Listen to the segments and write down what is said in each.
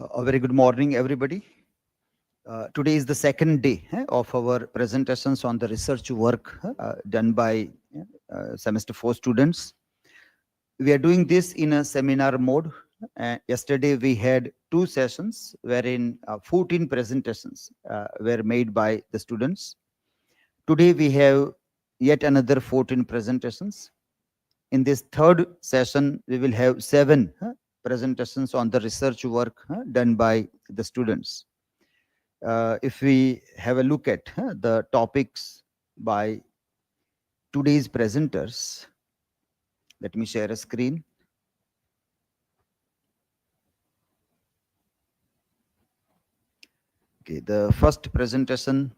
A very good morning, everybody. Today is the second day of our presentations on the research work done by semester 4 students. We are doing this in a seminar mode. Yesterday we had 2 sessions wherein 14 presentations were made by the students. Today we have yet another 14 presentations. In this third session, we will have 7 presentations on the research work done by the students. If we have a look at the topics by today's presenters, let me share a screen. Okay, the first presentation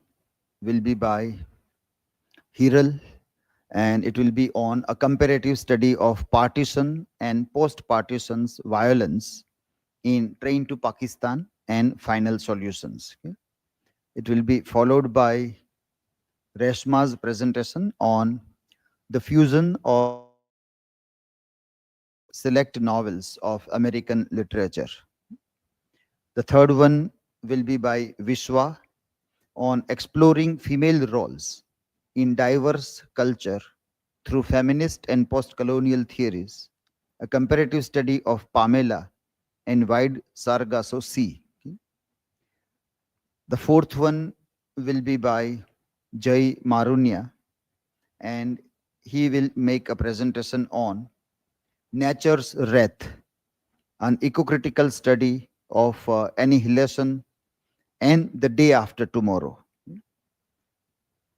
will be by HIRAL, and it will be on a comparative study of partition and post-partition's violence in Train to Pakistan and Final Solutions. Okay. It will be followed by RESHMA's presentation on the fusion of select novels of American literature. The third one will be by VISHVA on exploring female roles in diverse culture through feminist and postcolonial theories, a comparative study of Pamela and wide Sargasso Sea. Okay. The fourth one will be by MARUNIYA, and he will make a presentation on Nature's Wrath, an ecocritical study of annihilation and the day after tomorrow.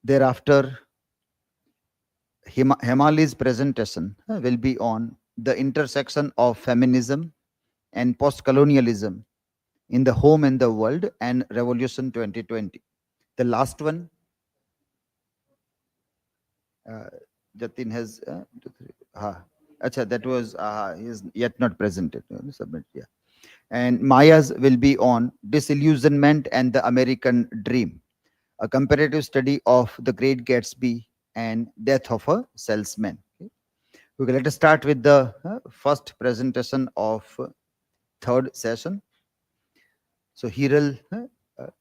Thereafter, HEMALI's presentation will be on the intersection of feminism and postcolonialism in the home and the world and Revolution 2020. The last one, Jatin has, that was, he is yet not presented. Submit, yeah. And Maya's will be on Disillusionment and the American Dream, a comparative study of the Great Gatsby and Death of a Salesman. Okay, let us start with the first presentation of third session. So HIRAL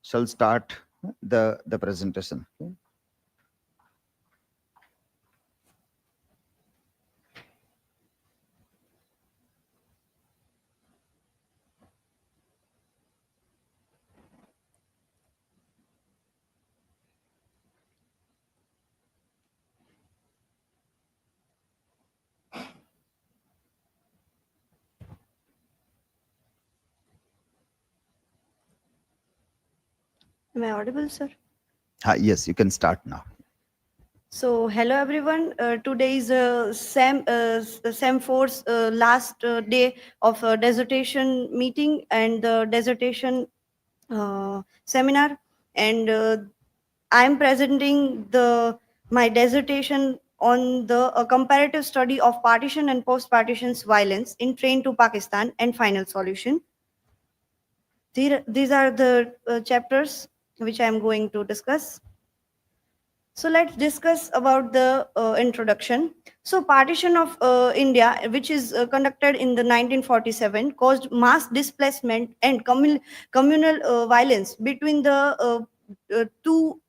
shall start the presentation. Okay. Am I audible, sir? Yes, you can start now. So, hello everyone. Today is SEM 4's last day of dissertation meeting and the dissertation seminar. And I am presenting my dissertation on the comparative study of partition and post-partition's violence in Train to Pakistan and Final Solution. These are the chapters which I am going to discuss. So let's discuss about the introduction. So partition of India, which is conducted in the 1947, caused mass displacement and communal violence between the two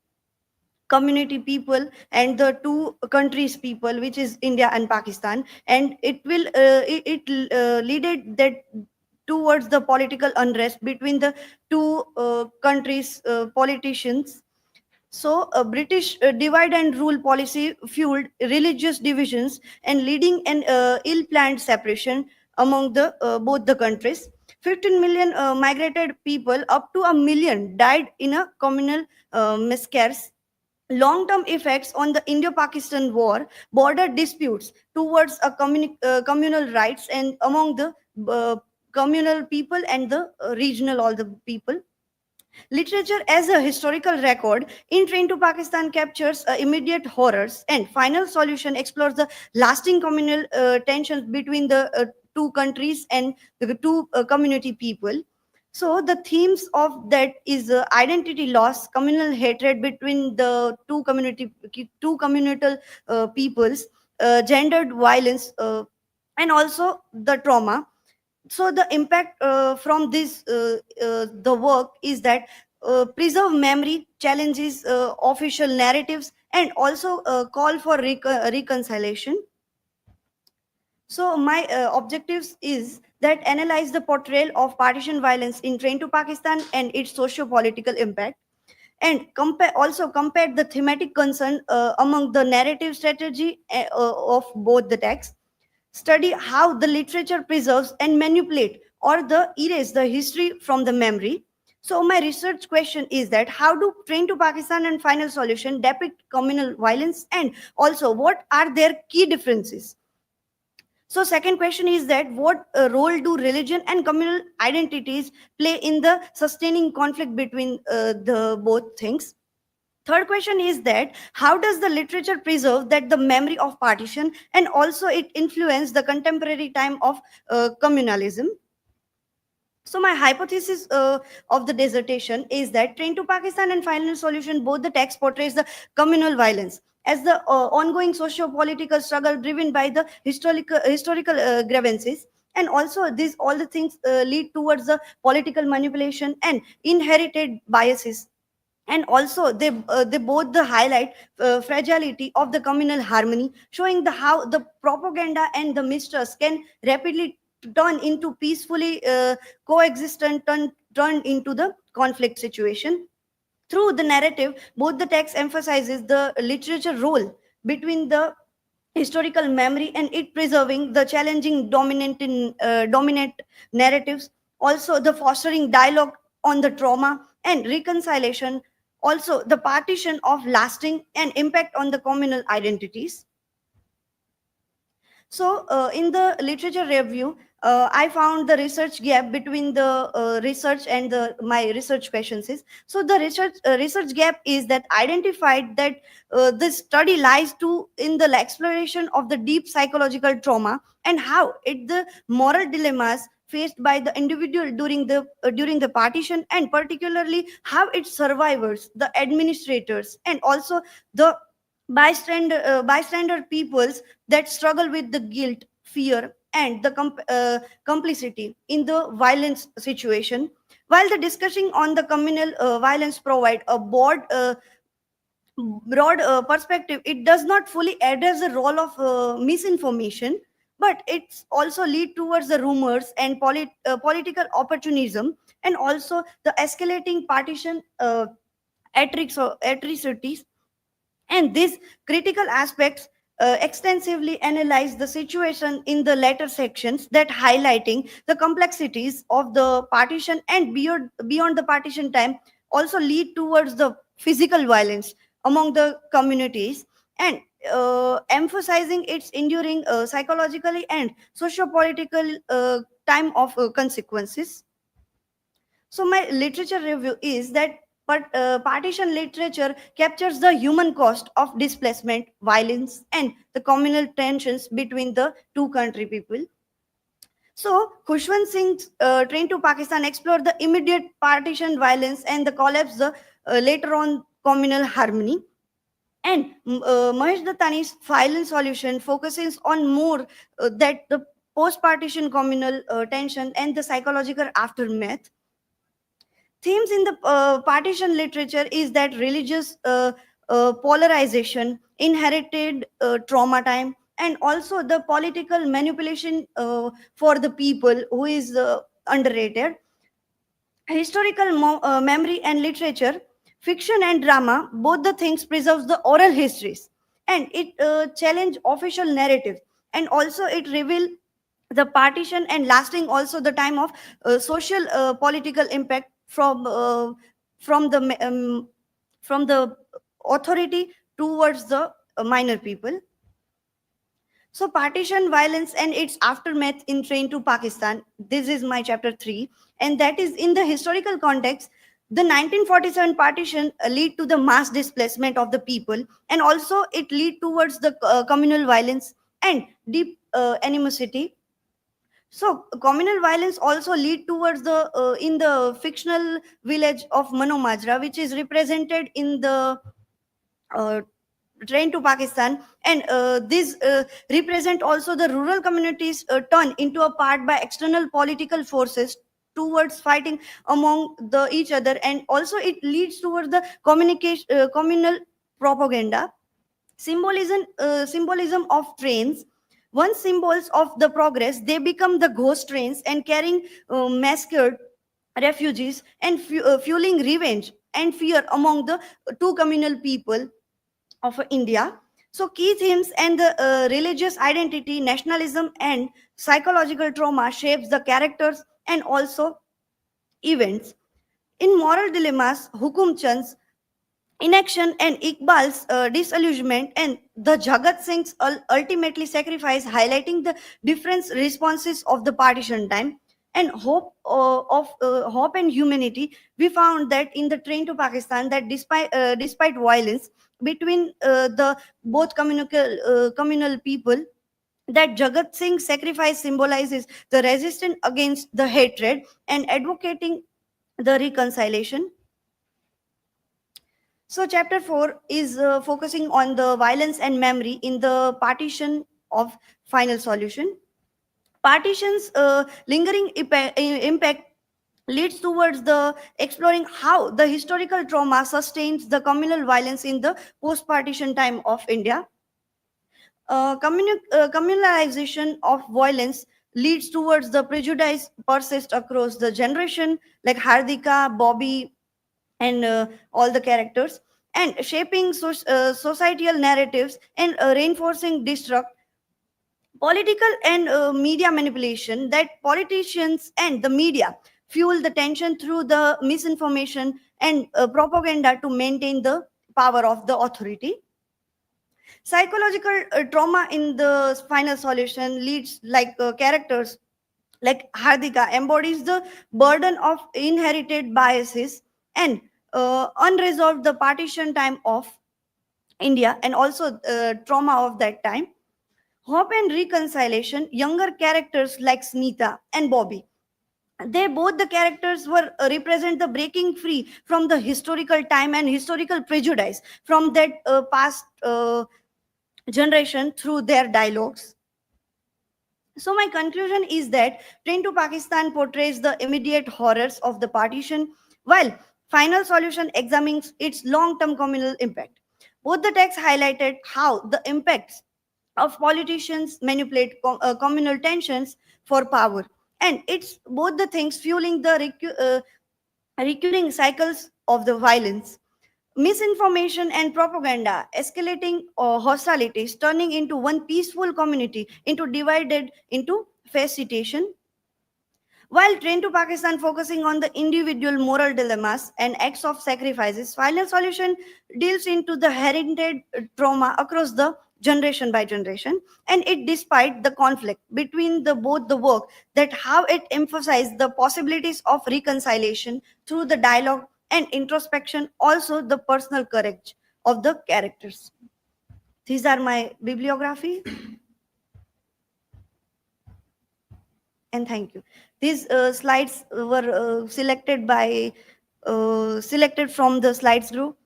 community people and the two countries people, which is India and Pakistan, and it will leaded that towards the political unrest between the two countries politicians. So, a British divide and rule policy fueled religious divisions and leading an ill-planned separation among the both the countries. 15 million migrated people, up to a million, died in a communal miscarriage. Long-term effects on the Indo-Pakistan War, border disputes towards a communal rights and among the communal people and the regional all the people. Literature as a historical record in Train to Pakistan captures immediate horrors, and Final Solution explores the lasting communal tensions between the two countries and the two community people. So the themes of that is identity loss, communal hatred between the two communal peoples, gendered violence, and also the trauma. So the impact from this the work is that preserve memory, challenges official narratives, and also call for reconciliation. So my objectives is that analyze the portrayal of partition violence in Train to Pakistan and its socio-political impact, and also compare the thematic concern among the narrative strategy of both the texts, study how the literature preserves and manipulate or the erase the history from the memory. So my research question is that how do Train to Pakistan and Final Solution depict communal violence, and also what are their key differences? So second question is that what role do religion and communal identities play in the sustaining conflict between the both things? Third question is that how does the literature preserve that the memory of partition, and also it influence the contemporary time of communalism? So my hypothesis of the dissertation is that Train to Pakistan and Final Solution, both the text portrays the communal violence as the ongoing socio-political struggle driven by the historical grievances, and also these all the things lead towards the political manipulation and inherited biases, and also they both the highlight fragility of the communal harmony, showing the how the propaganda and the mistrust can rapidly turn into peacefully coexistent, turn into the conflict situation. Through the narrative, both the text emphasizes the literature role between the historical memory and it preserving the challenging dominant narratives, also the fostering dialogue on the trauma and reconciliation, also the partition of lasting and impact on the communal identities. So, in the literature review, I found the research gap between the research and my research questions is, so the research gap is that identified that the study lies to in the exploration of the deep psychological trauma and how it the moral dilemmas faced by the individual during the partition, and particularly how its survivors, the administrators, and also the bystander peoples that struggle with the guilt, fear, and the complicity in the violence situation. While the discussion on the communal violence provide a broad perspective, it does not fully address the role of misinformation, but it's also lead towards the rumors and political opportunism, and also the escalating partition atrocities. And these critical aspects extensively analyze the situation in the later sections, that highlighting the complexities of the partition and beyond the partition time, also lead towards the physical violence among the communities, and emphasizing its enduring psychologically and socio-political time of consequences. So my literature review is that partition literature captures the human cost of displacement, violence, and the communal tensions between the two country people. So Khushwant Singh's Train to Pakistan explored the immediate partition violence and the collapse the later on communal harmony. And Mahesh Dattani's Violent Solution focuses on more that the post-partition communal tension and the psychological aftermath. Themes in the partition literature is that religious polarization, inherited trauma time, and also the political manipulation for the people who is underrated. Historical memory and literature, fiction and drama, both the things preserves the oral histories, and it challenge official narrative, and also it reveal the partition and lasting also the time of social political impact from the from the authority towards the minor people. So partition violence and its aftermath in Train to Pakistan, this is my chapter 3, and that is in the historical context. The 1947 partition lead to the mass displacement of the people, and also it lead towards the communal violence and deep animosity. So communal violence also lead towards the in the fictional village of Mano Majra, which is represented in the uh, train to Pakistan, and these represent also the rural communities turned into a part by external political forces towards fighting among the each other, and also it leads towards the communication communal propaganda. Symbolism of trains. Once symbols of the progress, they become the ghost trains and carrying massacred refugees and fueling revenge and fear among the two communal people of India. So key themes and the religious identity, nationalism, and psychological trauma shapes the characters and also events. In moral dilemmas, Hukum Chand's inaction and Iqbal's disillusionment and the Jagat Singh's ultimately sacrifice, highlighting the different responses of the partition time and hope and humanity. We found that in the train to Pakistan, that despite violence between the both communal people, that Jagat Singh sacrifice symbolizes the resistance against the hatred and advocating the reconciliation. So, chapter 4 is focusing on the violence and memory in the partition of final solution. Partition's lingering impact leads towards the exploring how the historical trauma sustains the communal violence in the post-partition time of India. Communalization of violence leads towards the prejudice persist across the generation, like Hardika, Bobby, and all the characters, and shaping societal narratives and reinforcing distrust. Political and media manipulation, that politicians and the media fuel the tension through the misinformation and propaganda to maintain the power of the authority. Psychological trauma in the final solution leads like characters like Hardika embodies the burden of inherited biases and unresolved the partition time of India and also trauma of that time. Hope and reconciliation, younger characters like Smita and Bobby. They both the characters were represent the breaking free from the historical time and historical prejudice from that past generation through their dialogues. So my conclusion is that Train to Pakistan portrays the immediate horrors of the partition, while Final Solution examines its long-term communal impact. Both the texts highlighted how the impacts of politicians manipulate communal tensions for power, and it's both the things fueling the recurring cycles of the violence. Misinformation and propaganda, escalating hostilities, turning into one peaceful community into divided into facilitation. While Train to Pakistan focusing on the individual moral dilemmas and acts of sacrifices, Final Solution deals into the inherited trauma across the generation by generation, and it despite the conflict between the both the work, that how it emphasized the possibilities of reconciliation through the dialogue and introspection, also the personal courage of the characters. These are my bibliography, and thank you. These slides were selected from the slides group.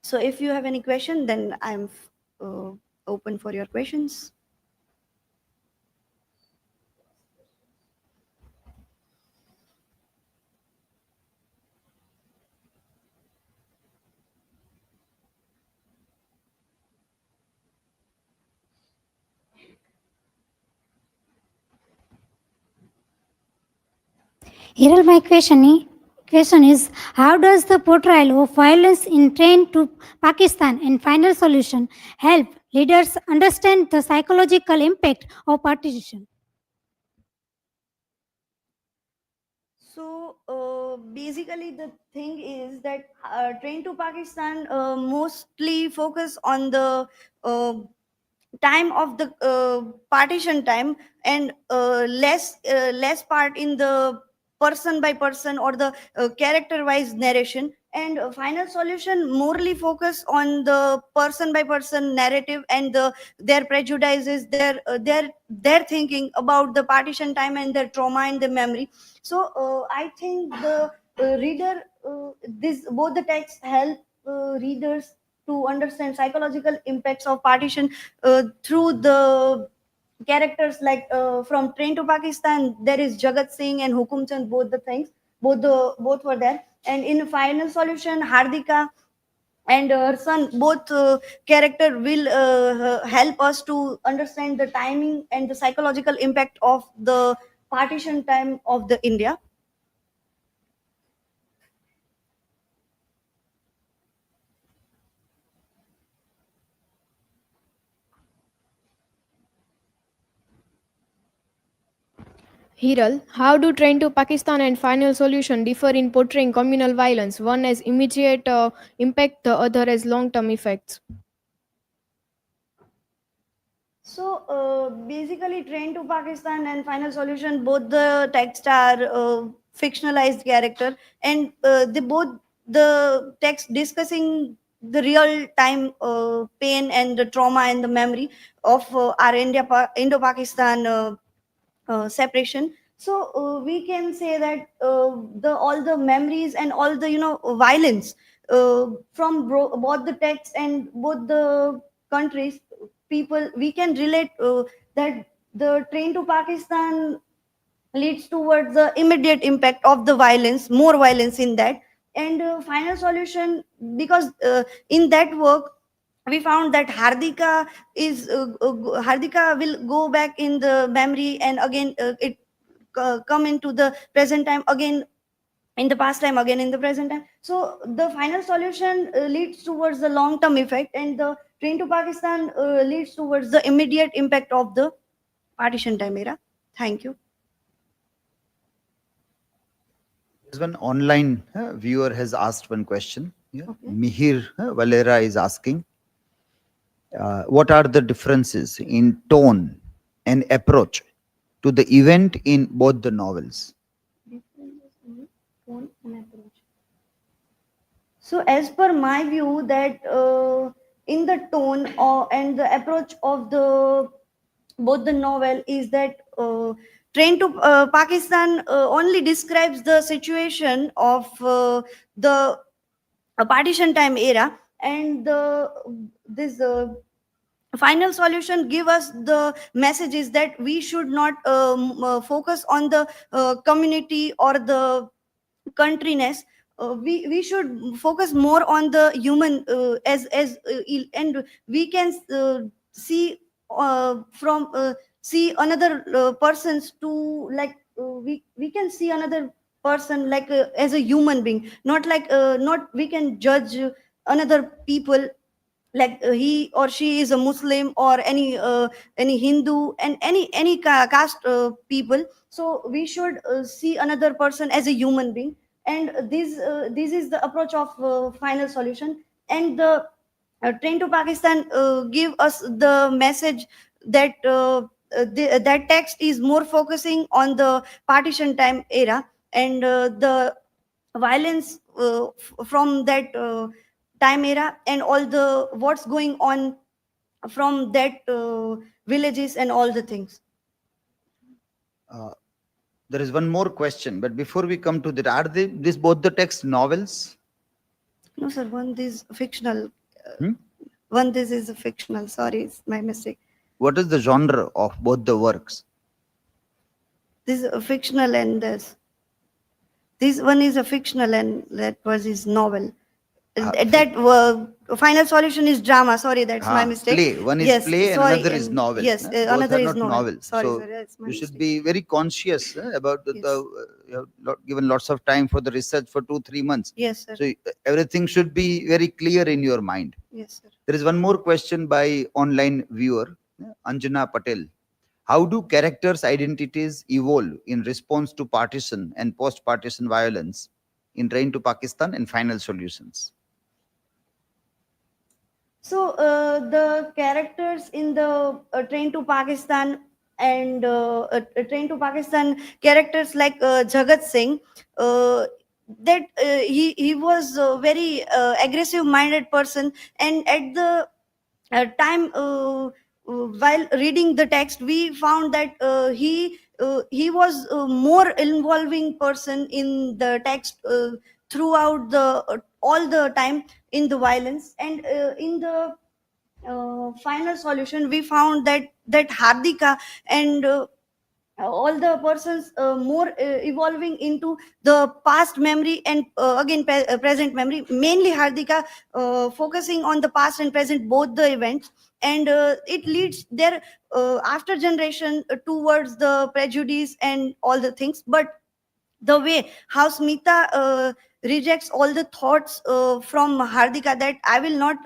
So if you have any question, then I'm open for your questions. Here my question is how does the portrayal of violence in Train to Pakistan and Final Solution help leaders understand the psychological impact of partition? So basically, the thing is that Train to Pakistan mostly focus on the time of the partition time, and less part in the person by person or the character wise narration, and Final Solution morely focus on the person by person narrative and their prejudices, their thinking about the partition time and their trauma and the memory. So I think the reader this both the texts help readers to understand psychological impacts of partition through the characters like from Train to Pakistan, there is Jagat Singh and Hukum Chand, both were there. And in Final Solution, Hardika and her son, both character will help us to understand the timing and the psychological impact of the partition time of the India. HIRAL, how do Train to Pakistan and Final Solution differ in portraying communal violence, one as immediate impact, the other as long-term effects? So basically, Train to Pakistan and Final Solution, both the texts are fictionalized character, and the text discussing the real time pain and the trauma and the memory of our Indo-Pakistan separation. So we can say that the all the memories and all the violence from both the texts and both the countries, people, we can relate that the Train to Pakistan leads towards the immediate impact of the violence, more violence in that. And Final Solution, because in that work we found that Hardika will go back in the memory, and again it come into the present time, again in the past time, again in the present time. So the Final Solution leads towards the long term effect, and the Train to Pakistan leads towards the immediate impact of the partition time era. Thank you. There's one online viewer has asked one question. Yeah? Okay. Mihir Valera is asking, what are the differences in tone and approach to the event in both the novels? So as per my view, that in the tone and the approach of the both the novel is that Train to Pakistan only describes the situation of the partition time era, and this Final Solution give us the messages that we should not focus on the community or the countryness. We should focus more on the human and we can see another persons to like we can see another person like as a human being, not like not we can judge another people like he or she is a Muslim or any Hindu and any caste people. So we should see another person as a human being, and this is the approach of Final Solution. And the Train to Pakistan give us the message that that text is more focusing on the partition time era, and the violence from that time era, and all the what's going on from that villages and all the things. There is one more question, but before we come to that, are these both the text novels? No, sir. One is fictional. Hmm? One this is fictional. Sorry, it's my mistake. What is the genre of both the works? This is a fictional, and this one is a fictional, and that was his novel. That Final Solution is drama. Sorry, that's my mistake. Play. One is Yes, play and sorry, another is novel. Yes, Both another are is not novel. novels. Sorry, So sir, that's my you should mistake. be very conscious about Yes. you have given lots of time for the research for 2-3 months. Yes, sir. So everything should be very clear in your mind. Yes, sir. There is one more question by online viewer, Anjana Patel. How do characters' identities evolve in response to partition and post-partition violence in Train to Pakistan and Final Solutions? So the characters in the Train to Pakistan and Train to Pakistan characters like Jagat Singh, that he was a very aggressive minded person, and at the time while reading the text we found that he was a more involving person in the text throughout the all the time. in the violence. And in the final solution, we found that Hardika and all the persons more evolving into the past memory and again present memory, mainly Hardika focusing on the past and present both the events, and it leads their after generation towards the prejudice and all the things. But the way how Smita rejects all the thoughts from Hardika, that I will not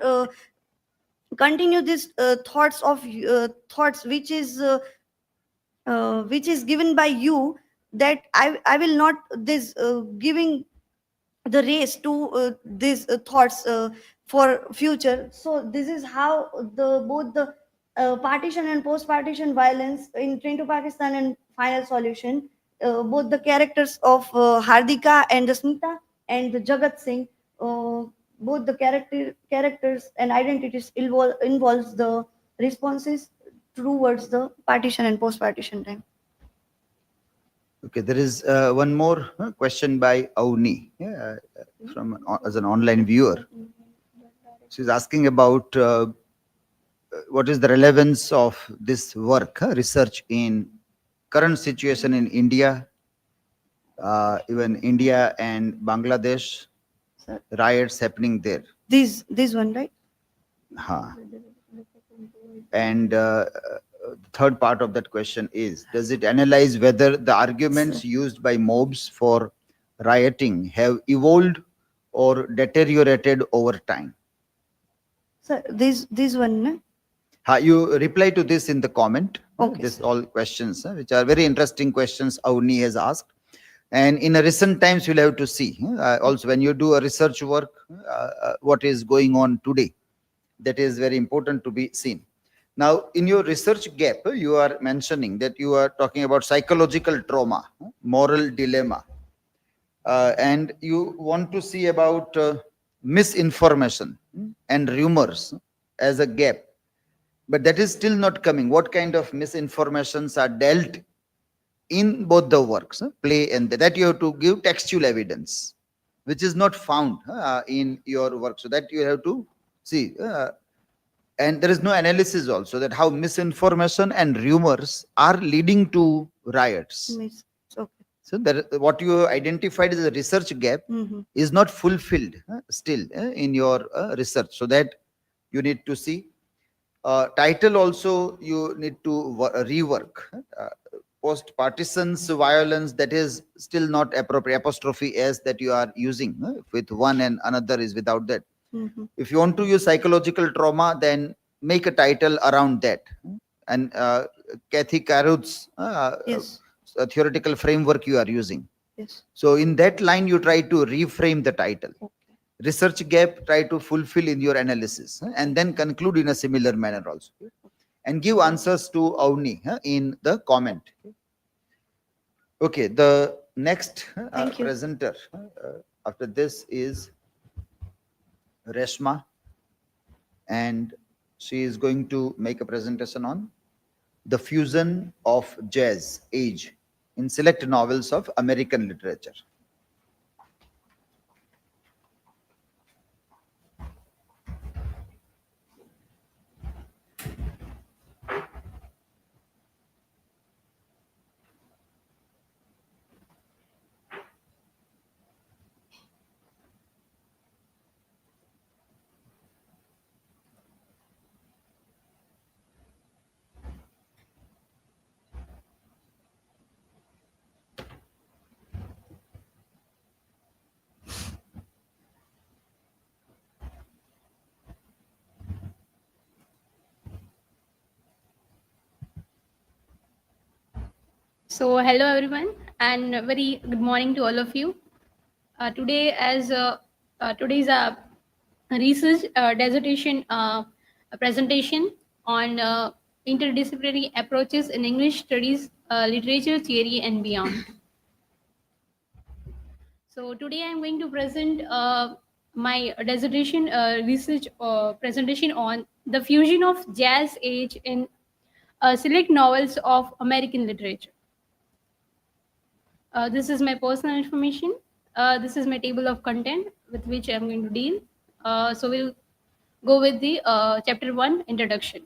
continue this thoughts which is given by you, that I will not this giving the race to these thoughts for future. So this is how the both the partition and post-partition violence in Train to Pakistan and Final Solution, both the characters of Hardika and the Smita and the Jagat Singh, both the characters and identities involves the responses towards the partition and post-partition time. Okay, there is one more question by Avni, from as an online viewer. She's asking about what is the relevance of this work, research in current situation in India, even India and Bangladesh, Sir. riots happening there. This one, right? And third part of that question is, does it analyze whether the arguments used by mobs for rioting have evolved or deteriorated over time? Sir, this one, no? You reply to this in the comment. Okay, This all questions, which are very interesting questions Avni has asked. And in a recent times, you'll have to see. Also, when you do a research work, what is going on today, that is very important to be seen. Now, in your research gap, you are mentioning that you are talking about psychological trauma, moral dilemma, and you want to see about misinformation and rumors as a gap. But that is still not coming. What kind of misinformations are dealt in both the works, play and that you have to give textual evidence, which is not found in your work. So that you have to see. And there is no analysis also that how misinformation and rumors are leading to riots. Okay. So that what you identified as a research gap is not fulfilled still in your research. So that you need to see. Title also you need to rework. Post-partisan's violence, that is still not appropriate. Apostrophe S that you are using with one and another is without that. If you want to use psychological trauma, then make a title around that. And Kathy Carruth's Yes. theoretical framework you are using. Yes. So in that line, you try to reframe the title. Okay. Research gap, try to fulfill in your analysis, and then conclude in a similar manner also. And give answers to Avni in the comment. Okay, the next presenter after this is RESHMA, and she is going to make a presentation on the fusion of jazz age in select novels of American literature. So hello everyone and very good morning to all of you. Today today's research dissertation presentation on interdisciplinary approaches in English studies, literature theory and beyond. So today I'm going to present my dissertation research presentation on the fusion of jazz age in select novels of American literature. This is my personal information. This is my table of content with which I'm going to deal. So we'll go with the chapter 1, introduction.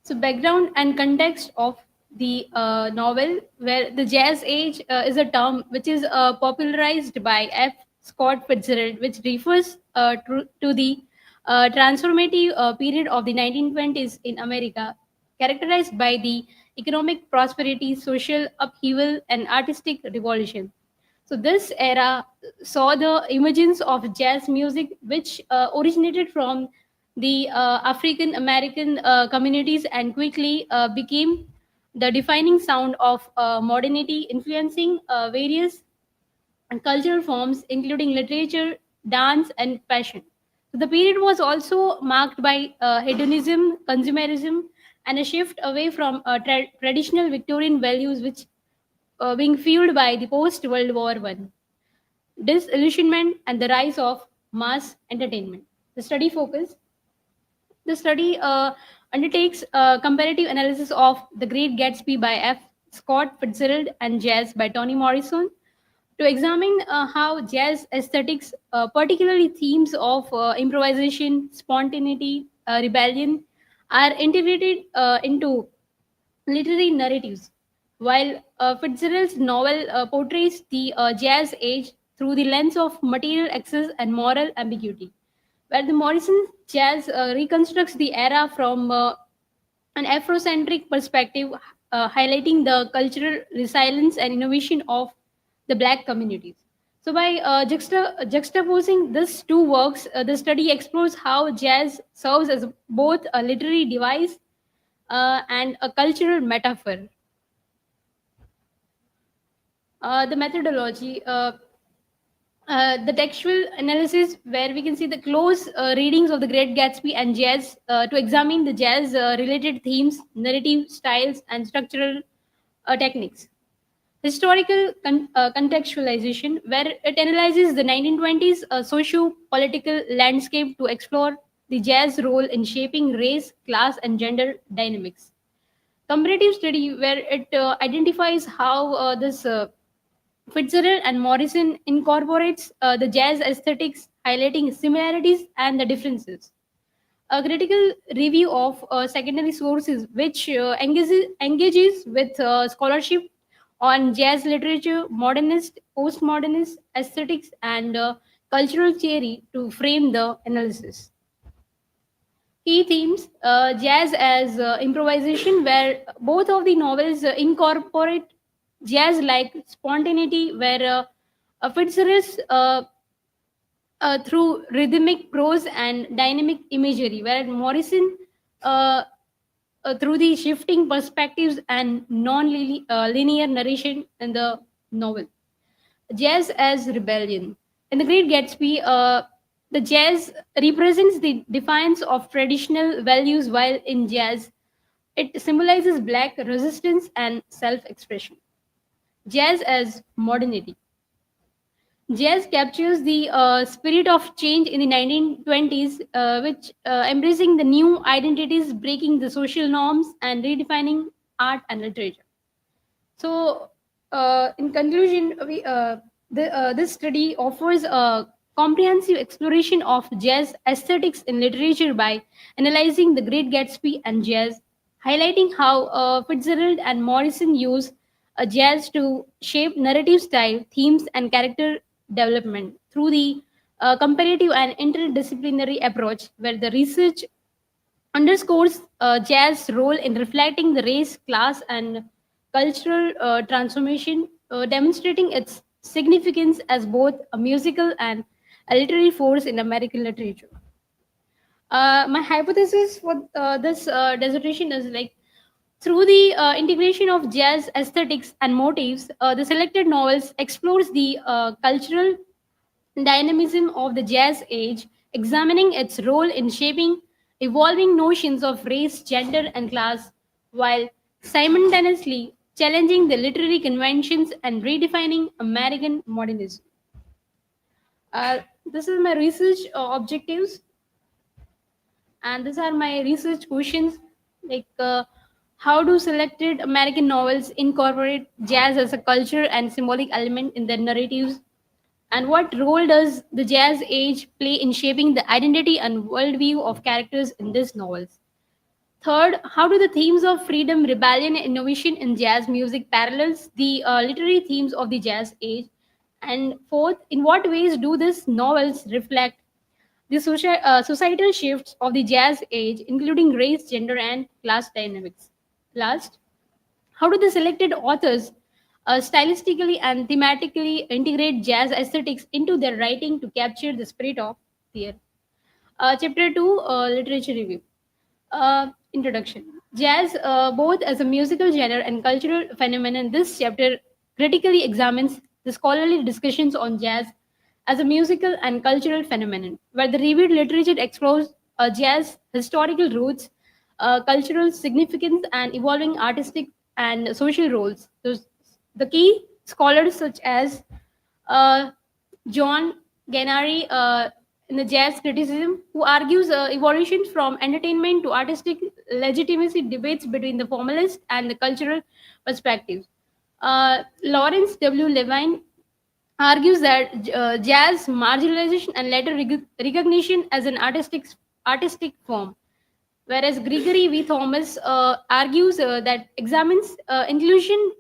So background and context of the novel, where the jazz age is a term which is popularized by F. Scott Fitzgerald, which refers to the transformative period of the 1920s in America, characterized by the economic prosperity, social upheaval, and artistic revolution. So this era saw the emergence of jazz music, which originated from the African American communities and quickly became the defining sound of modernity, influencing various cultural forms, including literature, dance, and fashion. So the period was also marked by hedonism, consumerism, and a shift away from traditional Victorian values, which being fueled by the post World War One disillusionment and the rise of mass entertainment. The study focus. The study undertakes a comparative analysis of The Great Gatsby by F. Scott Fitzgerald and Jazz by Toni Morrison to examine how jazz aesthetics, particularly themes of improvisation, spontaneity, rebellion, are integrated into literary narratives. While Fitzgerald's novel portrays the jazz age through the lens of material excess and moral ambiguity, where the Morrison jazz reconstructs the era from an Afrocentric perspective, highlighting the cultural resilience and innovation of the Black communities. So, by juxtaposing these two works, the study explores how jazz serves as both a literary device and a cultural metaphor. The methodology, the textual analysis, where we can see the close readings of The Great Gatsby and jazz to examine the jazz related themes, narrative styles, and structural techniques. Historical contextualization, where it analyzes the 1920s socio-political landscape to explore the jazz role in shaping race, class, and gender dynamics. Comparative study, where it identifies how this Fitzgerald and Morrison incorporates the jazz aesthetics, highlighting similarities and the differences. A critical review of secondary sources, which engages with scholarship on jazz literature, modernist, postmodernist aesthetics, and cultural theory to frame the analysis. Key themes, jazz as improvisation, where both of the novels incorporate jazz like spontaneity, where Fitzgerald's through rhythmic prose and dynamic imagery, where Morrison through the shifting perspectives and non-linear narration in the novel. Jazz as rebellion. In The Great Gatsby, the jazz represents the defiance of traditional values, while in jazz, it symbolizes Black resistance and self expression. Jazz as modernity. Jazz captures the spirit of change in the 1920s, which embracing the new identities, breaking the social norms, and redefining art and literature. So, in conclusion, this study offers a comprehensive exploration of jazz aesthetics in literature by analyzing The Great Gatsby and jazz, highlighting how Fitzgerald and Morrison use jazz to shape narrative style, themes, and character development through the comparative and interdisciplinary approach, where the research underscores jazz's role in reflecting the race, class, and cultural transformation, demonstrating its significance as both a musical and a literary force in American literature. My hypothesis for this dissertation is like through the integration of jazz aesthetics and motifs, the selected novels explores the cultural dynamism of the jazz age, examining its role in shaping evolving notions of race, gender, and class, while simultaneously challenging the literary conventions and redefining American modernism. This is my research objectives, and these are my research questions. Like, how do selected American novels incorporate jazz as a culture and symbolic element in their narratives? And what role does the jazz age play in shaping the identity and worldview of characters in these novels? Third, how do the themes of freedom, rebellion, and innovation in jazz music parallels the literary themes of the jazz age? And fourth, in what ways do these novels reflect the societal shifts of the jazz age, including race, gender, and class dynamics? Last, how do the selected authors stylistically and thematically integrate jazz aesthetics into their writing to capture the spirit of their Chapter 2, Literature Review. Introduction. Jazz, both as a musical genre and cultural phenomenon, this chapter critically examines the scholarly discussions on jazz as a musical and cultural phenomenon, where the reviewed literature explores jazz historical roots, cultural significance, and evolving artistic and social roles. The key scholars such as uh, John Gennari in the jazz criticism, who argues evolution from entertainment to artistic legitimacy debates between the formalist and the cultural perspectives. Lawrence W. Levine argues that jazz marginalization and later recognition as an artistic form, whereas Gregory V. Thomas argues that examines inclusion,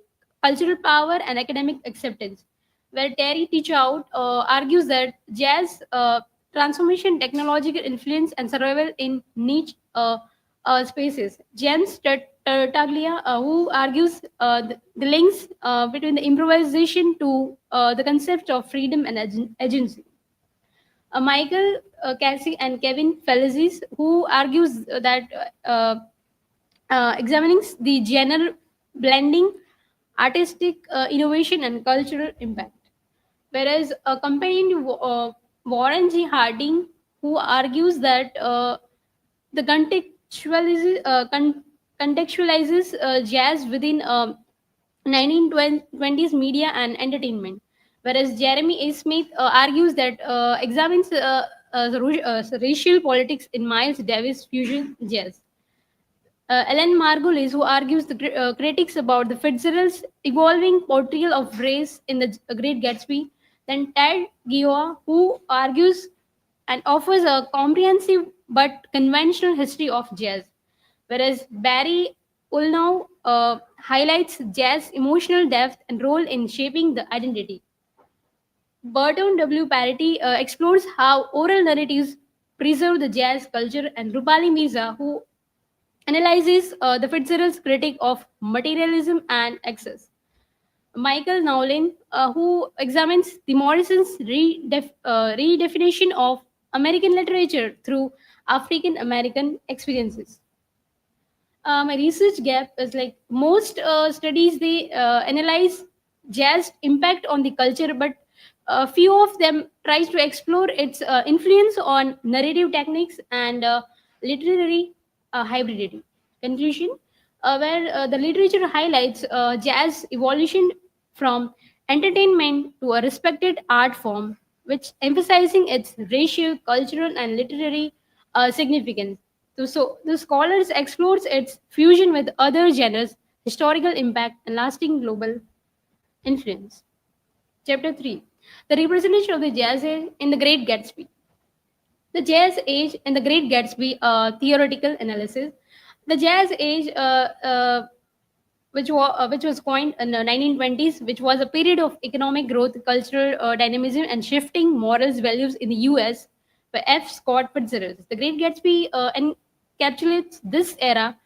cultural power, and academic acceptance, where Terry Teachout argues that jazz transformation, technological influence, and survival in niche spaces. Jens Tartaglia, who argues the links between the improvisation to the concept of freedom and agency. Michael Casey and Kevin Felicis, who argues that examining the genre blending artistic innovation and cultural impact. Whereas a companion Warren G. Harding, who argues that the contextualizes jazz within 1920s media and entertainment, whereas Jeremy A. Smith argues that examines racial politics in Miles Davis fusion jazz. Ellen Margulies, who argues the critics about the Fitzgerald's evolving portrayal of race in the Great Gatsby, then Ted Gioa, who argues and offers a comprehensive but conventional history of jazz, whereas Barry Ulnow highlights jazz emotional depth and role in shaping the identity. Burton W. Parity explores how oral narratives preserve the jazz culture, and Rupali Mirza, who analyzes the Fitzgerald's critique of materialism and excess. Michael Nowlin, who examines the Morrison's redefinition of American literature through African American experiences. My research gap is like most studies they analyze jazz impact on the culture, but few of them tries to explore its influence on narrative techniques and literary hybridity. Conclusion, where the literature highlights jazz evolution from entertainment to a respected art form, which emphasizing its racial, cultural, and literary significance. So the scholars explores its fusion with other genres, historical impact, and lasting global influence. Chapter 3, the representation of the jazz age in the Great Gatsby. The Jazz Age and the Great Gatsby theoretical analysis. The Jazz Age, which was coined in the 1920s, which was a period of economic growth, cultural dynamism, and shifting morals values in the U.S. by F. Scott Fitzgerald. The Great Gatsby encapsulates this era,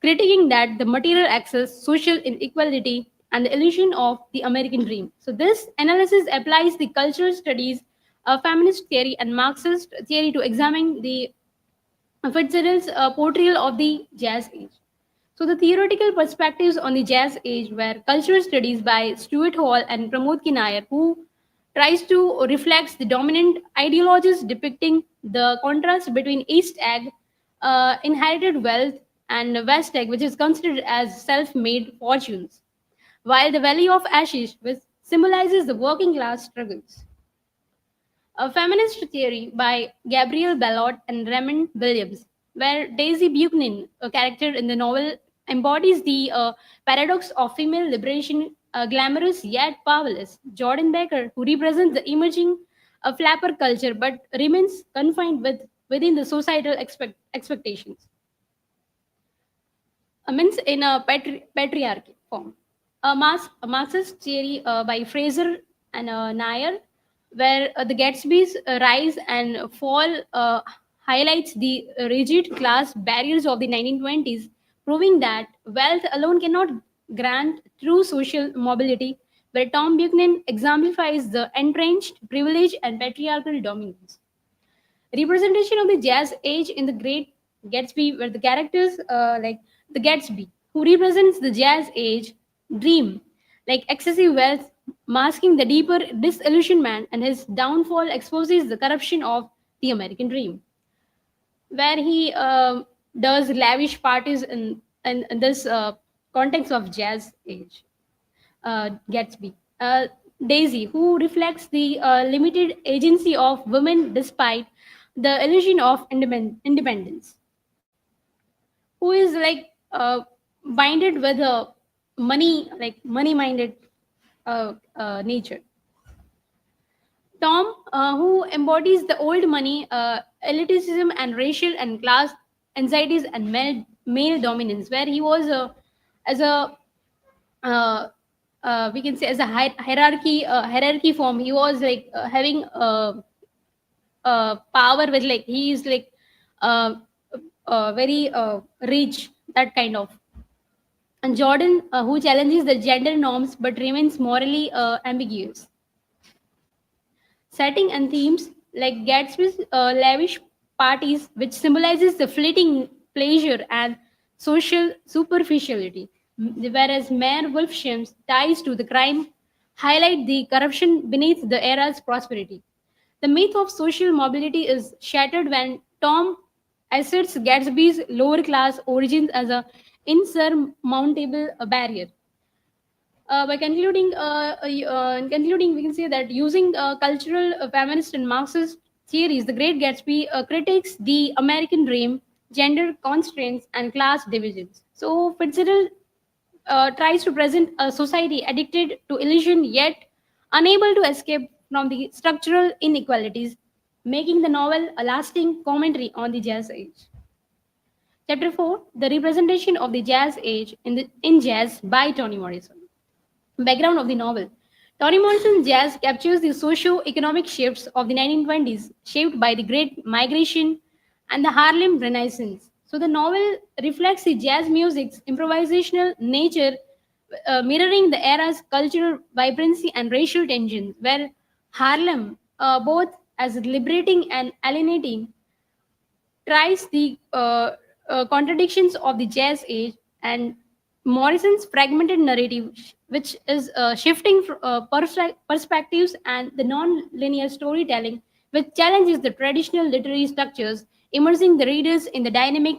critiquing that the material access, social inequality, and the illusion of the American dream. So this analysis applies the cultural studies, feminist theory, and Marxist theory to examine the Fitzgerald's portrayal of the Jazz Age. So the theoretical perspectives on the Jazz Age were cultural studies by Stuart Hall and Pramod Kinair, who tries to reflect the dominant ideologies depicting the contrast between East Egg, inherited wealth, and West Egg, which is considered as self-made fortunes, while the Valley of Ashes, which symbolizes the working class struggles. A feminist theory by Gabrielle Ballot and Raymond Williams, where Daisy Buchanan, a character in the novel, embodies the paradox of female liberation glamorous yet powerless. Jordan Baker, who represents the emerging flapper culture but remains confined within the societal expectations. Means in a patriarchy form. A Marxist theory by Fraser and Nair, where the Gatsby's rise and fall highlights the rigid class barriers of the 1920s, proving that wealth alone cannot grant true social mobility, where Tom Buchanan exemplifies the entrenched privilege and patriarchal dominance. Representation of the jazz age in the Great Gatsby, where the characters like the Gatsby, who represents the jazz age dream, like excessive wealth, masking the deeper disillusionment, and his downfall exposes the corruption of the American dream, where he does lavish parties in this context of jazz age. Gatsby. Daisy, who reflects the limited agency of women despite the illusion of independence, who is like binded with a money-minded nature. Tom, who embodies the old money, elitism, and racial and class anxieties and male dominance, where he was as a uh, we can say as a hierarchy form. He was like having power with like he is like uh, very rich, that kind of. And Jordan, who challenges the gender norms but remains morally ambiguous. Setting and themes like Gatsby's lavish parties, which symbolizes the fleeting pleasure and social superficiality, whereas Mayor Wolfsham's ties to the crime highlight the corruption beneath the era's prosperity. The myth of social mobility is shattered when Tom asserts Gatsby's lower class origins as an insurmountable barrier. In concluding, we can say that using cultural, feminist, and Marxist theories, the Great Gatsby critiques the American dream, gender constraints, and class divisions. So Fitzgerald tries to present a society addicted to illusion yet unable to escape from the structural inequalities, making the novel a lasting commentary on the jazz age. Chapter 4: The Representation of the Jazz Age in Jazz by Toni Morrison. Background of the novel. Toni Morrison's jazz captures the socio-economic shifts of the 1920s, shaped by the Great Migration and the Harlem Renaissance. So the novel reflects the jazz music's improvisational nature, mirroring the era's cultural vibrancy and racial tensions, where Harlem, both as liberating and alienating, tries the contradictions of the jazz age, and Morrison's fragmented narrative, which is shifting perspectives and the non-linear storytelling, which challenges the traditional literary structures, immersing the readers in the dynamic,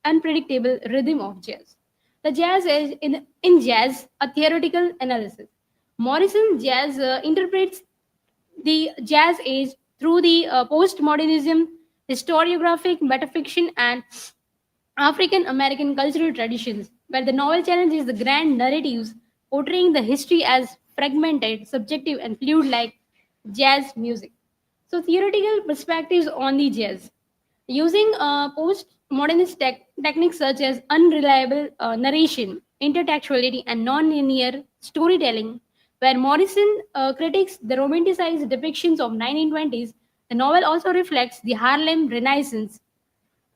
unpredictable rhythm of jazz. The jazz age in jazz, a theoretical analysis. Morrison jazz interprets the jazz age through the postmodernism, historiographic metafiction, and African American cultural traditions, where the novel challenges the grand narratives, portraying the history as fragmented, subjective, and fluid like jazz music. So, theoretical perspectives on the jazz. Using postmodernist techniques such as unreliable narration, intertextuality, and non-linear storytelling, where Morrison critiques the romanticized depictions of 1920s, the novel also reflects the Harlem Renaissance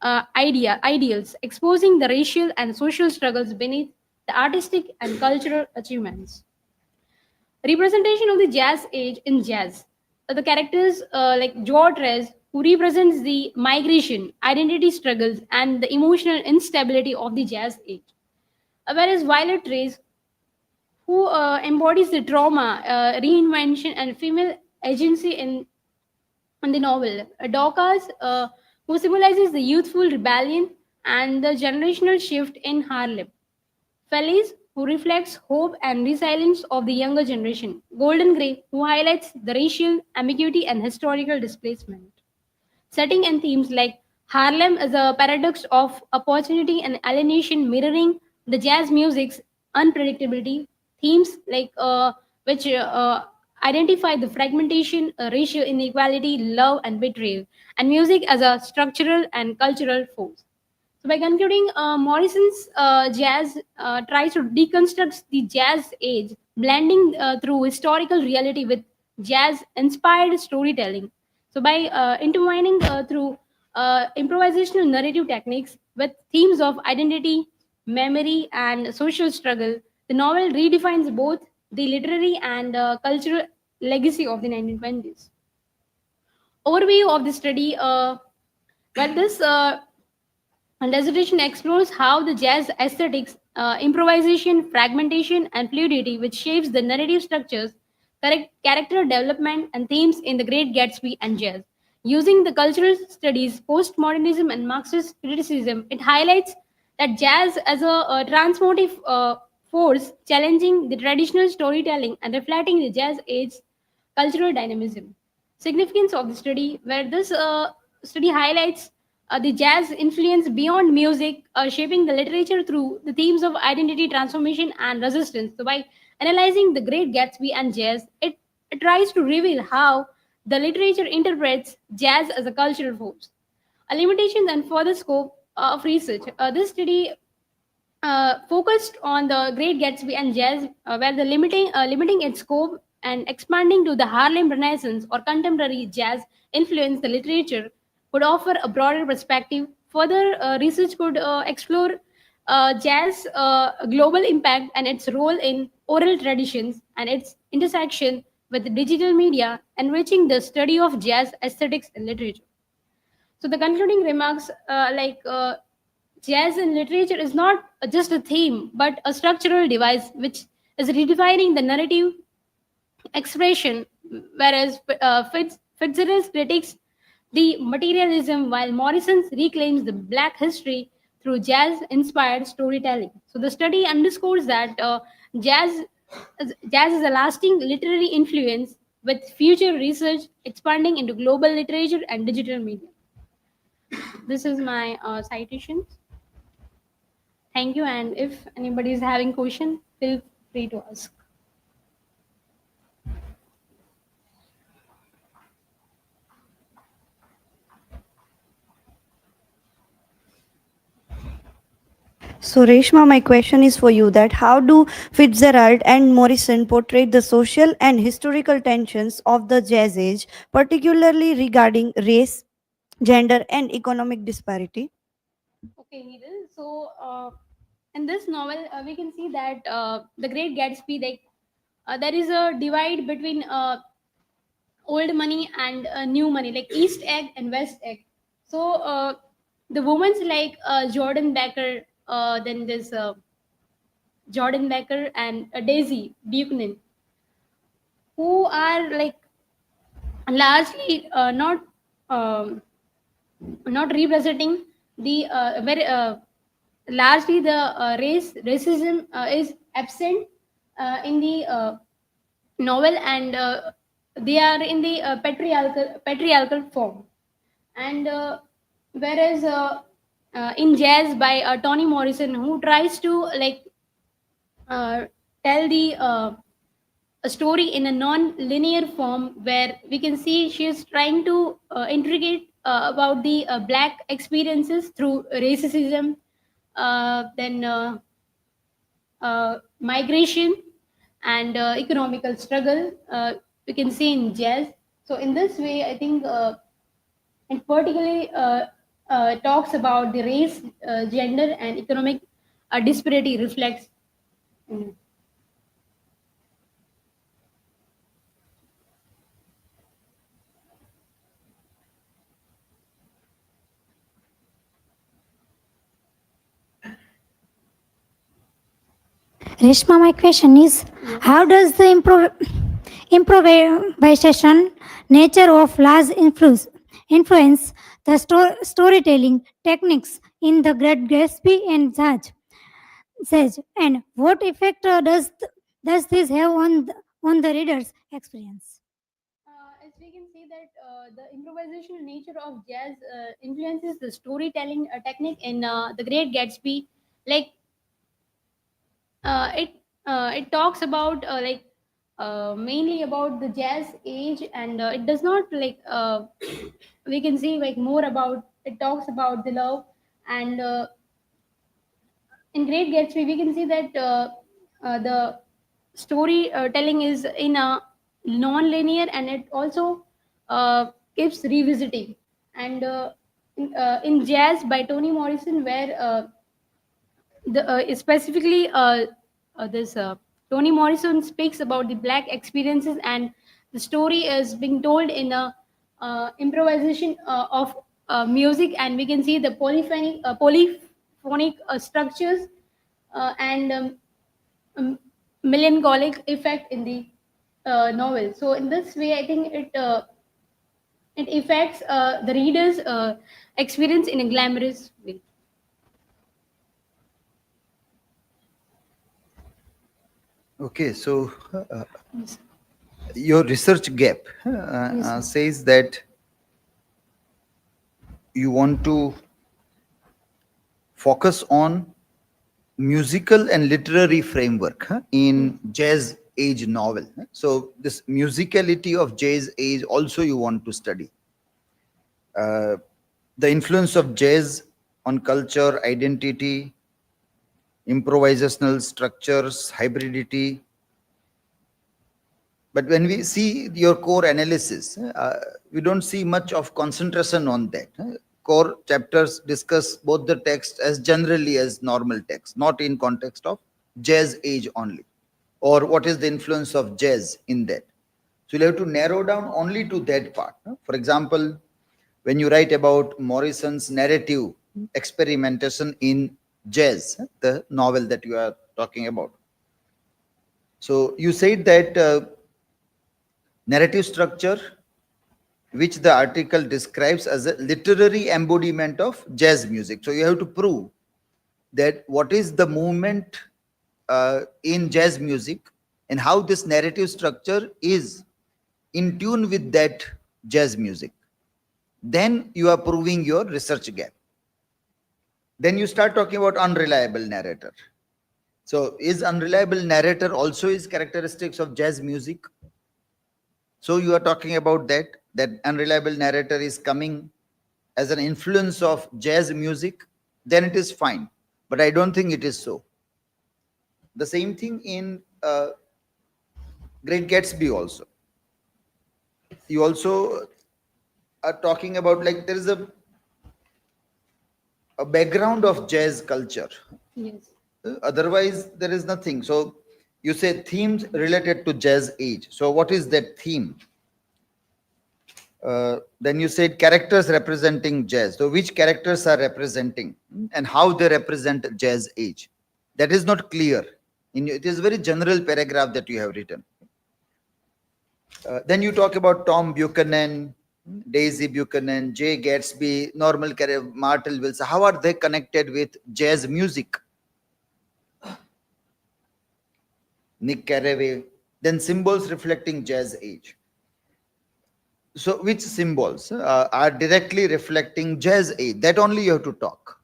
ideals, exposing the racial and social struggles beneath the artistic and cultural achievements. Representation of the jazz age in jazz. The characters like Joe Trez, who represents the migration, identity struggles, and the emotional instability of the jazz age. Whereas Violet Trez, who embodies the trauma, reinvention, and female agency in the novel. Dorcas, who symbolizes the youthful rebellion and the generational shift in Harlem. Felice, who reflects hope and resilience of the younger generation. Golden Gray, who highlights the racial ambiguity and historical displacement. Setting and themes like Harlem is a paradox of opportunity and alienation, mirroring the jazz music's unpredictability. themes which identify the fragmentation, racial inequality, love, and betrayal, and music as a structural and cultural force. So, by concluding, Morrison's jazz tries to deconstruct the jazz age, blending through historical reality with jazz inspired storytelling. So, by intertwining through improvisational narrative techniques with themes of identity, memory, and social struggle, the novel redefines both the literary and cultural legacy of the 1920s. Overview of the study. Well, this and dissertation explores how the jazz aesthetics, improvisation, fragmentation, and fluidity, which shapes the narrative structures, character development, and themes in The Great Gatsby and jazz. Using the cultural studies, postmodernism, and Marxist criticism, it highlights that jazz as a transformative force, challenging the traditional storytelling and reflecting the jazz age's cultural dynamism. Significance of the study, where this study highlights the jazz influence beyond music, shaping the literature through the themes of identity, transformation, and resistance. So, by analyzing The Great Gatsby and jazz, it tries to reveal how the literature interprets jazz as a cultural force. Limitations and further scope of research. This study focused on The Great Gatsby and jazz, where the limiting its scope and expanding to the Harlem Renaissance or contemporary jazz influence the literature could offer a broader perspective. Further research could explore jazz global impact and its role in oral traditions and its intersection with digital media, enriching the study of jazz aesthetics and literature. So the concluding remarks, jazz in literature is not just a theme, but a structural device which is redefining the narrative expression, whereas Fitzgerald critiques the materialism, while Morrison reclaims the Black history through jazz-inspired storytelling. So the study underscores that jazz, jazz is a lasting literary influence, with future research expanding into global literature and digital media. This is my citation. Thank you, and if anybody is having question, feel free to ask. So, Reshma, my question is for you that how do Fitzgerald and Morrison portray the social and historical tensions of the jazz age, particularly regarding race, gender, and economic disparity? Okay, Needle. So, in this novel, we can see that the Great Gatsby, there is a divide between old money and new money, like East Egg and West Egg. So, the women's like Jordan Becker, then this Jordan Becker and Daisy Buchanan, who are like largely not representing the very largely the racism is absent in the novel, and they are in the patriarchal form, and whereas in jazz by Toni Morrison, who tries to like tell the a story in a non-linear form, where we can see she is trying to integrate about the black experiences through racism, then migration and economical struggle, we can see in jazz. So in this way, I think it particularly talks about the race, gender, and economic disparity reflects. Mm. Reshma, my question is, how does the improvisation nature of large influence the storytelling techniques in the Great Gatsby and Sage, and what effect does this have on the reader's experience? As we can see that the improvisational nature of jazz influences the storytelling technique in The Great Gatsby. Like it it talks about mainly about the jazz age, and it does not we can see like more about, it talks about the love, and in Great Gatsby we can see that the story telling is in a non-linear, and it also keeps revisiting. And in Jazz by Toni Morrison, where the specifically this Toni Morrison speaks about the black experiences, and the story is being told in a improvisation of music, and we can see the polyphonic structures and um, melancholic effect in the novel. So in this way, I think it affects the reader's experience in a glamorous way. Okay, so your research gap says that you want to focus on musical and literary framework in jazz age novel. So this musicality of jazz age also you want to study. The influence of jazz on culture, identity, improvisational structures, hybridity. But when we see your core analysis, we don't see much of concentration on that. Core chapters discuss both the text as generally as normal text, not in context of jazz age only, or what is the influence of jazz in that. So you have to narrow down only to that part. For example, when you write about Morrison's narrative experimentation in jazz, the novel that you are talking about. So you said that narrative structure, which the article describes as a literary embodiment of jazz music. So you have to prove that what is the movement in jazz music and how this narrative structure is in tune with that jazz music. Then you are proving your research gap. Then you start talking about unreliable narrator. So is unreliable narrator also is characteristics of jazz music? So you are talking about that unreliable narrator is coming as an influence of jazz music, then it is fine. But I don't think it is so. The same thing in Great Gatsby also. You also are talking about like there is a background of jazz culture. Yes. Otherwise, there is nothing. So you say themes related to jazz age. So what is that theme? Then you said characters representing jazz. So which characters are representing and how they represent jazz age? That is not clear. It is a very general paragraph that you have written. Then you talk about Tom Buchanan, Daisy Buchanan, Jay Gatsby, Normal Carey, Martel Wilson. How are they connected with jazz music? Nick Carraway. Then symbols reflecting jazz age. So which symbols are directly reflecting jazz age? That only you have to talk.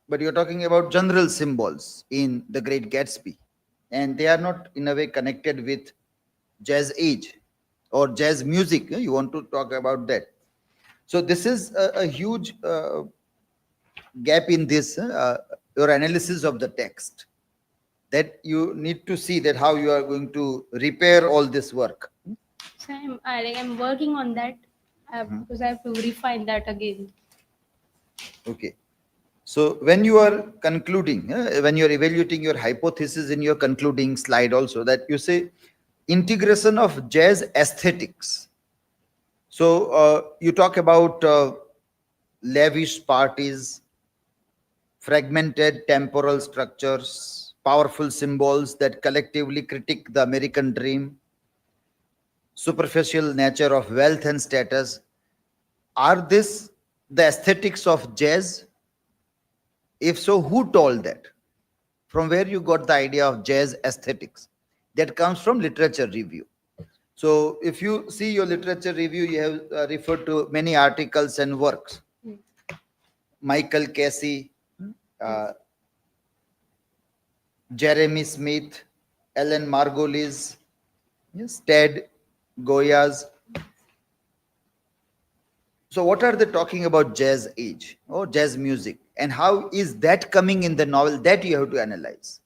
But you're talking about general symbols in The Great Gatsby. And they are not in a way connected with jazz age or jazz music. You want to talk about that. So this is a huge gap in this, your analysis of the text. That you need to see that how you are going to repair all this work. So I'm working on that because I have to refine that again. Okay. So when you are concluding, when you are evaluating your hypothesis in your concluding slide also, that you say integration of jazz aesthetics. So you talk about lavish parties, fragmented temporal structures, powerful symbols that collectively critique the American dream, superficial nature of wealth and status. Are this the aesthetics of jazz? If so, who told that? From where you got the idea of jazz aesthetics? That comes from literature review. So if you see your literature review, you have referred to many articles and works. Michael Casey, Jeremy Smith, Ellen Margolis, yes, Ted Goyas. So what are they talking about jazz age or jazz music, and how is that coming in the novel? That you have to analyze.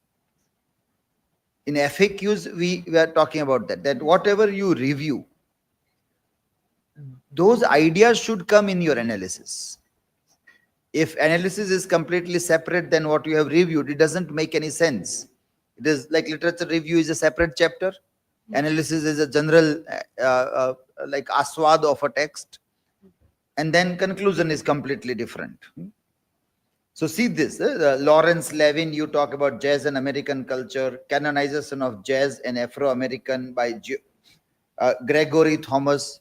In FAQs, we are talking about that whatever you review, those ideas should come in your analysis. If analysis is completely separate than what you have reviewed, it doesn't make any sense. It is like literature review is a separate chapter. Analysis is a general like aswad of a text. And then conclusion is completely different. So see this, Lawrence Levin, you talk about jazz and American culture, canonization of jazz and Afro-American by Gregory Thomas.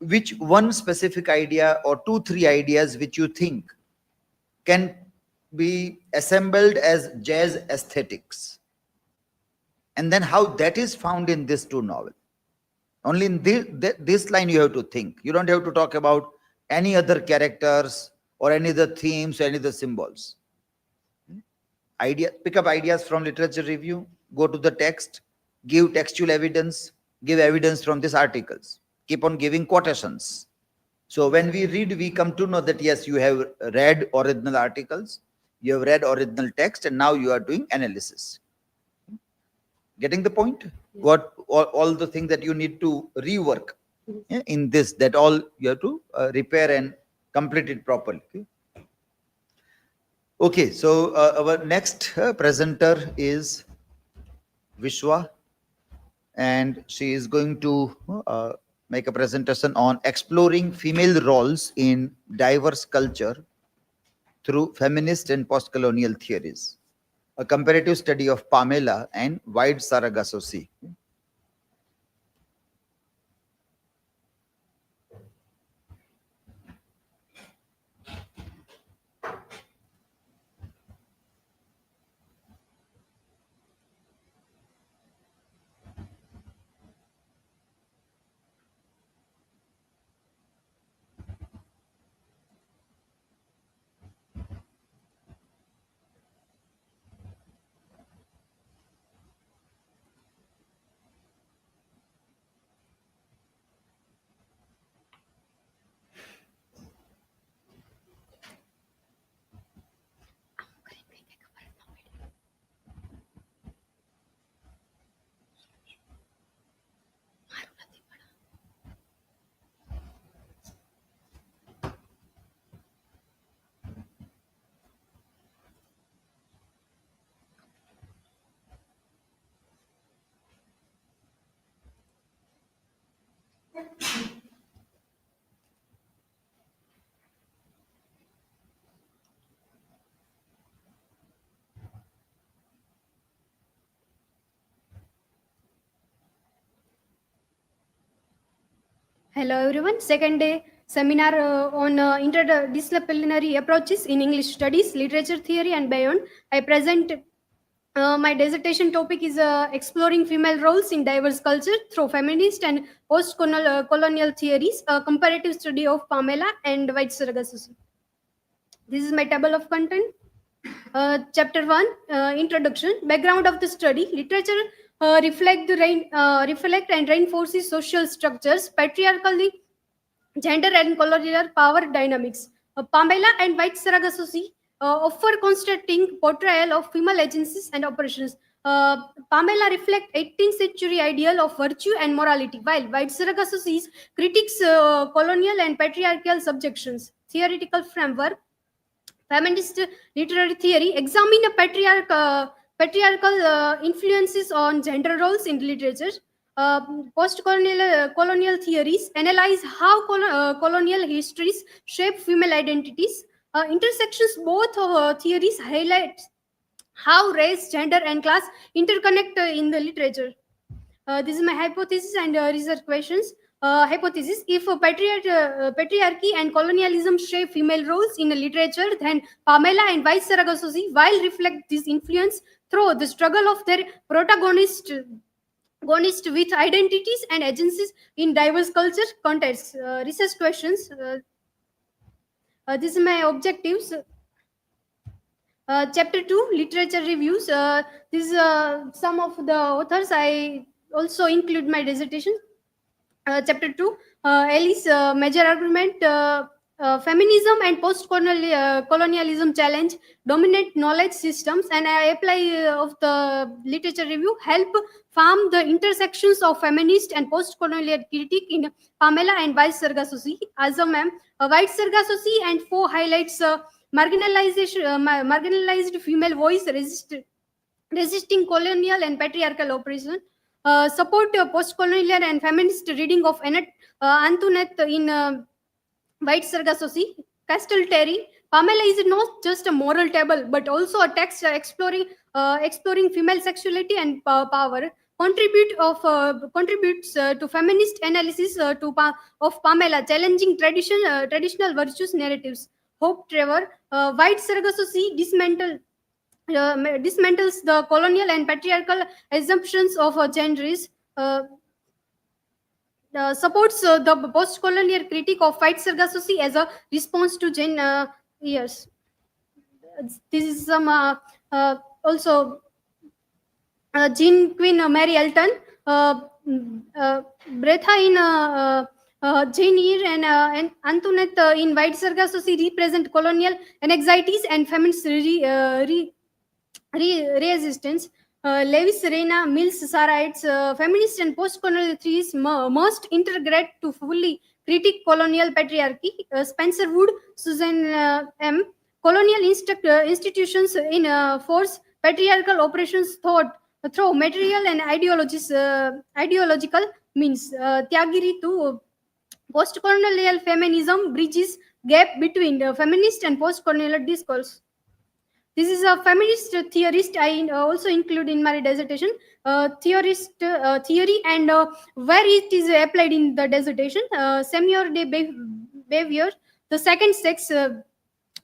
Which one specific idea or 2-3 ideas which you think can be assembled as jazz aesthetics? And then how that is found in this 2 novels. Only in this line you have to think. You don't have to talk about any other characters or any other themes or any other symbols. Pick up ideas from literature review, go to the text, give textual evidence, give evidence from these articles. Keep on giving quotations. So when we read, we come to know that yes, you have read original articles, you have read original text, and now you are doing analysis. Getting the point? What all the things that you need to rework in this, that all you have to repair and complete it properly. Okay, so our next presenter is VISHVA, and she is going to make a presentation on exploring female roles in diverse culture through feminist and postcolonial theories, a comparative study of Pamela and wide Sargasso Sea. Hello everyone, second day seminar on interdisciplinary approaches in English studies, literature theory and beyond. I present my dissertation topic is exploring female roles in diverse culture through feminist and post-colonial theories, a comparative study of Pamela and White Sargasso. This is my table of content. Chapter 1, Introduction. Background of the study. Literature reflect and reinforces social structures, patriarchally, gender and colonial power dynamics. Pamela and White Sargasso offer contrasting portrayal of female agencies and operations. Pamela reflect 18th century ideal of virtue and morality, while White Sargasso critiques colonial and patriarchal subjections. Theoretical framework. Feminist literary theory examine a patriarchal influences on gender roles in literature. Colonial theories analyze how colonial histories shape female identities. Intersections both theories highlight how race, gender, and class interconnect in the literature. This is my hypothesis and research questions. Hypothesis: if patriarchy and colonialism shape female roles in literature, then Pamela and White Sargasso while reflect this influence through the struggle of their protagonists with identities and agencies in diverse culture contexts. Research questions. This is my objectives. Chapter 2, literature reviews. This is some of the authors I also include my dissertation. Chapter 2, Ellie's major argument, feminism and post-colonialism challenge dominant knowledge systems, and I apply of the literature review help farm the intersections of feminist and post-colonial critique in Pamela and White Sargasso as a ma'am. White Sargasso and 4 highlights marginalized female voice resisting colonial and patriarchal oppression. Support post-colonial and feminist reading of Antoinette in White Sargasso Castle Terry. Pamela is not just a moral table, but also a text exploring female sexuality and power. Contributes to feminist analysis of Pamela, challenging traditional virtues narratives. Hope Trevor, White Sargasso dismantles the colonial and patriarchal assumptions of genders. Supports the post-colonial critique of White Sargasso as a response to yes. This is some also Jean Queen Mary Elton, Bretha in Jane Eyre and Antoinette in White Sargasso represent colonial anxieties and feminist resistance. Lewis, Reina, Mills, Sarah, feminist and post-colonial theories must integrate to fully critique colonial patriarchy. Spencer Wood, Susan M. Colonial institutions in force patriarchal operations through material and ideological means. Tyagiri to post-colonial feminism bridges gap between the feminist and post-colonial discourse. This is a feminist theorist I also include in my dissertation. Theory and where it is applied in the dissertation. Semior de Beauvoir, the second sex,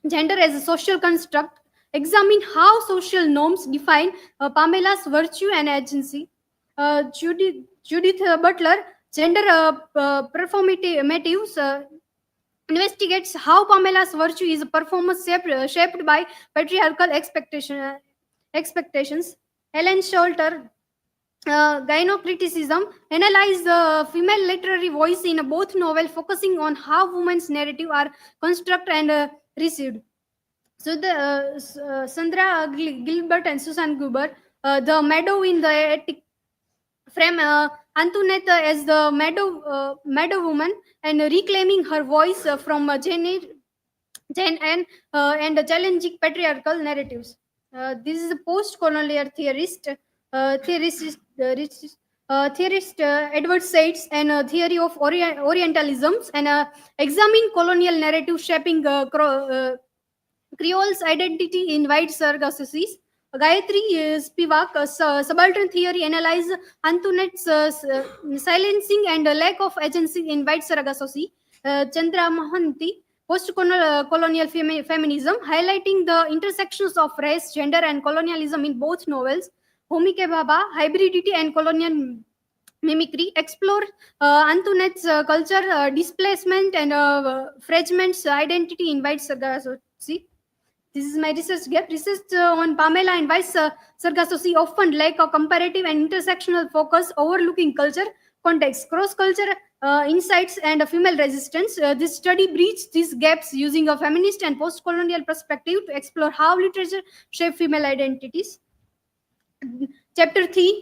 gender as a social construct, examine how social norms define Pamela's virtue and agency. Judith Butler, gender performatives, investigates how Pamela's virtue is a performance shaped by patriarchal expectations. Helen Scholter, gynocriticism, analyze the female literary voice in both novels, focusing on how women's narrative are constructed and received. So the Sandra Gilbert and Susan Gruber, the meadow in the attic frame Antoinette as the meadow woman and reclaiming her voice from Jane and challenging patriarchal narratives. This is a post-colonial theorist Edward Said's and theory of Orientalisms and examine colonial narrative shaping Creole's identity in White Sargasso. Gayatri Spivak, subaltern theory, analyze Antoinette's silencing and lack of agency in White Sargasso. Chandra Mohanty, post-colonial feminism, highlighting the intersections of race, gender, and colonialism in both novels. Homike Baba, hybridity and colonial mimicry, explore Antoinette's culture, displacement, and fragments identity in White Sargasso. This is my research gap. Research on Pamela and White Sargasso often lack a comparative and intersectional focus, overlooking culture, context, cross-culture insights, and female resistance. This study bridges these gaps using a feminist and post-colonial perspective to explore how literature shapes female identities. Chapter 3,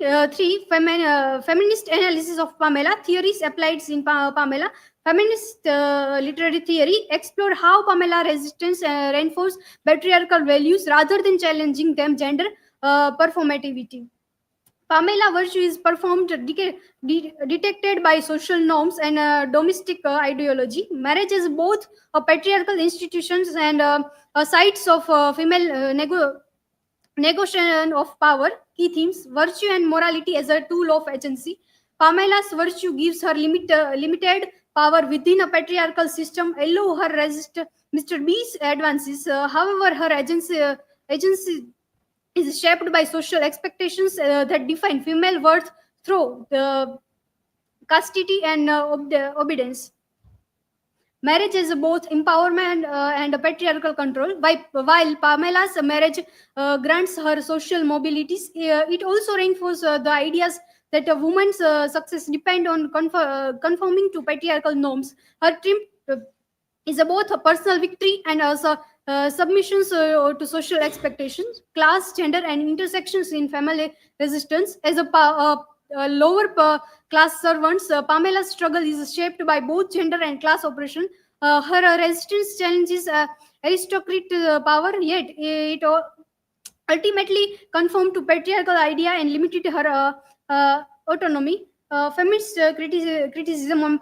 Feminist Analysis of Pamela, Theories Applied in Pamela. Feminist literary theory explore how Pamela resistance reinforce patriarchal values rather than challenging them gender performativity. Pamela virtue is performed detected by social norms and domestic ideology. Marriage is both a patriarchal institutions and sites of female negotiation of power. Key themes: virtue and morality as a tool of agency. Pamela's virtue gives her limited power within a patriarchal system, allow her resist Mr. B's advances. However, her agency is shaped by social expectations that define female worth through the castity and obedience. marriage is both empowerment and patriarchal control. While Pamela's marriage grants her social mobilities, it also reinforces the ideas that a woman's success depend on conforming to patriarchal norms. Her triumph is both a personal victory and also submissions to social expectations, class, gender, and intersections in family resistance. As a lower class servants, Pamela's struggle is shaped by both gender and class oppression. Her resistance challenges aristocratic power, yet it ultimately conformed to patriarchal idea and limited her autonomy. Feminist criticism on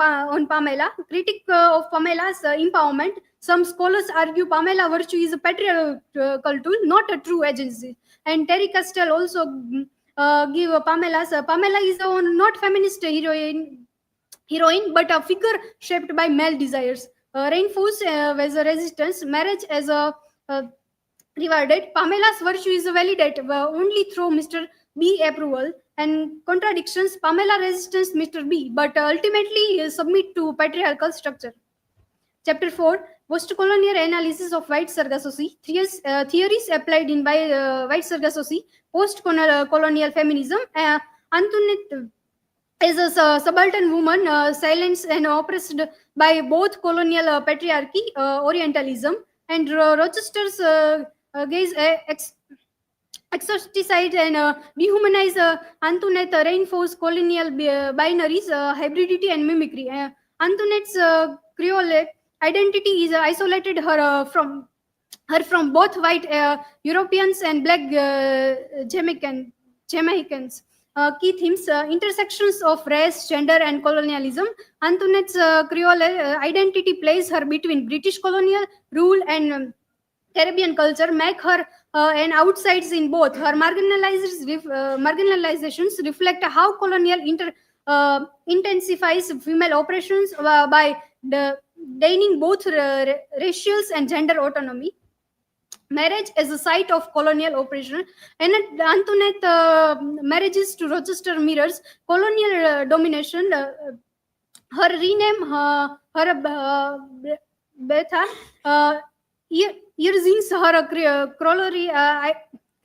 Pamela, critic of Pamela's empowerment. Some scholars argue Pamela virtue is a patriarchal tool, not a true agency. And Terry Castell also give Pamela is not feminist heroine, but a figure shaped by male desires. Reinforced as a resistance, marriage as a rewarded. Pamela's virtue is validated only through Mr. B approval, and contradictions. Pamela resistance Mr. B, but ultimately submit to patriarchal structure. Chapter 4, Postcolonial Analysis of White Sargasso Sea. Theories applied in White Sargasso Sea, Postcolonial Feminism. Antoinette is a subaltern woman, silenced and oppressed by both colonial patriarchy, Orientalism, and Rochester's gaze exoticide and dehumanize Antoinette, reinforce colonial binaries, hybridity, and mimicry. Antoinette's Creole identity is isolated her from both white Europeans and black Jamaicans. Key themes: intersections of race, gender, and colonialism. Antoinette's Creole identity places her between British colonial rule and Caribbean culture, make her an outsider in both. Her marginalizations reflect how colonial intensifies female oppressions by gaining both racial and gender autonomy. Marriage as a site of colonial oppression. And Antoinette marriages to Rochester mirrors colonial domination. Her rename, her VAITHA, using her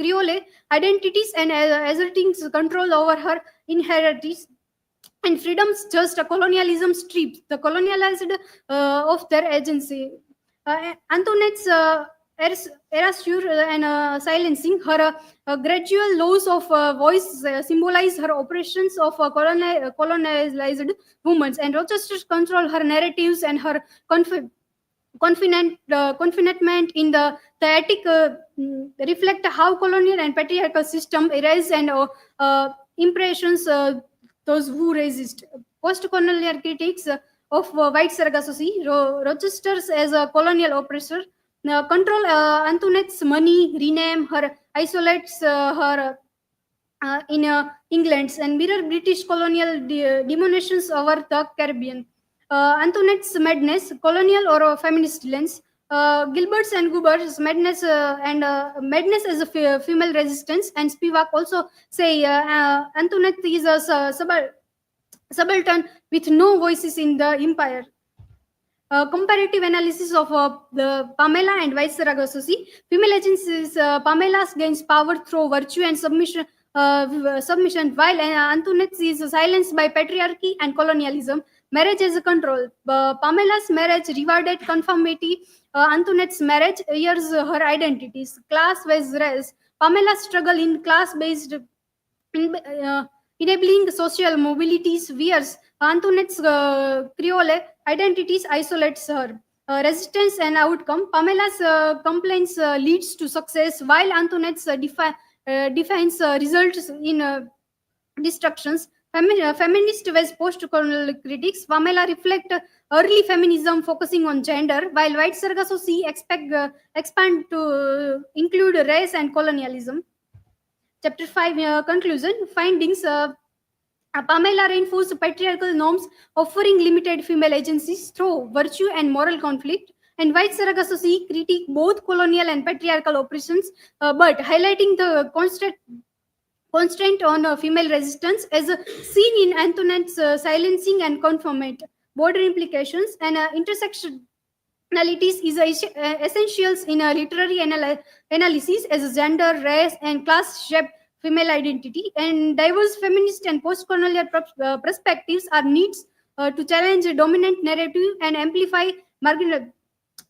Creole identities and asserting control over her inheritance and freedoms. Just a colonialism strips the colonialized of their agency. Antoinette's erasure and silencing. Her gradual loss of voice symbolize her oppressions of colonized women, and Rochester's control her narratives and her confinement in the theatric reflect how colonial and patriarchal system erase and impressions those who resist. Postcolonial critics of White Sargasso Sea, Rochester's as a colonial oppressor, control Antoinette's money, rename her, isolates her in England, and mirror British colonial demonstrations over the Caribbean. Antoinette's madness, colonial or feminist lens. Gilbert's and Guber's madness and madness as a female resistance, and Spivak also say Antoinette is a subaltern with no voices in the empire. Comparative analysis of the Pamela and White Sargasso Sea. Female agencies, Pamela gains power through virtue and submission, while Antoinette is silenced by patriarchy and colonialism. Marriage as a control. Pamela's marriage rewarded conformity. Antoinette's marriage airs her identities. Class versus race. Pamela's struggle in class-based enabling social mobilities veers. Antoinette's Creole identities isolates her. Resistance and outcome. Pamela's complaints leads to success, while Antoinette's defines results in destructions. Feminist was post-colonial critics. Pamela reflect early feminism focusing on gender, while White Sargasso Sea expand to include race and colonialism. Chapter 5, conclusion. Findings. Pamela reinforced patriarchal norms, offering limited female agencies through virtue and moral conflict. And White Sargasso Sea critique both colonial and patriarchal oppressions, but highlighting the constraint on female resistance as seen in Antoinette's silencing and confinement. border implications, and intersectionalities is essentials in literary analysis as gender, race, and class shape female identity, and diverse feminist and postcolonial perspectives are needs to challenge a dominant narrative and amplify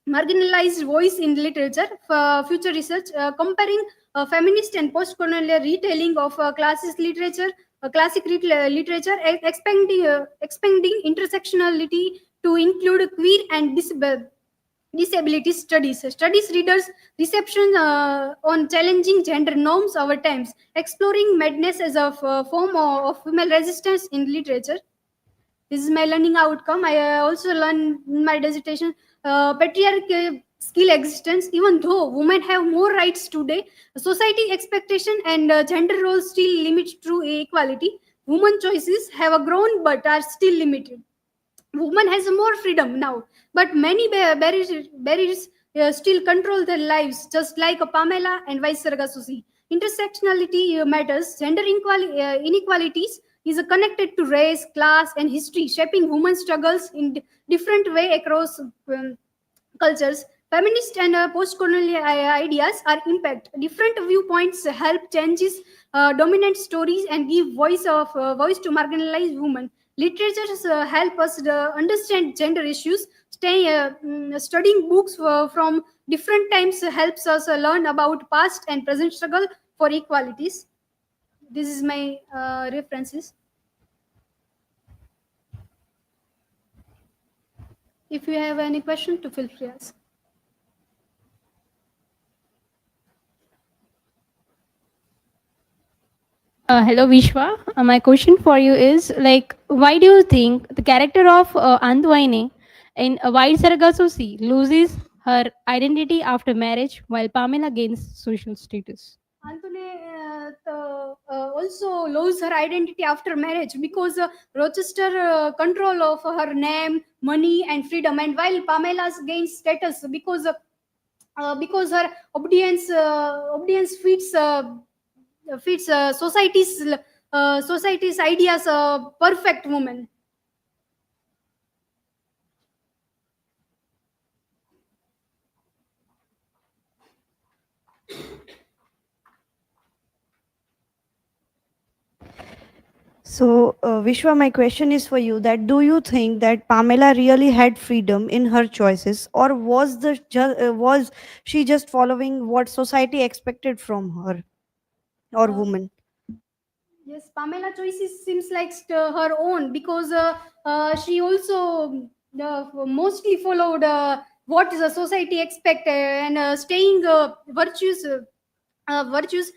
marginalized voice in literature. For future research comparing feminist and postcolonial retelling of classist literature, literature, expanding intersectionality to include queer and disability studies. Studies readers' reception on challenging gender norms over times, exploring madness as a form of female resistance in literature. This is my learning outcome. I also learned in my dissertation patriarchal skill existence. Even though women have more rights today, society expectation and gender roles still limit true equality. Women choices have grown but are still limited. Women has more freedom now, but many barriers still control their lives, just like Pamela and vice Sargasso. Intersectionality matters. Gender inequalities is connected to race, class, and history, shaping women's struggles in different way across cultures. Feminist and post-colonial ideas are impact. Different viewpoints help changes dominant stories and give voice to marginalized women. Literatures help us understand gender issues. Studying books from different times helps us learn about past and present struggle for equalities. This is my references. If you have any question, to feel free to ask. Hello, Vishwa. My question for you is like, why do you think the character of Andwaine in White Sargasso Sea loses her identity after marriage while Pamela gains social status? Antone also lose her identity after marriage because Rochester control of her name, money, and freedom, and while Pamela's gains status because her obedience fits society's ideas perfect woman. So, Vishwa, my question is for you: that do you think that Pamela really had freedom in her choices, or was she just following what society expected from her or woman? Yes, Pamela choices seems like her own because she also mostly followed what the society expect and staying virtues. Virtues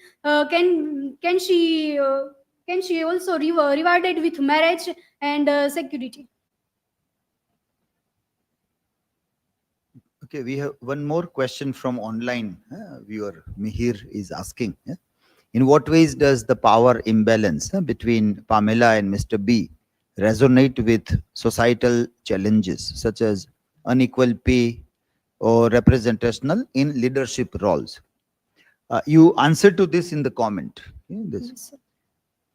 can she also rewarded with marriage and security? Okay, we have one more question from online viewer. Mihir is asking, in what ways does the power imbalance between Pamela and Mr. B resonate with societal challenges such as unequal pay or representational in leadership roles? You answered to this in the comment. This.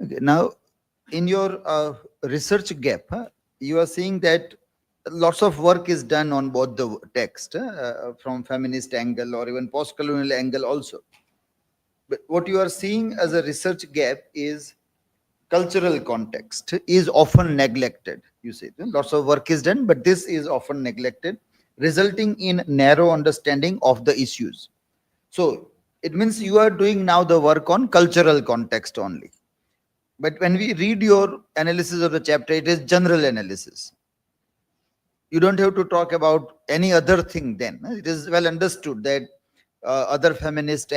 Okay, now, in your research gap, you are seeing that lots of work is done on both the text from feminist angle or even post-colonial angle also. But what you are seeing as a research gap is cultural context is often neglected. You say lots of work is done, but this is often neglected, resulting in narrow understanding of the issues. So it means you are doing now the work on cultural context only. But when we read your analysis of the chapter, it is general analysis. You don't have to talk about any other thing then. It is well understood that other feminist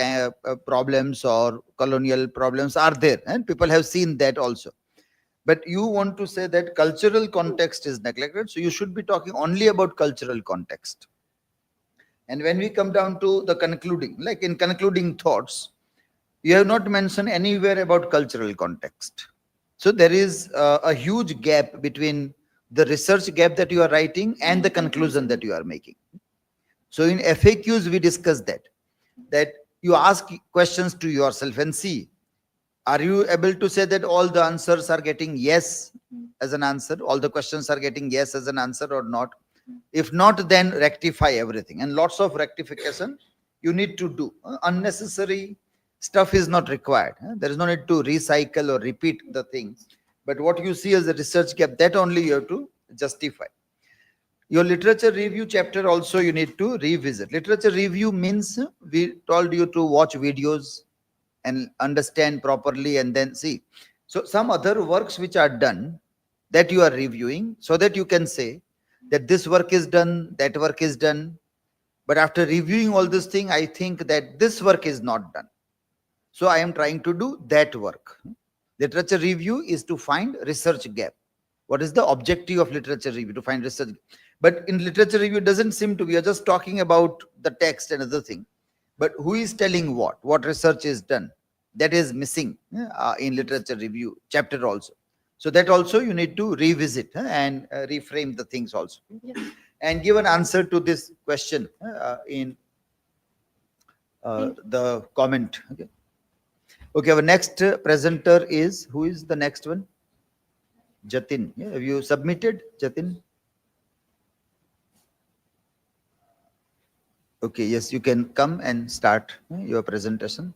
problems or colonial problems are there, and people have seen that also. But you want to say that cultural context is neglected, so you should be talking only about cultural context. And when we come down to the concluding, like in concluding thoughts, you have not mentioned anywhere about cultural context. So there is a huge gap between the research gap that you are writing and the conclusion that you are making. So in FAQs, we discussed that you ask questions to yourself and see, are you able to say that all the answers are getting yes as an answer. All the questions are getting yes as an answer or not. If not, then rectify everything. And lots of rectification you need to do. Unnecessary stuff is not required. There is no need to recycle or repeat the things. But what you see as a research gap, that only you have to justify. Your literature review chapter also you need to revisit. Literature review means we told you to watch videos and understand properly and then see. So some other works which are done that you are reviewing so that you can say that this work is done, that work is done. But after reviewing all this thing, I think that this work is not done. So I am trying to do that work. Literature review is to find research gap. What is the objective of literature review? To find research. But in literature review, it doesn't seem to be, we are just talking about the text and other thing. But who is telling what research is done? That is missing in literature review chapter also. So that also you need to revisit and reframe the things also. And give an answer to this question in the comment. Okay, our next presenter is, who is the next one? Jatin. Yeah, have you submitted, Jatin? Okay, yes, you can come and start your presentation.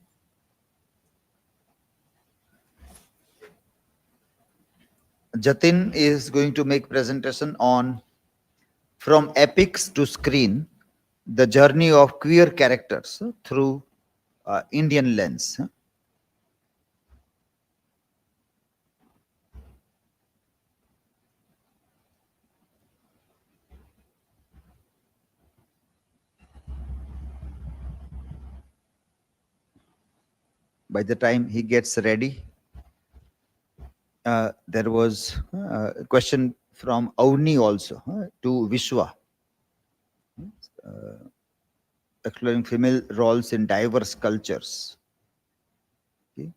Jatin is going to make presentation on From Epics to Screen, the journey of queer characters through Indian lens. By the time he gets ready, there was a question from Avni also to VISHVA, exploring female roles in diverse cultures. Okay.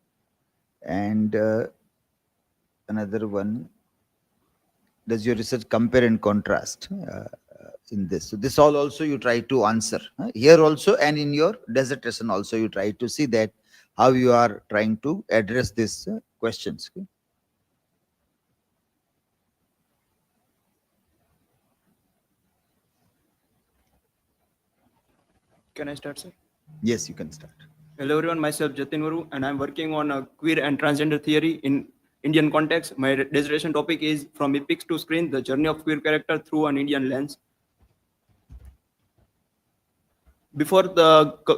And another one, does your research compare and contrast in this? So this all also you try to answer here also, and in your dissertation also you try to see that how you are trying to address these questions. Okay. Can I start, sir? Yes, you can start. Hello everyone, myself Jatin VARU, and I'm working on a queer and transgender theory in Indian context. My dissertation topic is From Epics to Screen, the journey of queer character through an Indian lens. Before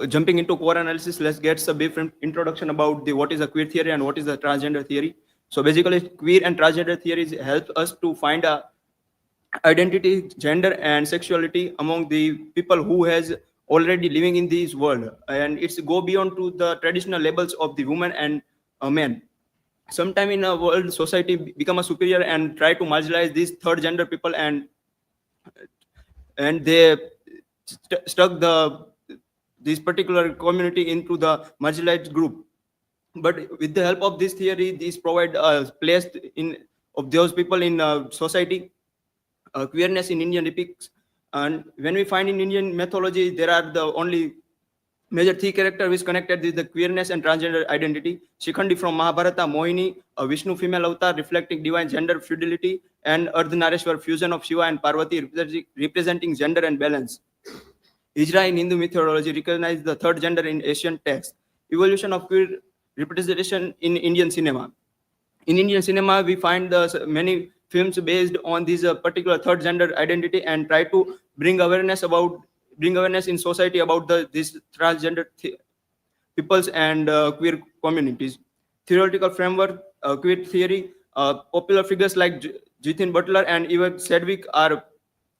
jumping into core analysis, let's get a brief introduction about what is a queer theory and what is a transgender theory. So basically, queer and transgender theories help us to find a identity, gender, and sexuality among the people who has already living in this world, and it's go beyond to the traditional labels of the woman and a man. Sometime in a world society become a superior and try to marginalize these third gender people, and they stuck this particular community into the marginalized group. But with the help of this theory, these provide a place in of those people in society, queerness in Indian epics. And when we find in Indian mythology, there are the only major three characters which connected with the queerness and transgender identity. Shikhandi from Mahabharata, Mohini, a Vishnu female avatar reflecting divine gender fluidity, and Ardhanareshwar, fusion of Shiva and Parvati representing gender and balance. Hijra in Hindu mythology recognized the third gender in Asian texts. Evolution of queer representation in Indian cinema. In Indian cinema, we find many films based on this particular third gender identity and try to bring awareness in society about this transgender peoples and queer communities. Theoretical framework, queer theory, popular figures like JATIN Butler and even Sedgwick are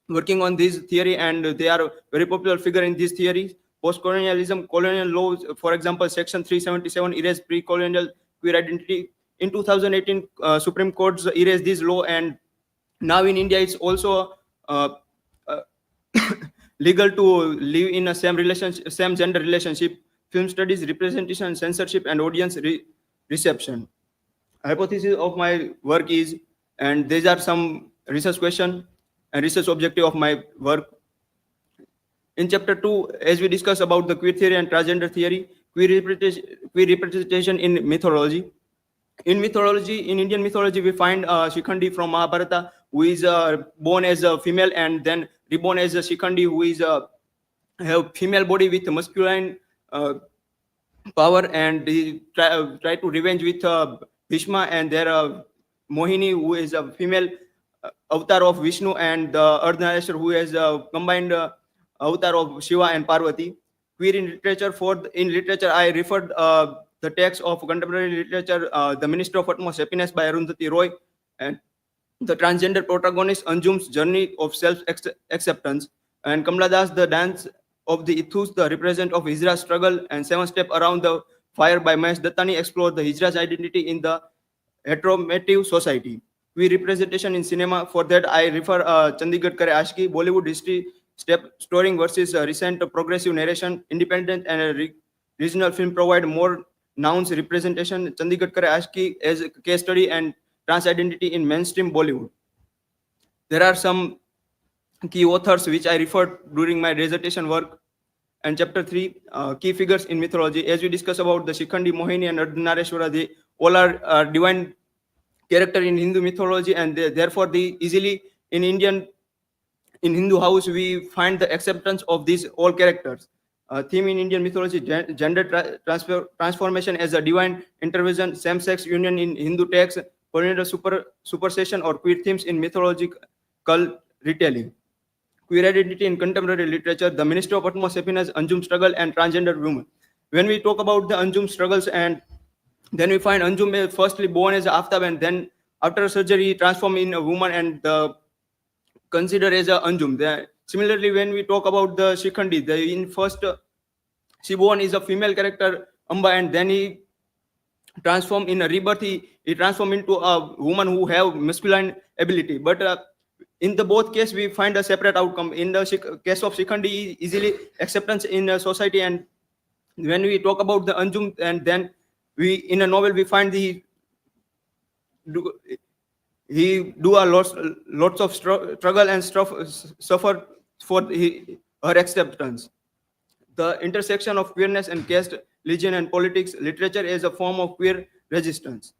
working on this theory, and they are very popular figure in this theory. Postcolonialism, colonial laws, for example, Section 377 erased pre-colonial queer identity. In 2018, Supreme Court erased this law, and now in India, it's also legal to live in a same gender relationship. Film studies, representation, censorship, and audience reception. Hypothesis of my work is, and these are some research question and research objective of my work. In chapter 2, as we discuss about the queer theory and transgender theory, queer representation in mythology. In mythology, in Indian mythology, we find Shikhandi from Mahabharata, who is born as a female and then reborn as a Shikhandi, who is have female body with masculine power, and he try to revenge with Bhishma, and there Mohini, who is a female avatar of Vishnu, and Ardhanareshwar, who is a combined avatar of Shiva and Parvati. Queer in literature, in literature, I referred the text of contemporary literature, The Minister of Utmost Happiness by Arundhati Roy, and the transgender protagonist Anjum's journey of self-acceptance, and Kamala Das, The Dance of the Ithus, the represent of Hijra's struggle, and Seven Step Around the Fire by Mahesh Dattani explore the Hijra's identity in the heteronormative society. Queer representation in cinema, for that I refer Chandigarh Kare Ashki, Bollywood history step storing versus recent progressive narration, independent and regional film provide more nouns representation. Chandigarh Kare Ashki as a case study and trans identity in mainstream Bollywood. There are some key authors which I referred during my dissertation work. And chapter 3, key figures in mythology. As we discuss about the Shikhandi, Mohini, and Ardhanareshwara, they all are divine character in Hindu mythology, and therefore the easily in Hindu house we find the acceptance of these all characters. Theme in Indian mythology: gender transformation as a divine intervention, same-sex union in Hindu texts, perinatal supersession, or queer themes in mythological retelling. Queer identity in contemporary literature: The Minister of Utmost Happiness, Anjum struggle, and transgender women. When we talk about the Anjum struggles, and then we find Anjum is firstly born as Aftab, and then after surgery transformed in a woman and considered as a Anjum. Similarly, when we talk about the Shikhandi, in first she born is a female character Amba, and then he transformed in a rebirth. He transformed into a woman who have masculine ability, but in the both case, we find a separate outcome. In the case of Shikhandi, easily acceptance in society, and when we talk about the Anjum, and then in a novel we find he do a lots of struggle and suffer for her acceptance. The intersection of queerness and caste, religion, and politics, literature is a form of queer resistance.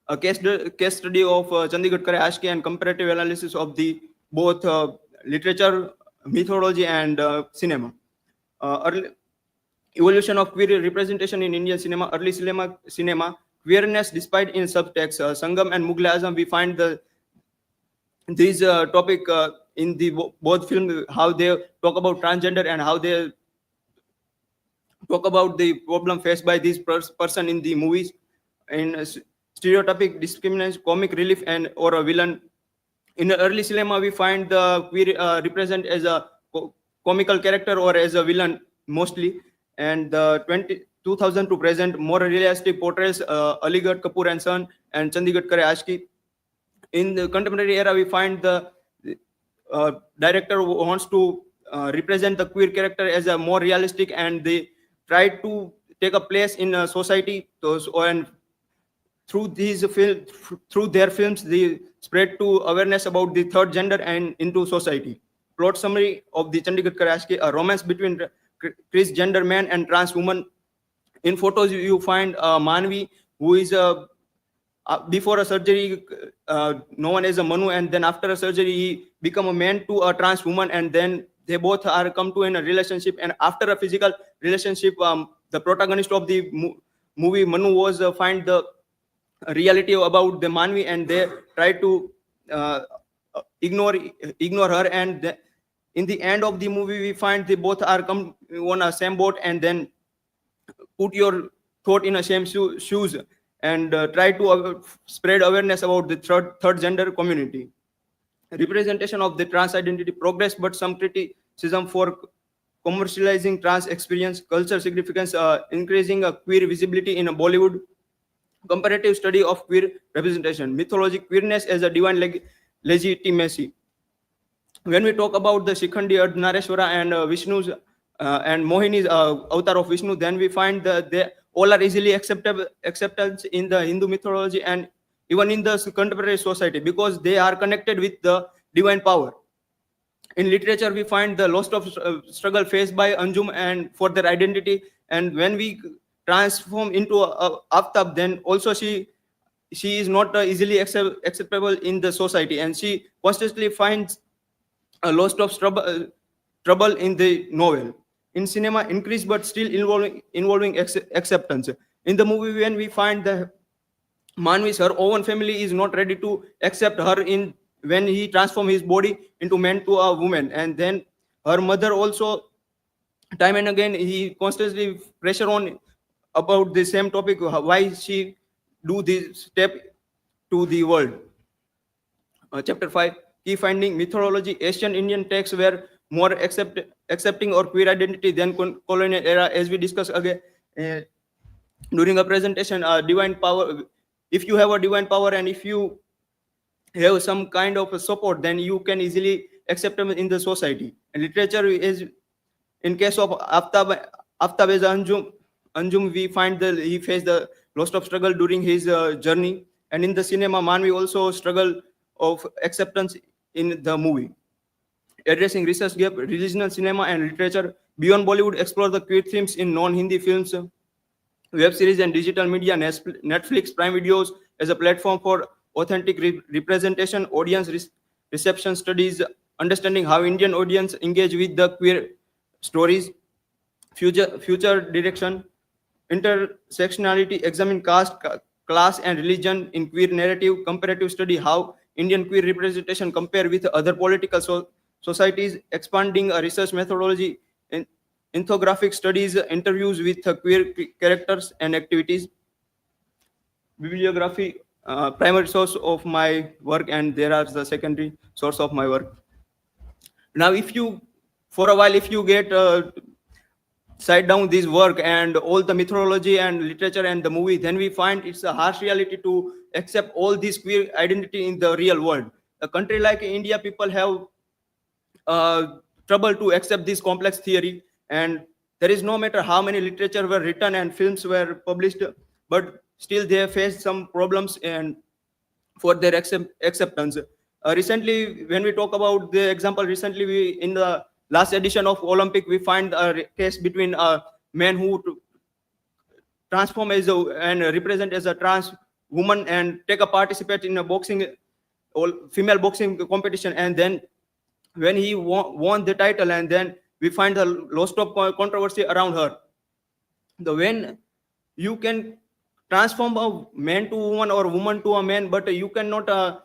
A case study of Chandigarh Kare Ashki and comparative analysis of the both literature, mythology, and cinema. Evolution of queer representation in Indian cinema. Early cinema queerness despite in subtext. Sangam and Mughal Azam, we find these topic in the both film, how they talk about transgender and how they talk about the problem faced by this person in the movies. In stereotypic discrimination, comic relief, and or a villain. In the early cinema, we find the queer represent as a comical character or as a villain mostly. And 2000 to present, more realistic portrays Aligarh Kapoor and Son and Chandigarh Kare Ashki. In the contemporary era, we find the director who wants to represent the queer character as a more realistic, and they try to take a place in society. And through their films, they spread to awareness about the third gender and into society. Plot summary of the Chandigarh Kare Ashki: a romance between cisgender man and trans woman. In photos, you find Manvi, who is before a surgery known as a Manu, and then after a surgery he become a man to a trans woman, and then they both are come to in a relationship. And after a physical relationship, the protagonist of the movie Manu was find the reality about the Manvi, and they try to ignore her, and in the end of the movie we find they both are come on a same boat, and then put your thought in a same shoes and try to spread awareness about the third gender community. Representation of the trans identity progress, but some criticism for commercializing trans experience, culture significance, increasing queer visibility in Bollywood. Comparative study of queer representation. Mythology: queerness as a divine legitimacy. When we talk about the Shikhandi, Ardhanareshwara, and Vishnu's and Mohini's avatar of Vishnu, then we find that they all are easily acceptance in the Hindu mythology and even in the contemporary society, because they are connected with the divine power. In literature, we find the loss of struggle faced by Anjum and for their identity. And when we transform into a aftab, then also she is not easily acceptable in the society, and she constantly finds a lot of trouble in the novel. In cinema, increase but still involving acceptance. In the movie, when we find the Manvi's her own family is not ready to accept her in when he transform his body into man to a woman, and then her mother also time and again he constantly pressure on about the same topic, why she do this step to the world. Chapter 5, key finding: mythology. Asian Indian texts were more accepting or queer identity than colonial era, as we discussed again during a presentation. Divine power, if you have a divine power and if you have some kind of a support, then you can easily accept them in the society. And literature is, in case of Aftab as Anjum, we find that he faced the lots of struggle during his journey. And in the cinema, Manvi also struggle of acceptance in the movie. Addressing research gap, regional cinema and literature beyond Bollywood explore the queer themes in non-Hindi films, web series and digital media. Netflix Prime Videos as a platform for authentic representation, audience reception studies, understanding how Indian audience engage with the queer stories. Future direction, intersectionality, examine caste, class and religion in queer narrative. Comparative study, how Indian queer representation compare with other political societies. Expanding a research methodology in ethnographic studies, interviews with queer characters and activities. Bibliography, primary source of my work, and there are the secondary source of my work. Now, if you, for a while, if you get cite down this work and all the mythology and literature and the movie, then we find it's a harsh reality to accept all this queer identity in the real world. A country like India, people have trouble to accept this complex theory, and there is no matter how many literature were written and films were published, but still they face some problems and for their acceptance. Recently, when we talk about the example, recently we in the last edition of Olympic, we find a case between a man who transform as and represent as a trans woman and take a participate in a boxing or female boxing competition, and then when he won the title, and then we find a lot of controversy around her. When you can transform a man to woman or woman to a man, but you cannot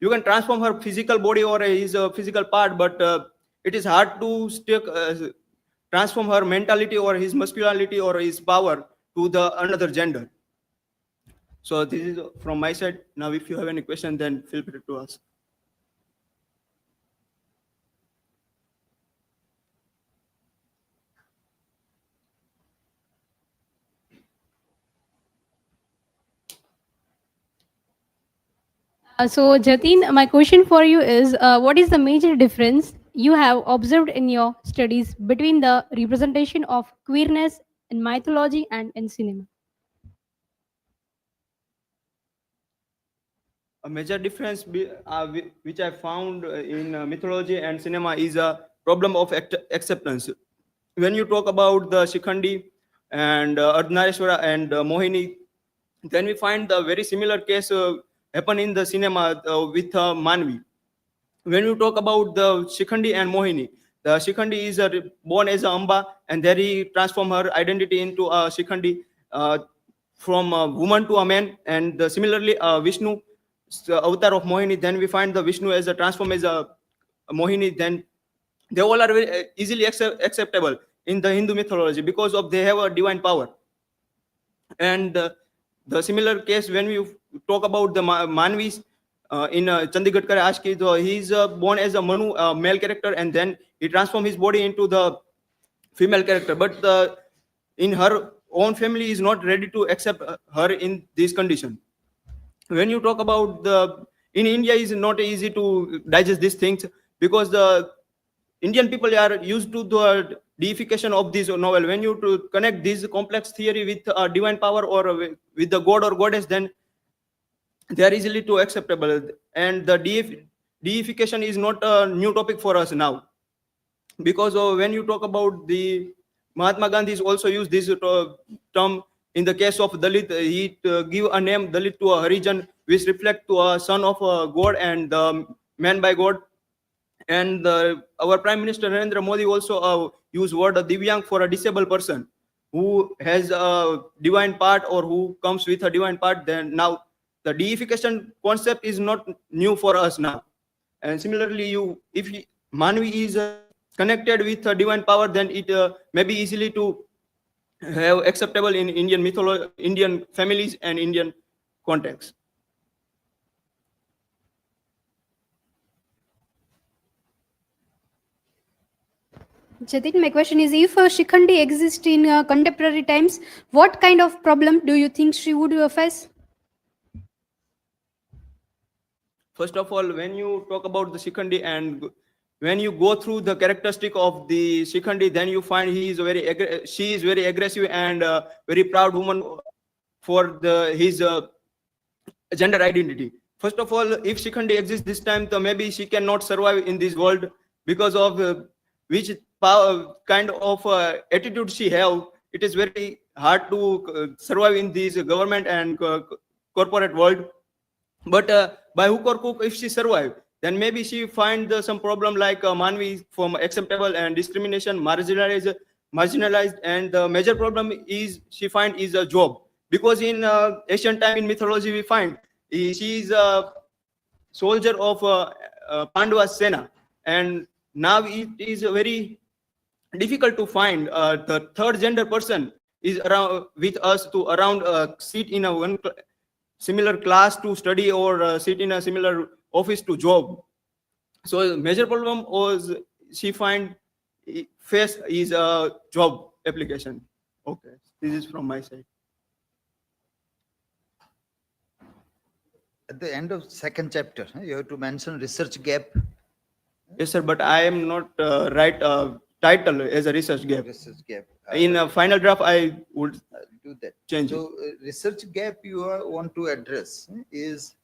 you can transform her physical body or his physical part, but it is hard to transform her mentality or his masculinity or his power to the another gender. So this is from my side. Now, if you have any question, then feel free to ask. So, Jatin, my question for you is, what is the major difference you have observed in your studies between the representation of queerness in mythology and in cinema? A major difference which I found in mythology and cinema is a problem of acceptance. When you talk about the Shikhandi and Ardhanarishwara and Mohini, then we find the very similar case happen in the cinema with Manvi. When you talk about the Shikhandi and Mohini, the Shikhandi is born as a Amba, and there he transform her identity into a Shikhandi from a woman to a man. And similarly, Vishnu, avatar of Mohini, then we find the Vishnu as a transform as a Mohini. Then they all are very easily acceptable in the Hindu mythology because of they have a divine power. And the similar case when we talk about the Manvis in Chandigarh Kare Ashki, so he is born as a Manu male character, and then he transforms his body into the female character. But in her own family is not ready to accept her in this condition. When you talk about in India, is not easy to digest these things because the Indian people are used to the deification of this novel. When you to connect this complex theory with divine power or with the god or goddess, then they are easily to acceptable. And the deification is not a new topic for us now, because when you talk about the Mahatma Gandhi has also used this term in the case of Dalit. He give a name Dalit to a Harijan, which reflect to a son of God and man by God. And our Prime Minister Narendra Modi also use word Divyang for a disabled person who has a divine part or who comes with a divine part. Then now the deification concept is not new for us now. And similarly, if Manvi is connected with a divine power, then it may be easily to have acceptable in Indian mythology, Indian families and Indian context. Jatin, my question is, if Shikhandi exists in contemporary times, what kind of problem do you think she would face? First of all, when you talk about the Shikhandi and when you go through the characteristic of the Shikhandi, then you find she is very aggressive and very proud woman for his gender identity. First of all, if Shikhandi exists this time, then maybe she cannot survive in this world because of which kind of attitude she have. It is very hard to survive in this government and corporate world. But by hook or crook, if she survive, then maybe she find some problem like Manvi from acceptable and discrimination, marginalized, and the major problem is she find is a job, because in ancient time in mythology we find she is a soldier of Pandava Sena, and now it is very difficult to find the third gender person is around with us to around sit in a one similar class to study or sit in a similar office to job. So major problem was she face is a job application. Okay, this is from my side. At the end of second chapter, you have to mention research gap. Yes, sir, but I am not right title as a research gap. Research gap. In a final draft, I would do that. change it. So research gap you want to address is,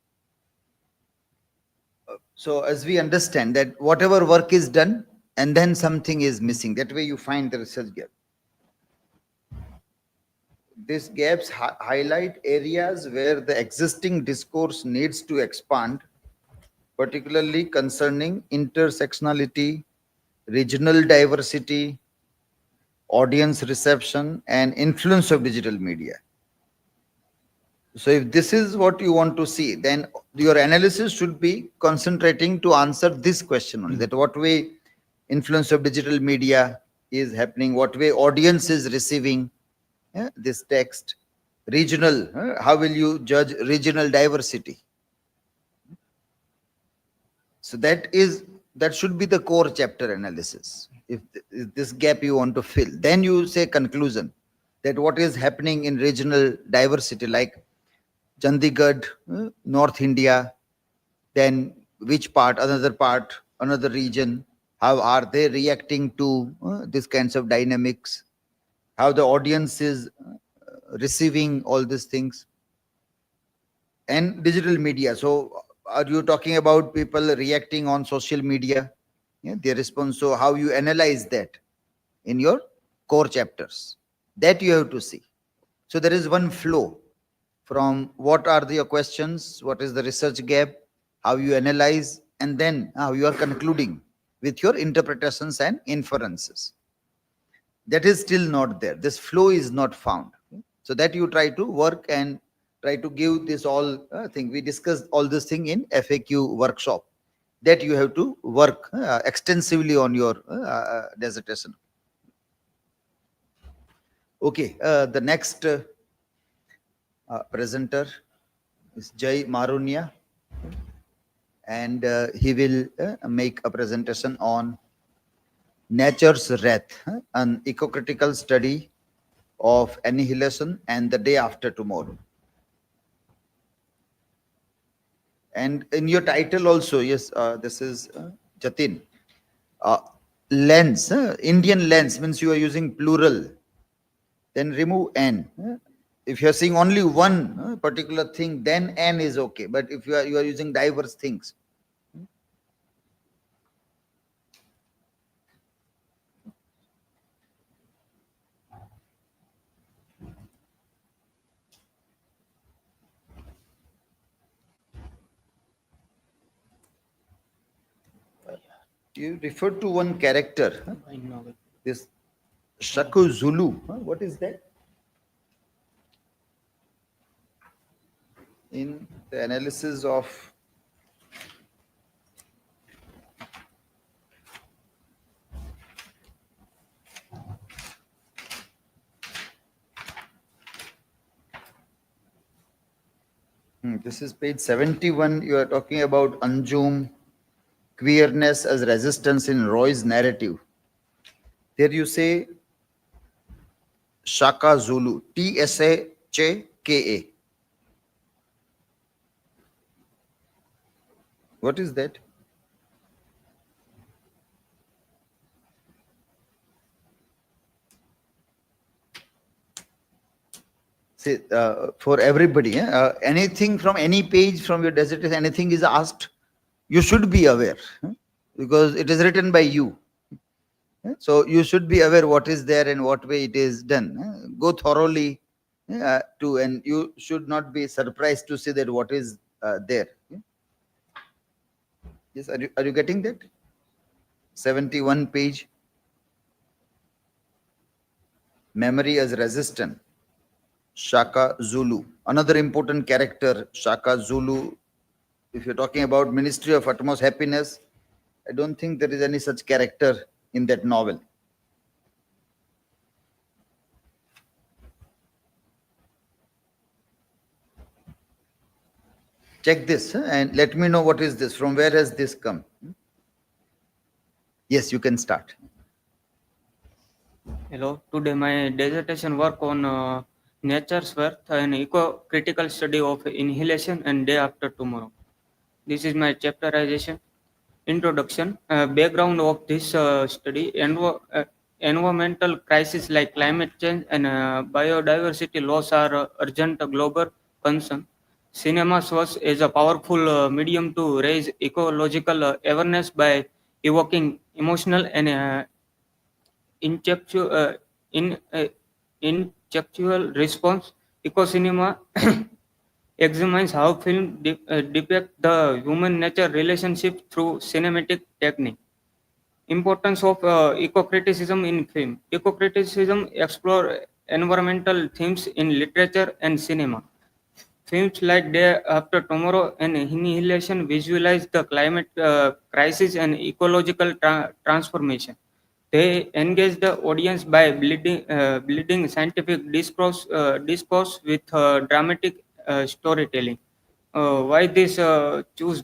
so as we understand that whatever work is done and then something is missing, that way you find the research gap. These gaps highlight areas where the existing discourse needs to expand, particularly concerning intersectionality, regional diversity, audience reception, and influence of digital media. So if this is what you want to see, then your analysis should be concentrating to answer this question only, that what way influence of digital media is happening, what way audience is receiving this text, regional, how will you judge regional diversity? So that should be the core chapter analysis. If this gap you want to fill, then you say conclusion, that what is happening in regional diversity, like Chandigarh, North India, then which part, another region, how are they reacting to these kinds of dynamics, how the audience is receiving all these things, and digital media. So are you talking about people reacting on social media, their response? So how you analyze that in your core chapters, that you have to see. So there is one flow from what are your questions, what is the research gap, how you analyze, and then how you are concluding with your interpretations and inferences. That is still not there. This flow is not found. So that you try to work and try to give this all thing. We discussed all this thing in FAQ workshop, that you have to work extensively on your dissertation. Okay, the next presenter is Jai MARUNIYA, and he will make a presentation on Nature's Wrath, an ecocritical study of annihilation and the day after tomorrow. And in your title also, yes, this is Jatin. Lens, Indian lens means you are using plural. Then remove N. If you are seeing only one particular thing, then N is okay. But if you are using diverse things. You referred to one character, huh? By novel. This Shaku Zulu. Huh? What is that? In the analysis of this is page 71. You are talking about Anjum, queerness as resistance in Roy's narrative. There you say Shaka Zulu, TSHKA. What is that? Say, for everybody, anything from any page from your dissertation, anything is asked, you should be aware, because it is written by you. So you should be aware what is there and what way it is done. Go thoroughly and you should not be surprised to see that what is there. Yes, are you getting that? 71 page. Memory as resistant. Shaka Zulu. Another important character, Shaka Zulu. If you're talking about Ministry of Utmost Happiness, I don't think there is any such character in that novel. Check this and let me know what is this. From where has this come? Yes, you can start. Hello, today my dissertation work on nature's worth and eco-critical study of Annihilation and Day After Tomorrow. This is my chapterization. Introduction. Background of this study. Environmental crises like climate change and biodiversity loss are urgent global concern. Cinema serves as a powerful medium to raise ecological awareness by evoking emotional and intellectual response. Eco-cinema examines how film depict the human-nature relationship through cinematic technique. Importance of eco-criticism in film. Eco-criticism explore environmental themes in literature and cinema. Films like Day After Tomorrow and Annihilation visualize the climate crisis and ecological transformation. They engage the audience by blending scientific discourse with dramatic storytelling. Why this choose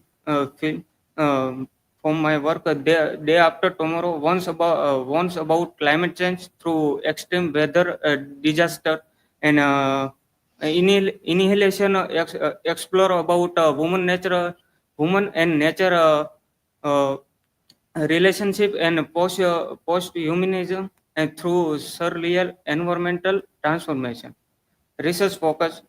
film from my work? Day After Tomorrow warns about climate change through extreme weather disaster, and Annihilation explore about woman and nature relationship and post-humanism and through surreal environmental transformation. Research focus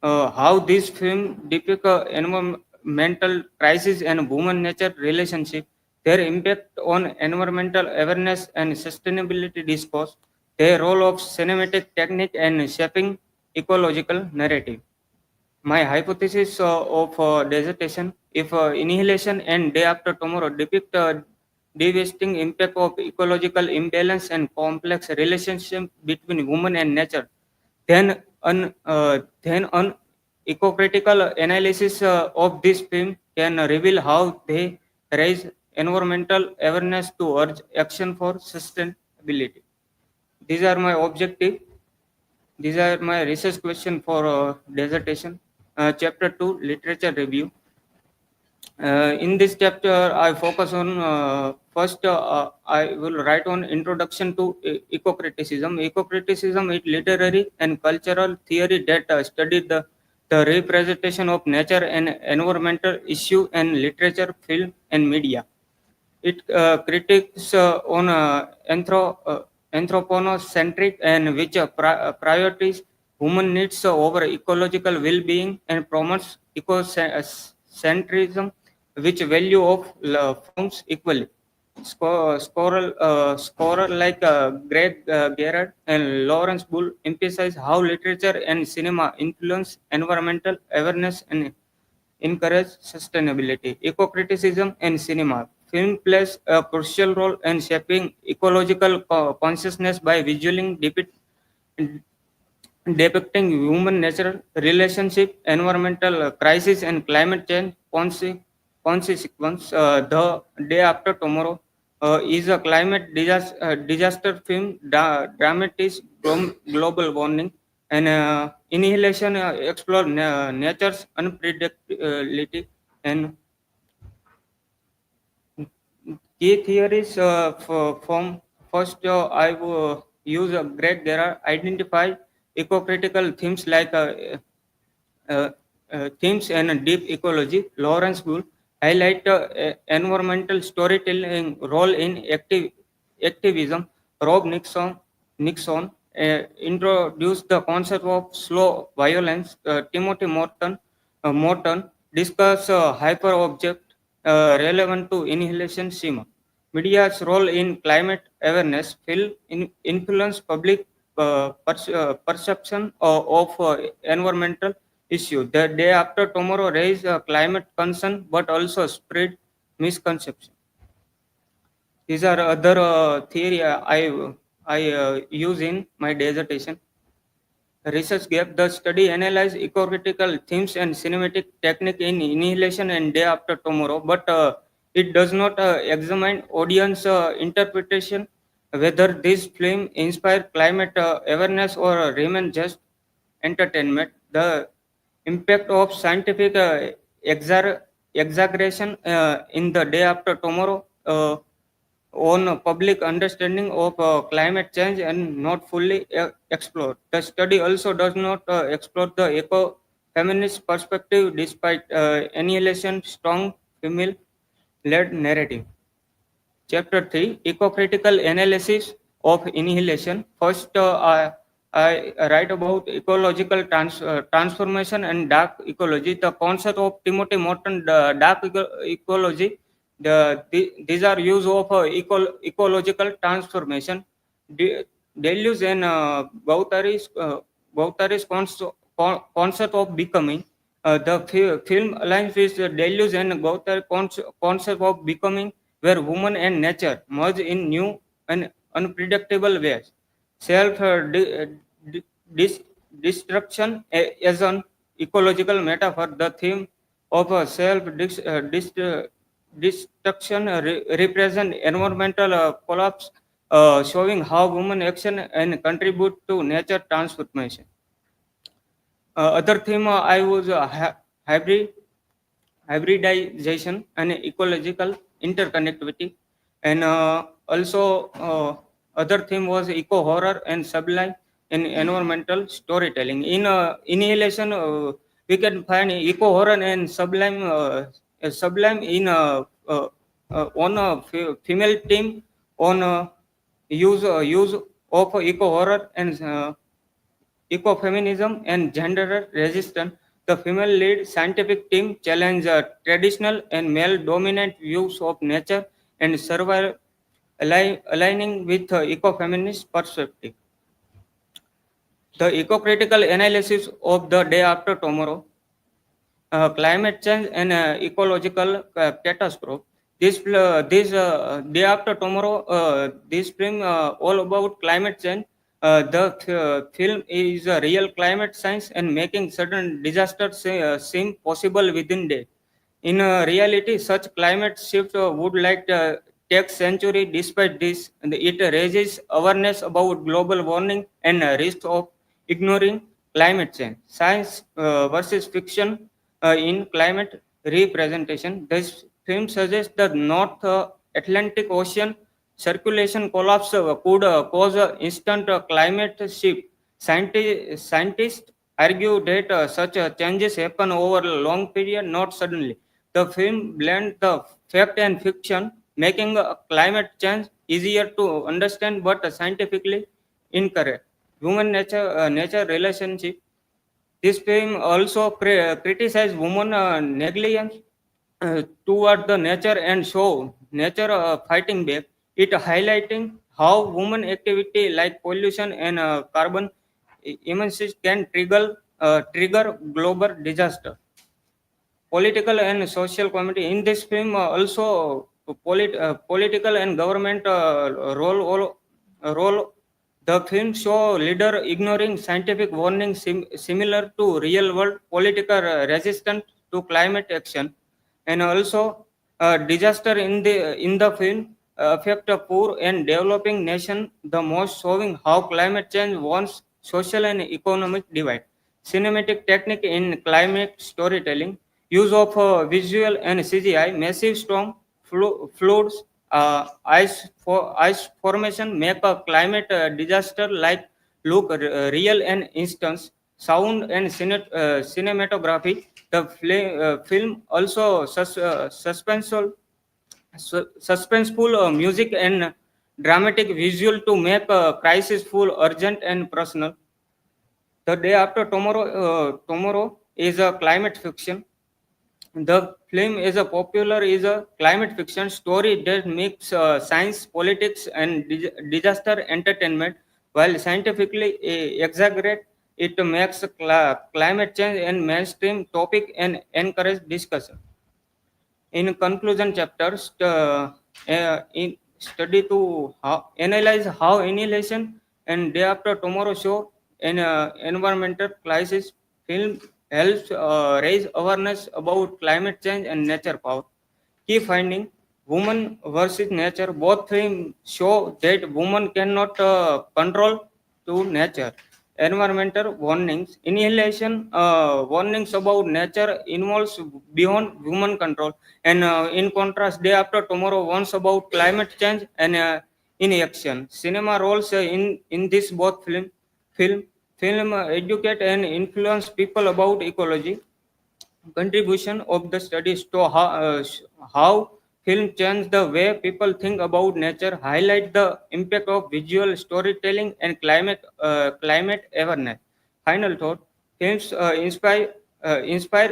how this film depict environmental crisis and woman-nature relationship, their impact on environmental awareness and sustainability discourse, their role of cinematic technique and shaping ecological narrative. My hypothesis of dissertation: if Annihilation and Day After Tomorrow depict devastating impact of ecological imbalance and complex relationship between woman and nature, then an eco-critical analysis of this film can reveal how they raise environmental awareness to urge action for sustainability. These are my objective. These are my research question for dissertation. Chapter 2, Literature Review. In this chapter, I focus on first, I will write on introduction to eco-criticism. Eco-criticism is literary and cultural theory that studied the representation of nature and environmental issue in literature, film, and media. It critiques on anthropocentric and which priorities human needs over ecological well-being and promotes ecocentrism, which value of forms equally. Scholar like Greg Gerard and Lawrence Bull emphasize how literature and cinema influence environmental awareness and encourage sustainability. Eco-criticism and cinema. film plays a crucial role in shaping ecological consciousness by visually depicting human-natural relationship, environmental crisis, and climate change consequence. The Day After Tomorrow is a climate disaster film, dramatizes global warming, and Annihilation explore nature's unpredictability and key theories from first I will use a Greg Gerard identify ecocritical themes like uh, themes and deep ecology. Lawrence Bull highlight environmental storytelling role in activism. Rob Nixon introduced the concept of slow violence. Timothy Morton discuss hyper object relevant to Annihilation schema. Media's role in climate awareness will influence public perception of environmental issue. The Day After Tomorrow raise climate concern but also spread misconception. These are other theory I use in my dissertation. Research gap. The study analyzed eco-critical themes and cinematic technique in Annihilation and Day After Tomorrow, but it does not examine audience interpretation, whether this film inspire climate awareness or remain just entertainment. The impact of scientific exaggeration in The Day After Tomorrow on public understanding of climate change and not fully explored. The study also does not explore the eco-feminist perspective despite Annihilation's strong female-led narrative. Chapter 3, Eco-critical analysis of Annihilation. First, I write about ecological transformation and dark ecology. The concept of Timothy Morton, the dark ecology, these are use of ecological transformation. Deleuze and Guattari's concept of becoming. The film aligns with Deleuze and Guattari's concept of becoming, where woman and nature merge in new and unpredictable ways. Self destruction as an ecological metaphor. The theme of self destruction represent environmental collapse, showing how human action and contribute to nature transformation. Other theme I was hybridization and ecological interconnectivity, and also other theme was eco horror and sublime in environmental storytelling. In Annihilation, we can find eco horror and sublime in on a female team on use of eco horror and ecofeminism and gender resistance. The female lead scientific team challenge traditional and male dominant views of nature and survival, aligning with ecofeminist perspective. The ecocritical analysis of The Day After Tomorrow, climate change and ecological catastrophe. This Day After Tomorrow, this film all about climate change. The film is a real climate science and making certain disasters seem possible within days. In reality, such climate shift would take century. Despite this, it raises awareness about global warming and risk of ignoring climate change. Science versus fiction in climate representation. This film suggests the North Atlantic Ocean circulation collapse could cause instant climate shift. Scientists argue that such changes happen over a long period, not suddenly. The film blends the fact and fiction, making climate change easier to understand but scientifically incorrect. Human nature relationship. This film also criticizes woman negligence toward the nature and show nature fighting back. It highlighting how woman activity like pollution and carbon emissions can trigger global disaster. Political and social community. In this film also political and government role. The film show leader ignoring scientific warnings similar to real world political resistance to climate action, and also disaster in the film affect a poor and developing nation the most, showing how climate change wants social and economic divide. Cinematic technique in climate storytelling, use of visual and CGI, massive storm, floods, ice formation make a climate disaster like look real and instance. Sound and cinematography. The film also suspenseful music and dramatic visual to make a crisis feel urgent and personal. The Day After Tomorrow is a climate fiction. The film is a climate fiction story that mix science, politics, and disaster entertainment, while scientifically exaggerate. It makes climate change and mainstream topic and encourage discussion. In conclusion chapters, in study to analyze how Annihilation and Day After Tomorrow show an environmental crisis. Film helps raise awareness about climate change and nature power. Key finding: woman versus nature. Both films show that woman cannot control to nature. Environmental warnings. Annihilation warnings about nature involves beyond human control, and in contrast, Day After Tomorrow warns about climate change and inaction. Cinema roles in this both film educate and influence people about ecology. Contribution of the studies to how film change the way people think about nature, highlight the impact of visual storytelling and climate awareness. Final thought: films inspire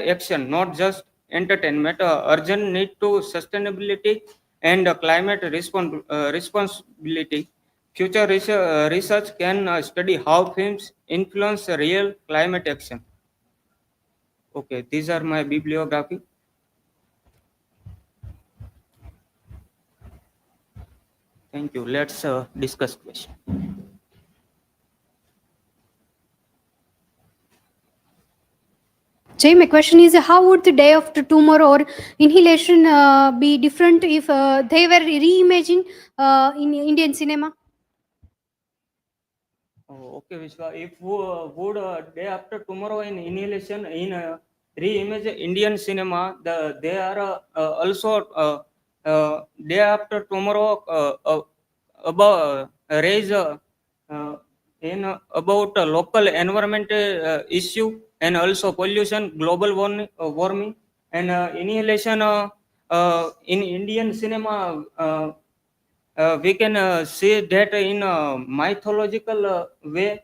action, not just entertainment. Urgent need to sustainability and climate responsibility. Future research can study how films influence real climate action. Okay, these are my bibliography. Thank you. Let's discuss question. Jay, my question is how would the Day After Tomorrow or Annihilation be different if they were reimagined in Indian cinema? Oh, okay, Vishwa. If would Day After Tomorrow in Annihilation in reimage Indian cinema, they are also Day After Tomorrow about raise in about local environment issue and also pollution, global warming, and Annihilation in Indian cinema. We can see that in a mythological way,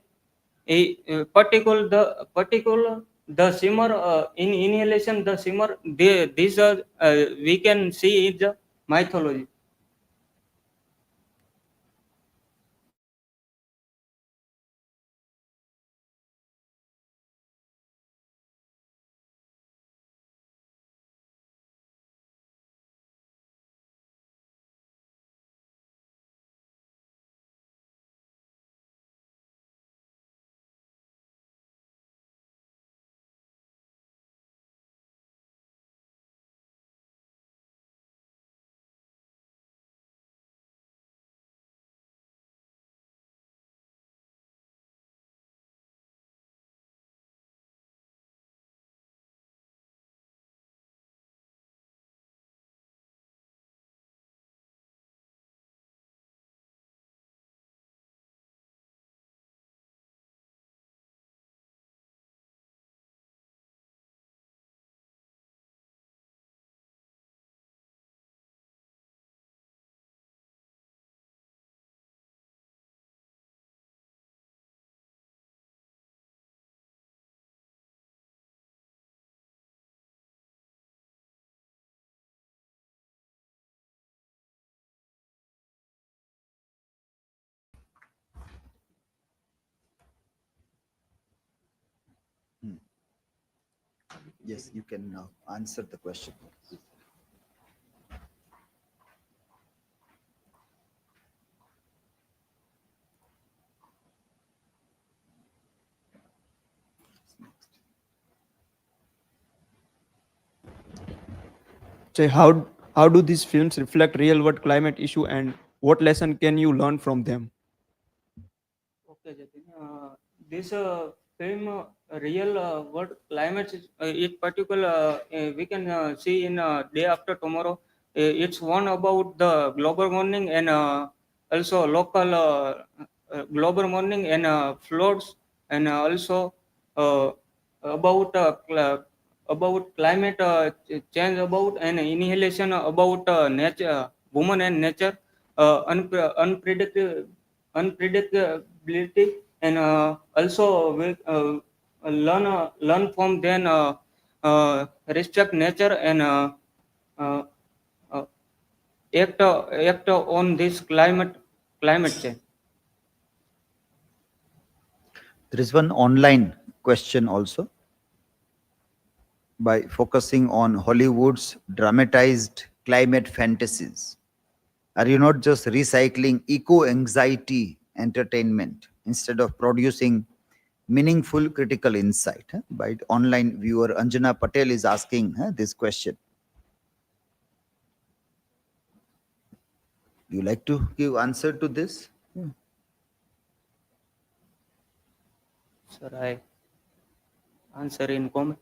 particular the simmer in Annihilation, the simmer. These are we can see in the mythology. Yes, you can answer the question. say how do these films reflect real world climate issue and what lesson can you learn from them? Okay, Jatin. This film, real world climate, is particular. We can see in Day After Tomorrow. It's one about the global warming and also local global warming and floods, and also uh, about about climate change, about and annihilation, about nature, woman and nature, unpredictability, and also we learn from them, respect nature, and uh, uh, act on this climate change. There is one online question also. By focusing on Hollywood's dramatized climate fantasies, are you not just recycling eco-anxiety entertainment instead of producing meaningful critical insight? By the online viewer Anjana Patel is asking this question. Do you like to give answer to this? Sir, I answer in comment.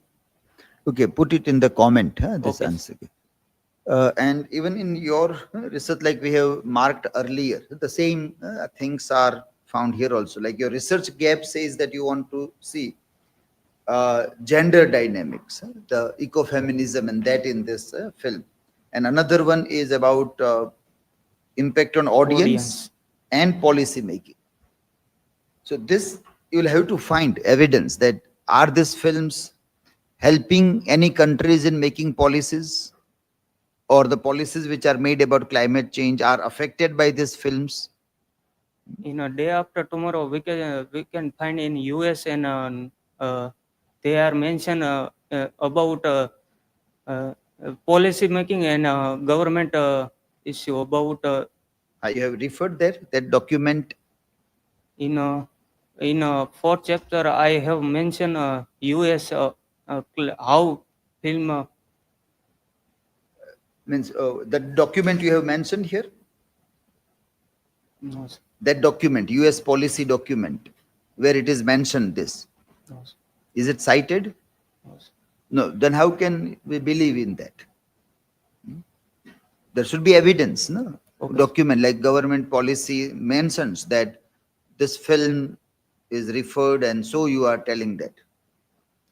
Okay, put it in the comment, this Okay. answer. And even in your research, like we have marked earlier, the same things are found here also. Like your research gap says that you want to see gender dynamics, the ecofeminism and that in this film. And another one is about impact on audience and policy making. So this, you will have to find evidence that are these films helping any countries in making policies, or the policies which are made about climate change are affected by these films. In A Day After Tomorrow, we can find in US, and they are mentioned about policy making and government issue about You have referred there, that document. in fourth chapter. I have mentioned US how film Means the document you have mentioned here, no, sir. that document, US policy document, where it is mentioned this. No, sir. Is it cited? No, sir. No, then how can we believe in that? There should be evidence, no? Okay. Document like government policy mentions that this film is referred, and so you are telling that.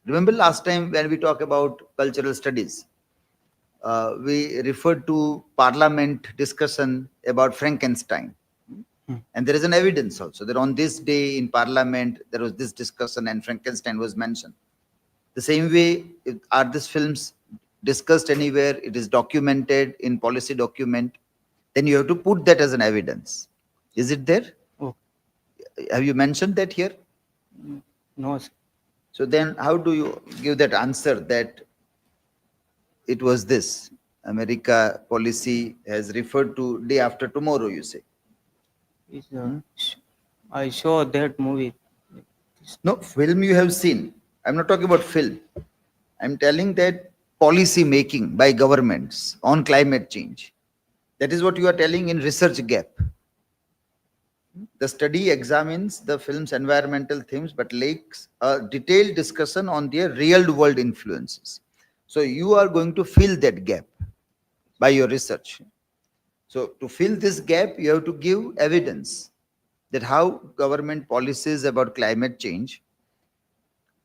Remember last time when we talk about cultural studies, we referred to Parliament discussion about Frankenstein. And there is an evidence also that on this day in Parliament, there was this discussion and Frankenstein was mentioned. The same way, are these films discussed anywhere, it is documented in policy document, then you have to put that as an evidence. Is it there? Oh. Have you mentioned that here? No, sir. So then how do you give that answer that it was this? America policy has referred to Day After Tomorrow, you say. It's, I saw that movie. No, film you have seen. I'm not talking about film. I'm telling that policy making by governments on climate change. That is what you are telling in research gap. The study examines the film's environmental themes but lacks a detailed discussion on their real world influences. So you are going to fill that gap by your research. So to fill this gap, you have to give evidence that how government policies about climate change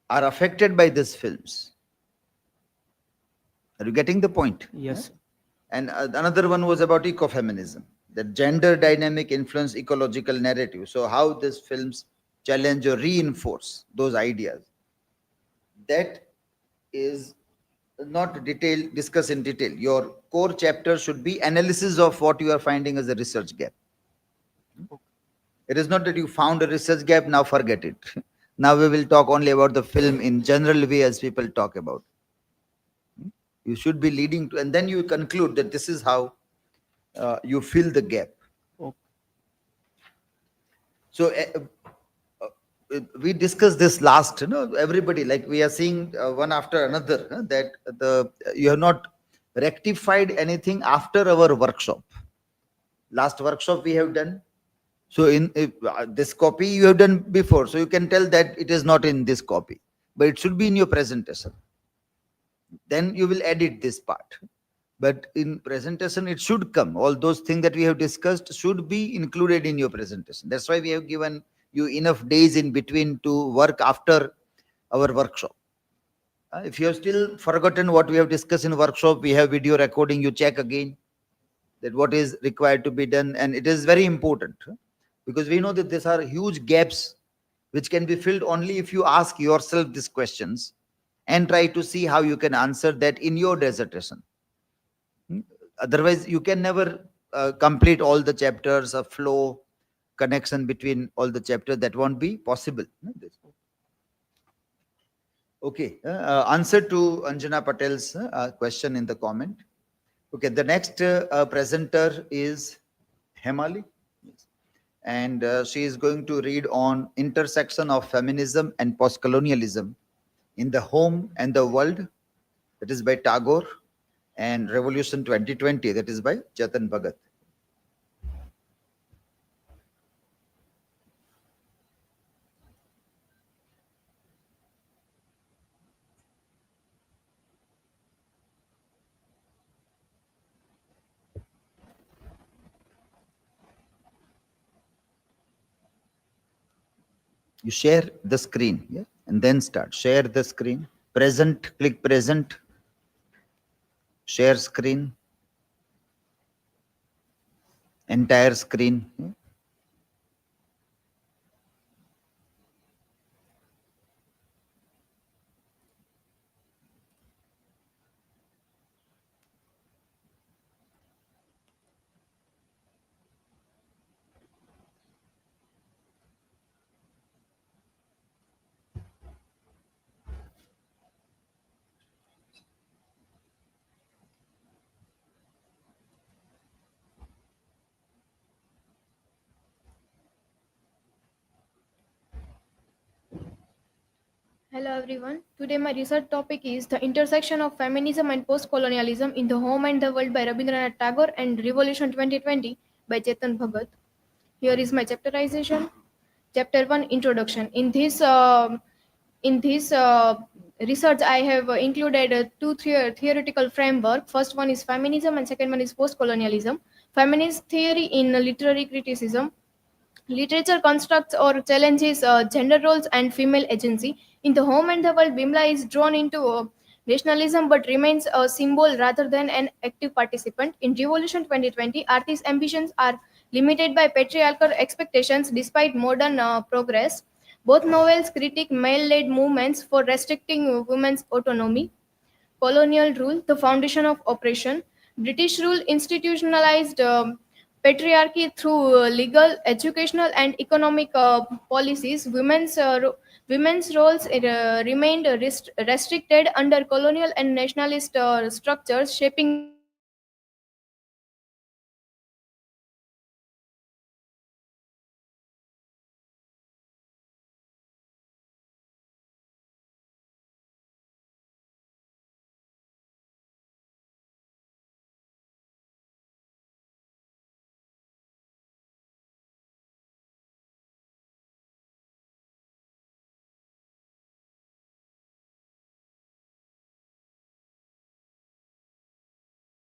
are affected by these films. Are you getting the point? Yes, sir. And another one was about ecofeminism, the gender dynamic influence ecological narrative. So how these films challenge or reinforce those ideas. That is not discuss in detail. Your core chapter should be analysis of what you are finding as a research gap. It is not that you found a research gap, now forget it. Now we will talk only about the film in general way as people talk about. You should be leading to, and then you conclude that this is how you fill the gap. Okay. So we discussed this last, everybody, like we are seeing one after another, that you have not rectified anything after our workshop. Last workshop we have done. So in this copy you have done before, so you can tell that it is not in this copy, but it should be in your presentation. Then you will edit this part. But in presentation, it should come. All those things that we have discussed should be included in your presentation. That's why we have given you enough days in between to work after our workshop. If you have still forgotten what we have discussed in workshop, we have video recording. You check again that what is required to be done, and it is very important because we know that these are huge gaps which can be filled only if you ask yourself these questions and try to see how you can answer that in your dissertation. Otherwise, you can never complete all the chapters, a flow, connection between all the chapters. That won't be possible. Okay, answer to Anjana Patel's question in the comment. Okay, the next presenter is HEMALI. And she is going to read on intersection of feminism and postcolonialism in the home and the world. That is by Tagore. And Revolution 2020, that is by Chetan Bhagat. You share the screen, yeah, and then start. Share the screen. Present, click present. Share screen. Entire screen. Yeah. Hello everyone. Today my research topic is the intersection of feminism and postcolonialism in the home and the world by Rabindranath Tagore and Revolution 2020 by Chetan Bhagat. Here is my chapterization. Chapter 1 Introduction. In this research I have included two theoretical framework. First one is feminism and second one is postcolonialism. Feminist theory in literary criticism. Literature constructs or challenges gender roles and female agency. In the home and the world, Bimla is drawn into nationalism but remains a symbol rather than an active participant. In Revolution 2020, artists' ambitions are limited by patriarchal expectations despite modern progress. Both novels critique male-led movements for restricting women's autonomy. Colonial rule, the foundation of oppression. British rule institutionalized patriarchy through legal, educational, and economic policies. Women's roles remained restricted under colonial and nationalist structures, shaping the society and politics. Postcolonialism,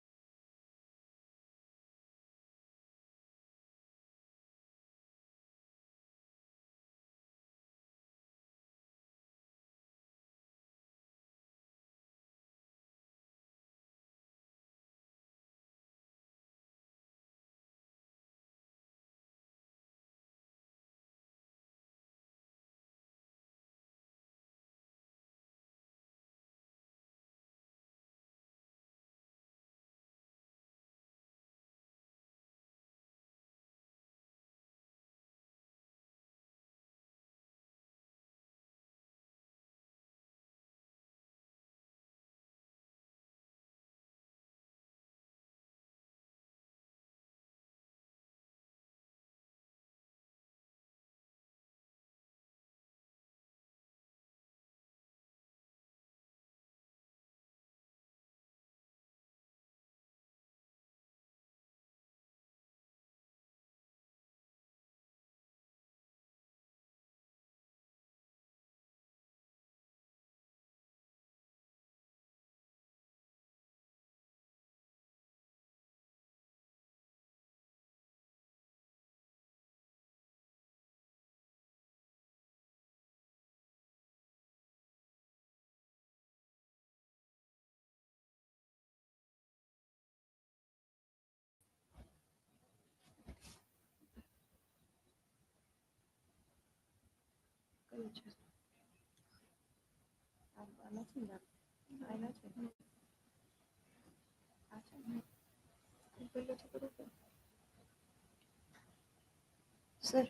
Sir.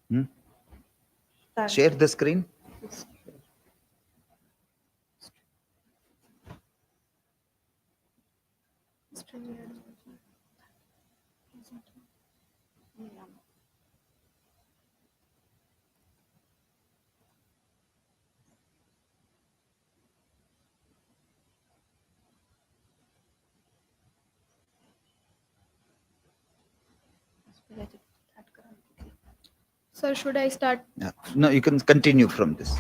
Hmm? Start. Share the screen. Sir, should I start? No, you can continue from this.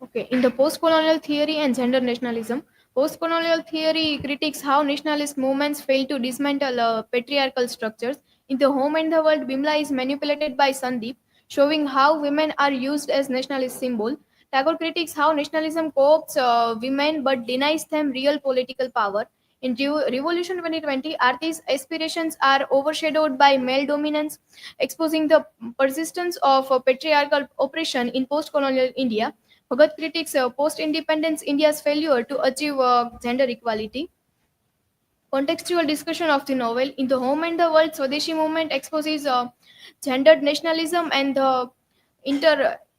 Okay, in the postcolonial theory and gender nationalism, postcolonial theory critiques how nationalist movements fail to dismantle patriarchal structures. In the home and the world, Bimla is manipulated by Sandeep, showing how women are used as nationalist symbol. Tagore critiques how nationalism co-opts women but denies them real political power. In Revolution 2020, Aarti's aspirations are overshadowed by male dominance, exposing the persistence of patriarchal oppression in post-colonial India. Bhagat critiques post-independence India's failure to achieve gender equality. Contextual discussion of the novel. In the home and the world, Swadeshi movement exposes gendered nationalism and the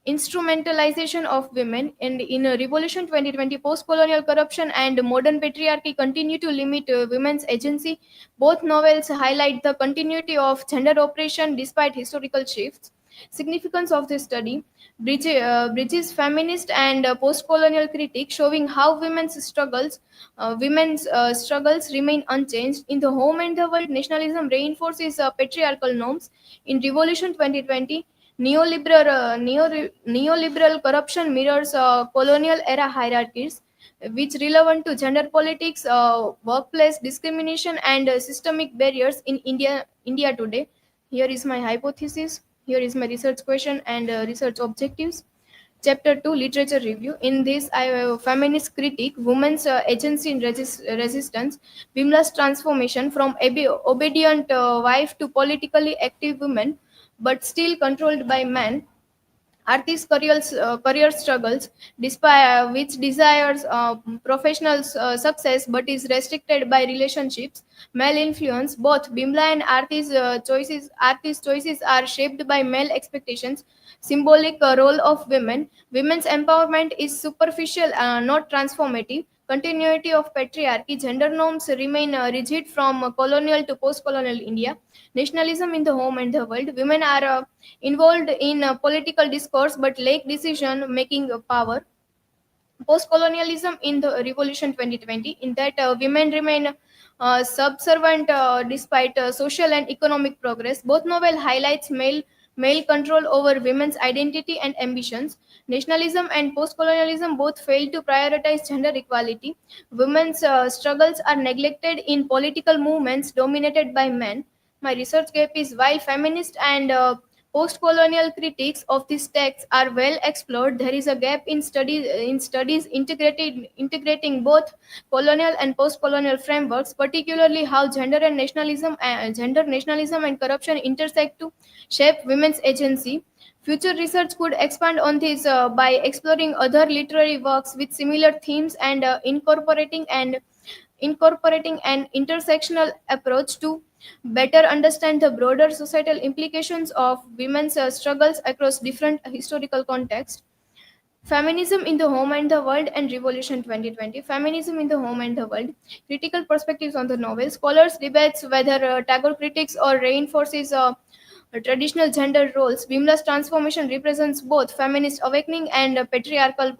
instrumentalization of women. And in Revolution 2020, post-colonial corruption and modern patriarchy continue to limit women's agency. Both novels highlight the continuity of gender oppression despite historical shifts. Significance of this study. Bridges feminist and post-colonial critique, showing how women's struggles remain unchanged. In the home and the world, nationalism reinforces patriarchal norms. In Revolution 2020, neoliberal corruption mirrors colonial era hierarchies, which relevant to gender politics, workplace discrimination, and systemic barriers in India today. Here is my hypothesis. Here is my research question and research objectives. Chapter 2, Literature Review. In this, I have a feminist critique, women's agency in resistance, Bimla's transformation from obedient wife to politically active woman, but still controlled by men. Artist's career struggles, despite which desires professional success but is restricted by relationships, male influence. Both Bimla and Artist's choices are shaped by male expectations, symbolic role of women. Women's empowerment is superficial, not transformative. Continuity of patriarchy, gender norms remain rigid from colonial to post-colonial India. Nationalism in the home and the world. Women are involved in political discourse but lack decision making power. Post-colonialism in the Revolution 2020, in that women remain subservient despite social and economic progress. Both novel highlights male control over women's identity and ambitions. Nationalism and post-colonialism both fail to prioritize gender equality. Women's struggles are neglected in political movements dominated by men. My research gap is while feminist and post-colonial critiques of these texts are well explored, there is a gap in studies integrating both colonial and post-colonial frameworks, particularly how gender nationalism and corruption intersect to shape women's agency. Future research could expand on this by exploring other literary works with similar themes and incorporating an intersectional approach to better understand the broader societal implications of women's struggles across different historical contexts. Feminism in the Home and the World and Revolution 2020. Feminism in the Home and the World. Critical perspectives on the novel. Scholars debates whether Tagore critiques or reinforces traditional gender roles. Bimla's transformation represents both feminist awakening and patriarchal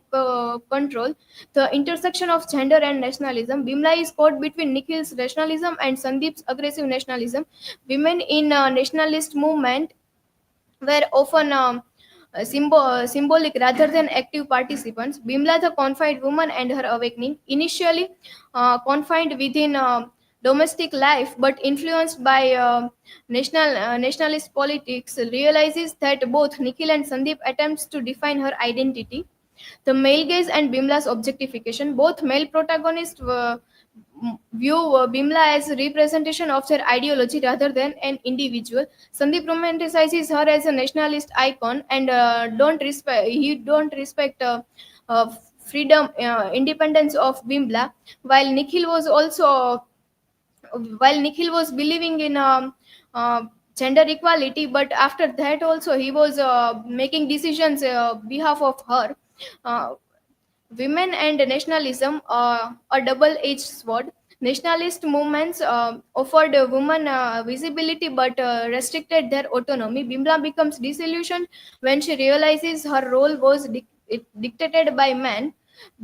control. The intersection of gender and nationalism. Bimla is caught between Nikhil's rationalism and Sandeep's aggressive nationalism. Women in nationalist movement were often symbolic rather than active participants. Bimla, the confined woman and her awakening, initially confined within domestic life but influenced by nationalist politics, realizes that both Nikhil and Sandeep attempts to define her identity. The male gaze and Bimla's objectification. Both male protagonists view Bimla as a representation of their ideology rather than an individual. Sandeep romanticizes her as a nationalist icon and don't respect uh, freedom, independence of Bimla, while Nikhil was also while Nikhil was believing in gender equality, but after that also he was making decisions behalf of her. Uh, Women and nationalism, a double-edged sword. Nationalist movements offered women visibility but restricted their autonomy. Bimla becomes disillusioned when she realizes her role was dictated by men.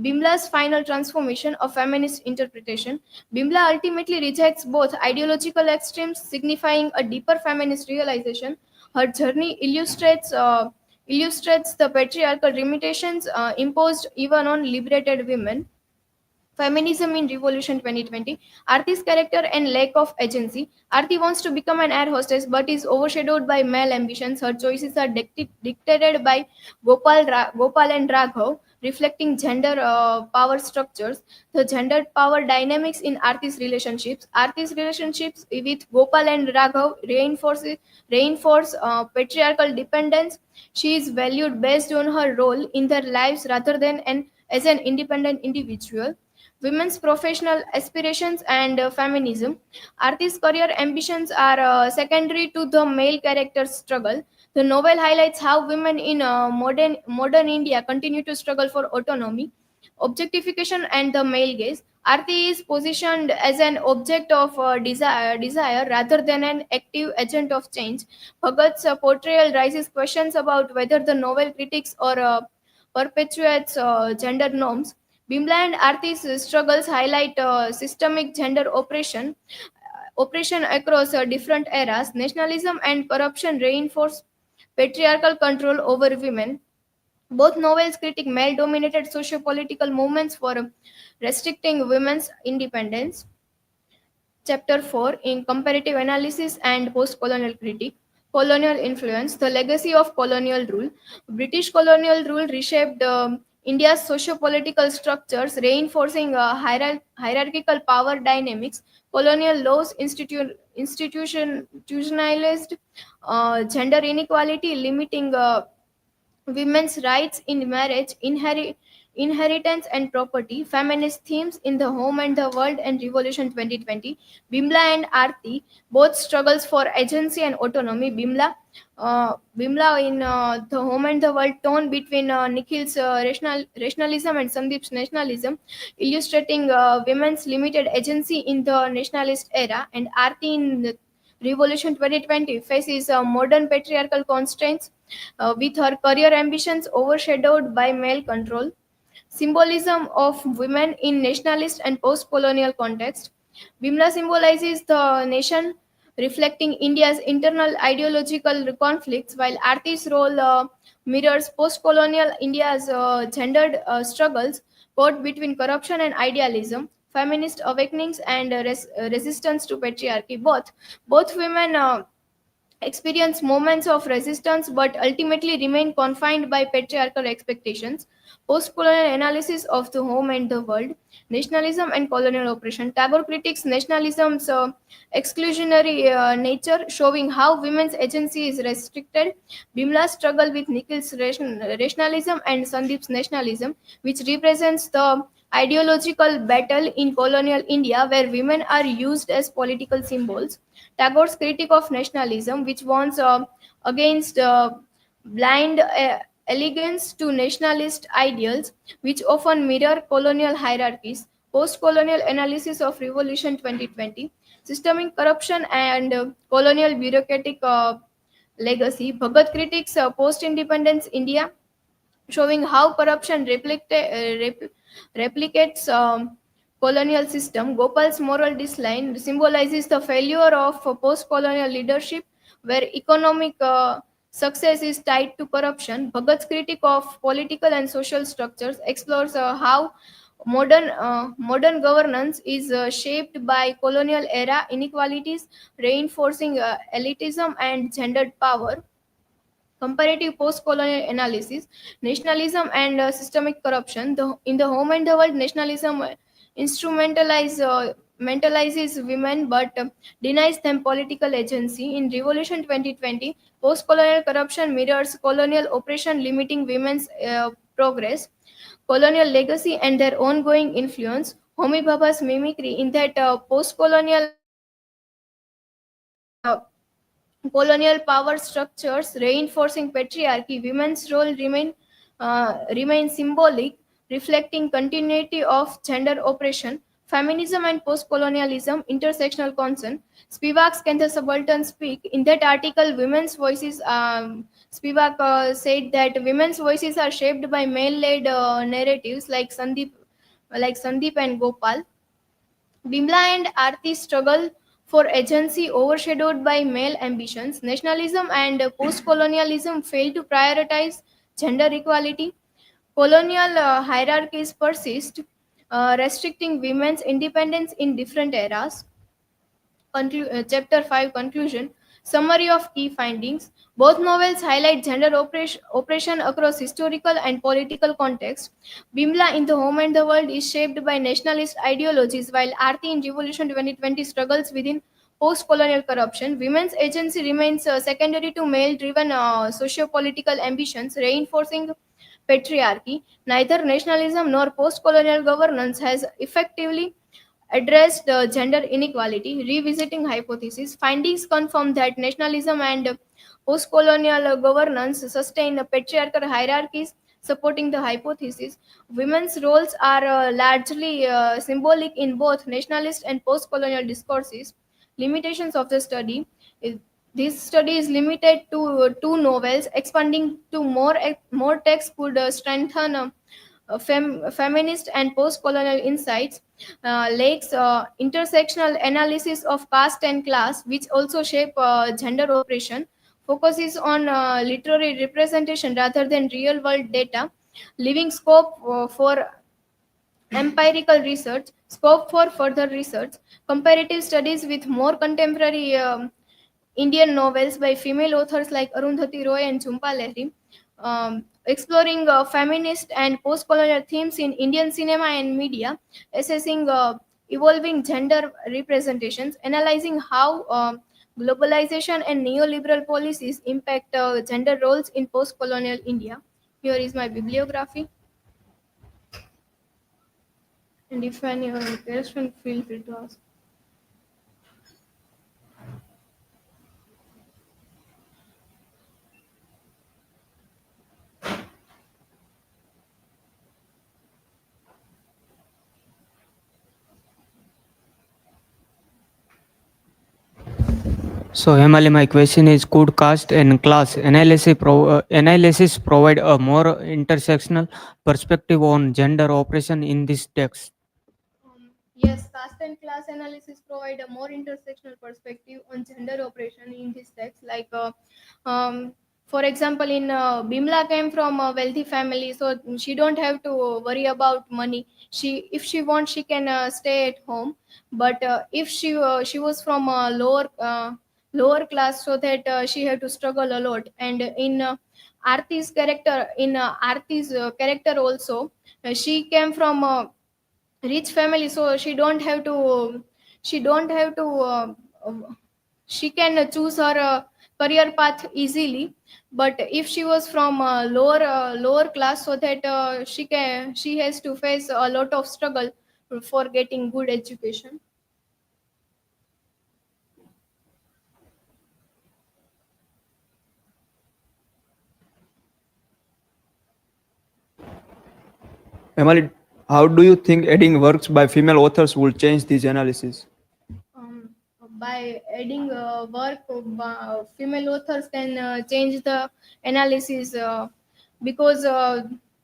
Bimla's final transformation, a feminist interpretation. Bimla ultimately rejects both ideological extremes, signifying a deeper feminist realization. Her journey illustrates the patriarchal limitations imposed even on liberated women. Feminism in Revolution 2020. Arti's character and lack of agency. Arti wants to become an air hostess but is overshadowed by male ambitions. Her choices are dictated by Gopal and Raghav, reflecting gender power structures. The gender power dynamics in Arti's relationships. Arti's relationships with Gopal and Raghav reinforce patriarchal dependence. She is valued based on her role in their lives rather than as an independent individual. Women's professional aspirations and feminism. Artists' career ambitions are secondary to the male character's struggle. The novel highlights how women in modern India continue to struggle for autonomy, objectification, and the male gaze. Arti is positioned as an object of desire rather than an active agent of change. Bhagat's portrayal raises questions about whether the novel critiques or perpetuates gender norms. Bimla and Arti's struggles highlight systemic gender oppression across different eras. Nationalism and corruption reinforce patriarchal control over women. Both novels critique male dominated socio-political movements for restricting women's independence. Chapter 4 in Comparative Analysis and Postcolonial Critique. Colonial Influence, the legacy of colonial rule. British colonial rule reshaped India's socio-political structures, reinforcing hierarchical power dynamics. Colonial laws institutionalized gender inequality, limiting women's rights in marriage, inheritance and property. Feminist themes in The Home and the World and Revolution 2020. Bimla and Arti, both struggles for agency and autonomy. Bimla in The Home and the World, tone between Nikhil's rationalism and Sandeep's nationalism, illustrating women's limited agency in the nationalist era. And Arti in the Revolution 2020 faces modern patriarchal constraints with her career ambitions overshadowed by male control. Symbolism of women in nationalist and post-colonial context. Bimla symbolizes the nation, reflecting India's internal ideological conflicts, while Arti's role mirrors post-colonial India's gendered struggles caught between corruption and idealism, feminist awakenings, and resistance to patriarchy. Both women experience moments of resistance but ultimately remain confined by patriarchal expectations. Postcolonial analysis of the home and the world, nationalism and colonial oppression. Tagore critiques nationalism's exclusionary nature, showing how women's agency is restricted. Bimla's struggle with Nikhil's rationalism and Sandeep's nationalism, which represents the ideological battle in colonial India where women are used as political symbols. Tagore's critique of nationalism, which warns against blind allegiance to nationalist ideals, which often mirror colonial hierarchies. Post-colonial analysis of Revolution 2020, systemic corruption and colonial bureaucratic legacy. Bhagat critiques post-independence India, showing how corruption replicates colonial system. Gopal's moral decline symbolizes the failure of post-colonial leadership where economic success is tied to corruption. Bhagat's critique of political and social structures explores how modern governance is shaped by colonial era inequalities, reinforcing elitism and gendered power. Comparative post-colonial analysis, nationalism and systemic corruption. In the home and the world, nationalism mentalizes women but denies them political agency. In Revolution 2020, post-colonial corruption mirrors colonial oppression, limiting women's progress, colonial legacy, and their ongoing influence. Homi Bhabha's mimicry in that post-colonial uh, colonial power structures reinforcing patriarchy, women's role remain symbolic, reflecting continuity of gender oppression. Feminism and post-colonialism, intersectional concern. Spivak's Can the Subaltern Speak? In that article, women's voices, Spivak said that women's voices are shaped by male-led narratives like Sandeep and Gopal. Bimla and Aarti's struggle for agency overshadowed by male ambitions. Nationalism and post-colonialism fail to prioritize gender equality. Colonial hierarchies persist, restricting women's independence in different eras. Chapter 5 Conclusion. Summary of key findings. Both novels highlight gender oppression across historical and political contexts. Bimla in The Home and the World is shaped by nationalist ideologies, while Aarti in Revolution 2020 struggles within post-colonial corruption. Women's agency remains secondary to male-driven socio-political ambitions, reinforcing patriarchy. Neither nationalism nor post-colonial governance has effectively addressed gender inequality. Revisiting hypothesis, findings confirm that nationalism and post-colonial governance sustain patriarchal hierarchies. Supporting the hypothesis, women's roles are largely symbolic in both nationalist and post-colonial discourses. Limitations of the study. is- This study is limited to two novels. Expanding to more text could strengthen feminist and post-colonial insights. Lake's intersectional analysis of caste and class, which also shape gender oppression, focuses on literary representation rather than real-world data, leaving scope for empirical research, scope for further research. Comparative studies with more contemporary Indian novels by female authors like Arundhati Roy and Jhumpa Lahiri, exploring feminist and post-colonial themes in Indian cinema and media, assessing evolving gender representations, analyzing how globalization and neoliberal policies impact gender roles in post-colonial India. Here is my bibliography, and if any question, feel free to ask. So, Hemali, my question is: could caste and class analysis provide a more intersectional perspective on gender oppression in this text? Yes, caste and class analysis provide a more intersectional perspective on gender oppression in this text. Um, for example, in Bimla came from a wealthy family, so she don't have to worry about money. If she wants, she can stay at home. But if she was from a lower class, so that she had to struggle a lot. And in Arti's character also, she came from rich family, so she don't have to she can choose her career path easily. But if she was from lower class, so that she has to face a lot of struggle for getting good education. Emily, how do you think adding works by female authors will change this analysis? um, by adding work, female authors can change the analysis, because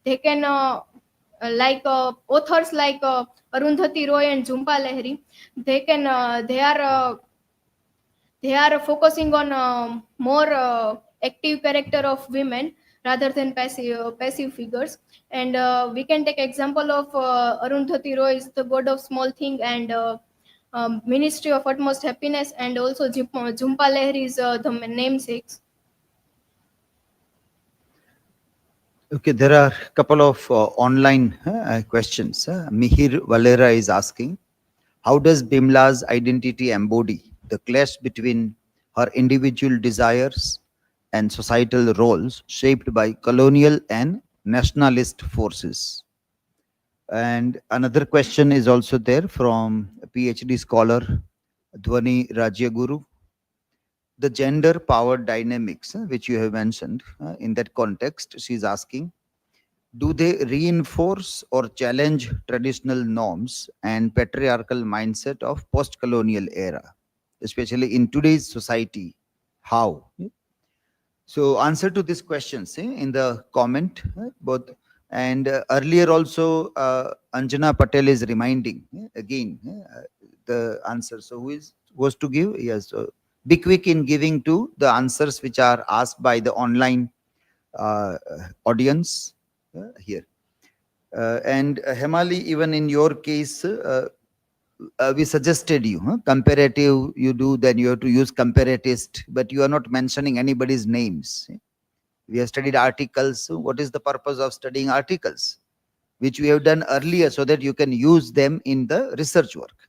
they can authors like Arundhati Roy and Jhumpa Lahiri, they are focusing on more active character of women rather than passive figures. And we can take example of Arundhati Roy is the god of small thing, and Ministry of Utmost Happiness, and also Jhumpa Lahiri is the namesakes. Okay, there are a couple of online questions. Mihir Valera is asking, how does Bimla's identity embody the clash between her individual desires and societal roles shaped by colonial and nationalist forces? And another question is also there from a PhD scholar Dhwani Rajyaguru. The gender power dynamics, which you have mentioned, in that context, she's asking, do they reinforce or challenge traditional norms and patriarchal mindset of post-colonial era, especially in today's society? How? So answer to these questions in the comment, both. And earlier also, Anjana Patel is reminding again the answer. So who was to give? Yes. So be quick in giving to the answers which are asked by the online audience here. And Hemali, even in your case, we suggested you comparative. You do, then you have to use comparatist, but you are not mentioning anybody's names. We have studied articles. So what is the purpose of studying articles, which we have done earlier, so that you can use them in the research work?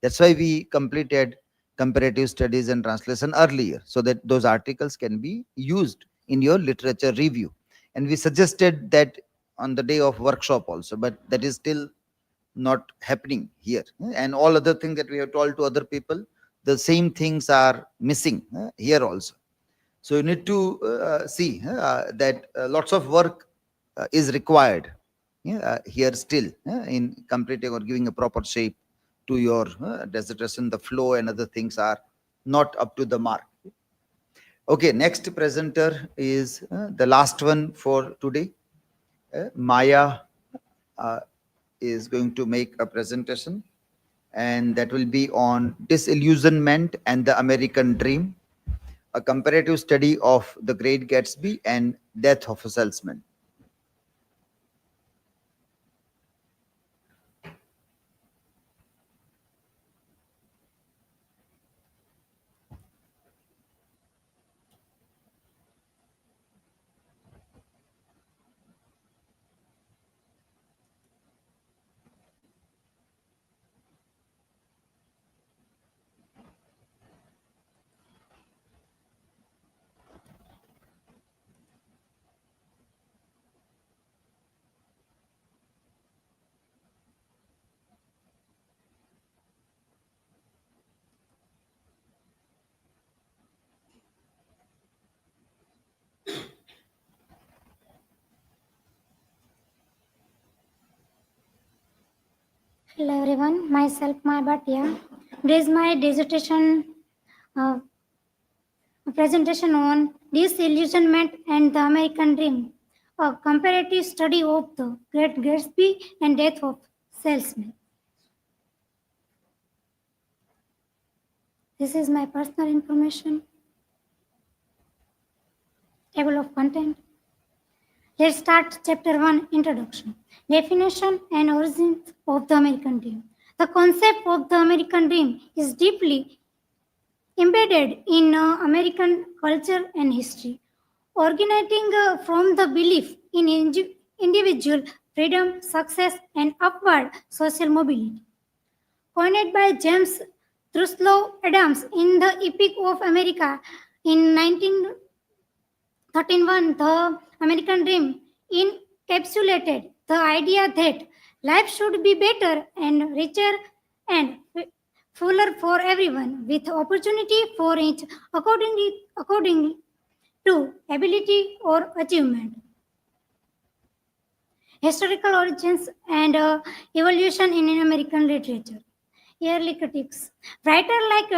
That's why we completed comparative studies and translation earlier, so that those articles can be used in your literature review. And we suggested that on the day of workshop also, but that is still not happening here. And all other things that we have told to other people, the same things are missing here also. So you need to see that lots of work is required here still in completing or giving a proper shape to your dissertation. The flow and other things are not up to the mark. Okay, next presenter is the last one for today. Maya is going to make a presentation, and that will be on Disillusionment and the American Dream, a comparative study of The Great Gatsby and Death of a Salesman. Hello everyone, myself Batiya. This is my dissertation presentation on Disillusionment and the American Dream, a comparative study of the Great Gatsby and Death of Salesman. This is my personal information. Table of content. Let's start chapter 1, Introduction. Definition and origins of the American Dream. The concept of the American Dream is deeply embedded in American culture and history, originating from the belief in individual freedom, success, and upward social mobility. Coined by James Truslow Adams in the Epic of America in 1931, the American Dream encapsulated the idea that life should be better and richer and fuller for everyone, with opportunity for each according to ability or achievement. Historical origins and evolution in American literature. Early critics. Writers like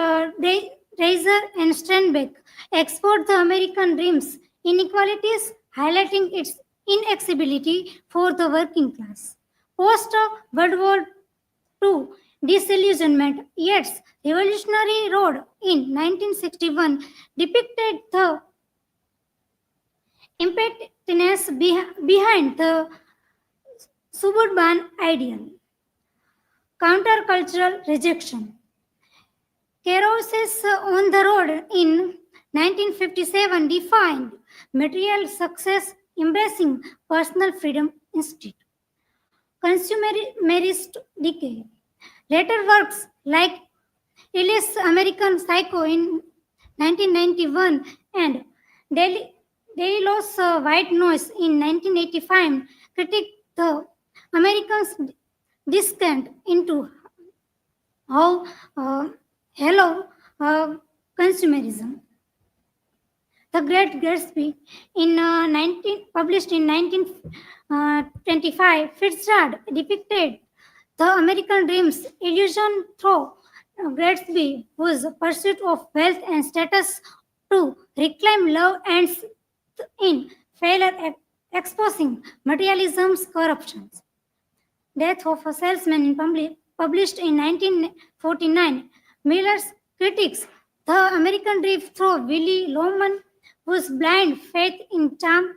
Reiser and Steinbeck explored the American dream's inequalities, highlighting its inaccessibility for the working class. Post World War II disillusionment, yet Revolutionary Road in 1961 depicted the impetus behind the suburban ideal. Countercultural rejection. Carouses on the Road in 1957 defined material success embracing personal freedom instead. Consumerist decay. Later works like Ellis' American Psycho in 1991 and Delillo's White Noise in 1985 critique the Americans' descent into how hello consumerism. The Great Gatsby, published in 1925, Fitzgerald depicted the American dream's illusion through Gatsby, whose pursuit of wealth and status to reclaim love ends in failure, exposing materialism's corruptions. Death of a Salesman published in 1949, Miller's critiques the American dream through Willy Loman, whose blind faith in charm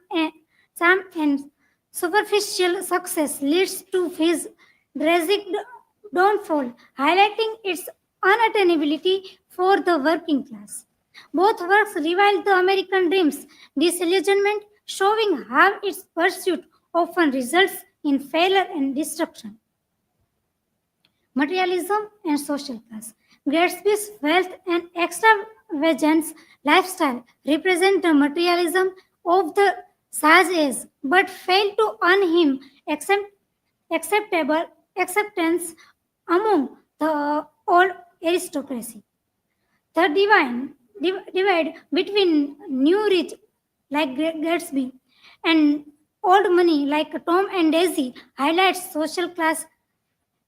and superficial success leads to his tragic downfall, highlighting its unattainability for the working class. Both works reveal the American dream's disillusionment, showing how its pursuit often results in failure and destruction. Materialism and social class. Gatsby's wealth and extravagance lifestyle represent the materialism of the Sage Age, but fail to earn him acceptance among the old aristocracy. The divide between new rich like Gatsby and old money like Tom and Daisy highlights social class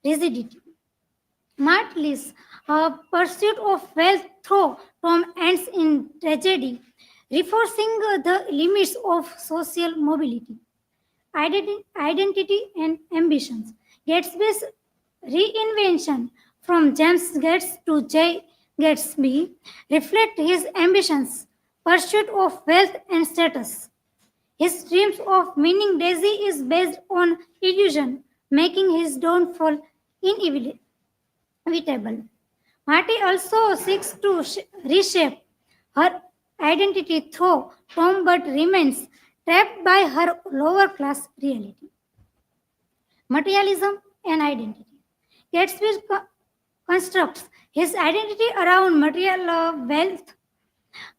rigidity. Martley's pursuit of wealth through Tom ends in tragedy, reinforcing the limits of social mobility, identity and ambitions. Gatsby's reinvention from James Gates to J. Gatsby reflect his ambitions, pursuit of wealth and status. His dreams of winning Daisy is based on illusion, making his downfall inevitable. Marty also seeks to reshape her identity through Tom but remains trapped by her lower class reality. Materialism and identity. Gatsby constructs his identity around material wealth,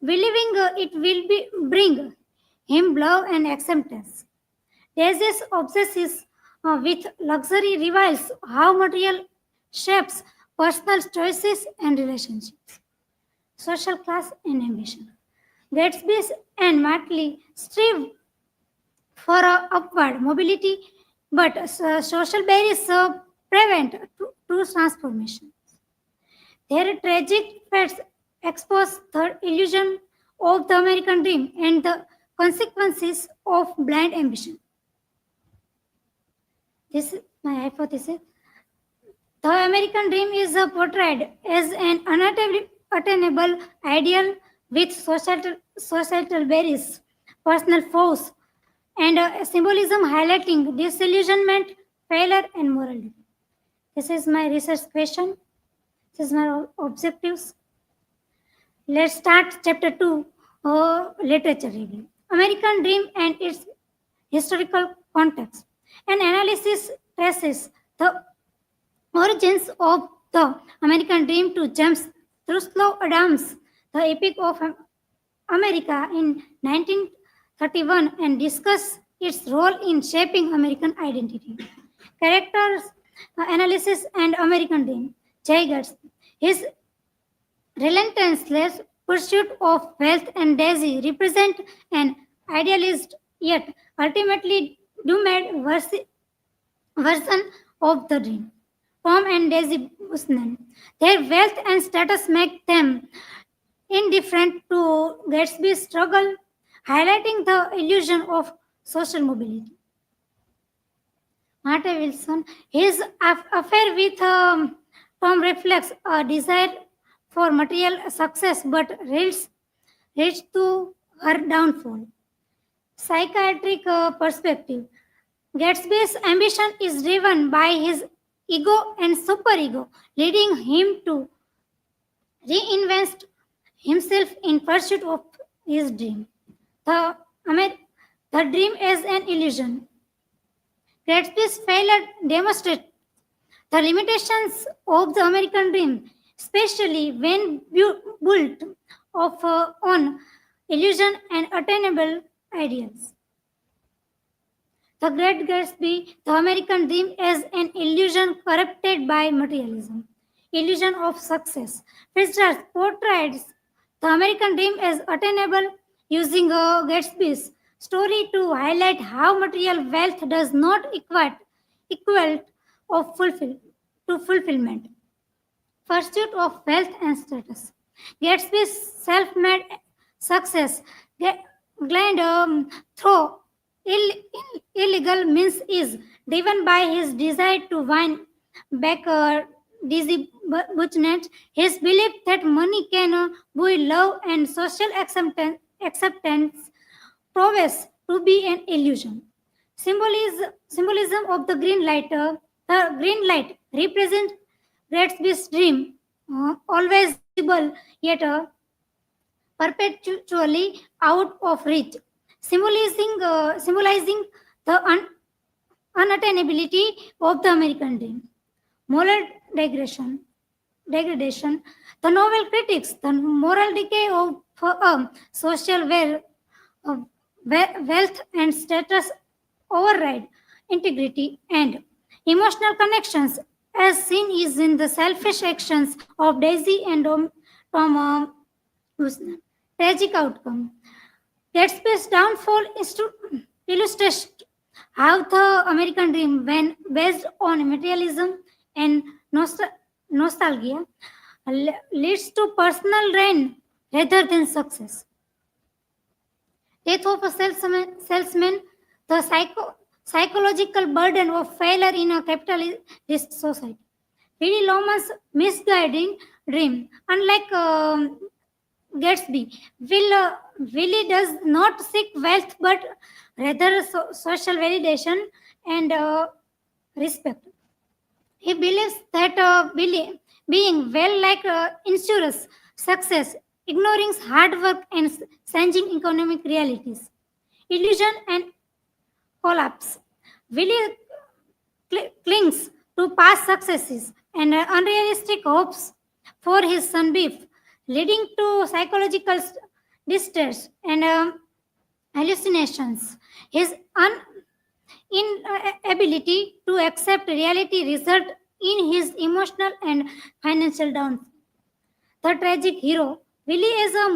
believing it will bring him love and acceptance. Daisy's obsession with luxury reveals how material shapes personal choices and relationships. Social class and ambition. Gatsby and Martley strive for upward mobility, but social barriers prevent true transformation. Their tragic fates expose the illusion of the American dream and the consequences of blind ambition. This is my hypothesis. The American dream is portrayed as an unattainable ideal with societal barriers, personal force, and symbolism highlighting disillusionment, failure, and moral defeat. This is my research question. This is my objectives. Let's start chapter 2, literature review. American Dream and its historical context. An analysis traces the origins of the American Dream to James Truslow Adams, the Epic of America in 1931, and discuss its role in shaping American identity. Characters analysis and American Dream. J. Gatsby. His relentless pursuit of wealth and Daisy represent an idealist yet ultimately doomed version of the dream. Tom and Daisy Bushnell. Their wealth and status make them indifferent to Gatsby's struggle, highlighting the illusion of social mobility. Marta Wilson. His affair with Tom reflects a desire for material success but leads to her downfall. Psychiatric perspective. Gatsby's ambition is driven by his ego and superego, leading him to reinvent himself in pursuit of his dream. The The dream as an illusion. Gatsby's failure demonstrates the limitations of the American dream, especially when built on illusion and attainable ideals. The Great Gatsby, the American dream as an illusion corrupted by materialism. Illusion of success. Fitzgerald portrays the American dream as attainable using Gatsby's story to highlight how material wealth does not equal of to fulfillment. Pursuit of wealth and status. Gatsby's self-made success gained through illegal means is driven by his desire to win back disillusionment, his belief that money can buy love and social acceptance proves to be an illusion. Symbolism of the green light. The green light represents Gatsby's dream, always visible yet perpetually out of reach, symbolizing the unattainability of the American dream. Moral degradation. The novel critiques the moral decay of social wealth and status override integrity and emotional connections, as seen is in the selfish actions of Daisy and Tom Usman. Tragic outcome. Gatsby's downfall is to illustrate how the American dream, when based on materialism and nostalgia, leads to personal ruin rather than success. Death of a salesman, the psychological burden of failure in a capitalist society. Willy Loman's misguiding dream. Unlike Gatsby, Willie does not seek wealth but rather social validation and respect. He believes that being well ensures success, ignoring hard work and changing economic realities. Illusion and collapse. Willie clings to past successes and unrealistic hopes for his son Beef, leading to psychological distress and hallucinations. His inability to accept reality result in his emotional and financial downfall. The tragic hero. Willie is a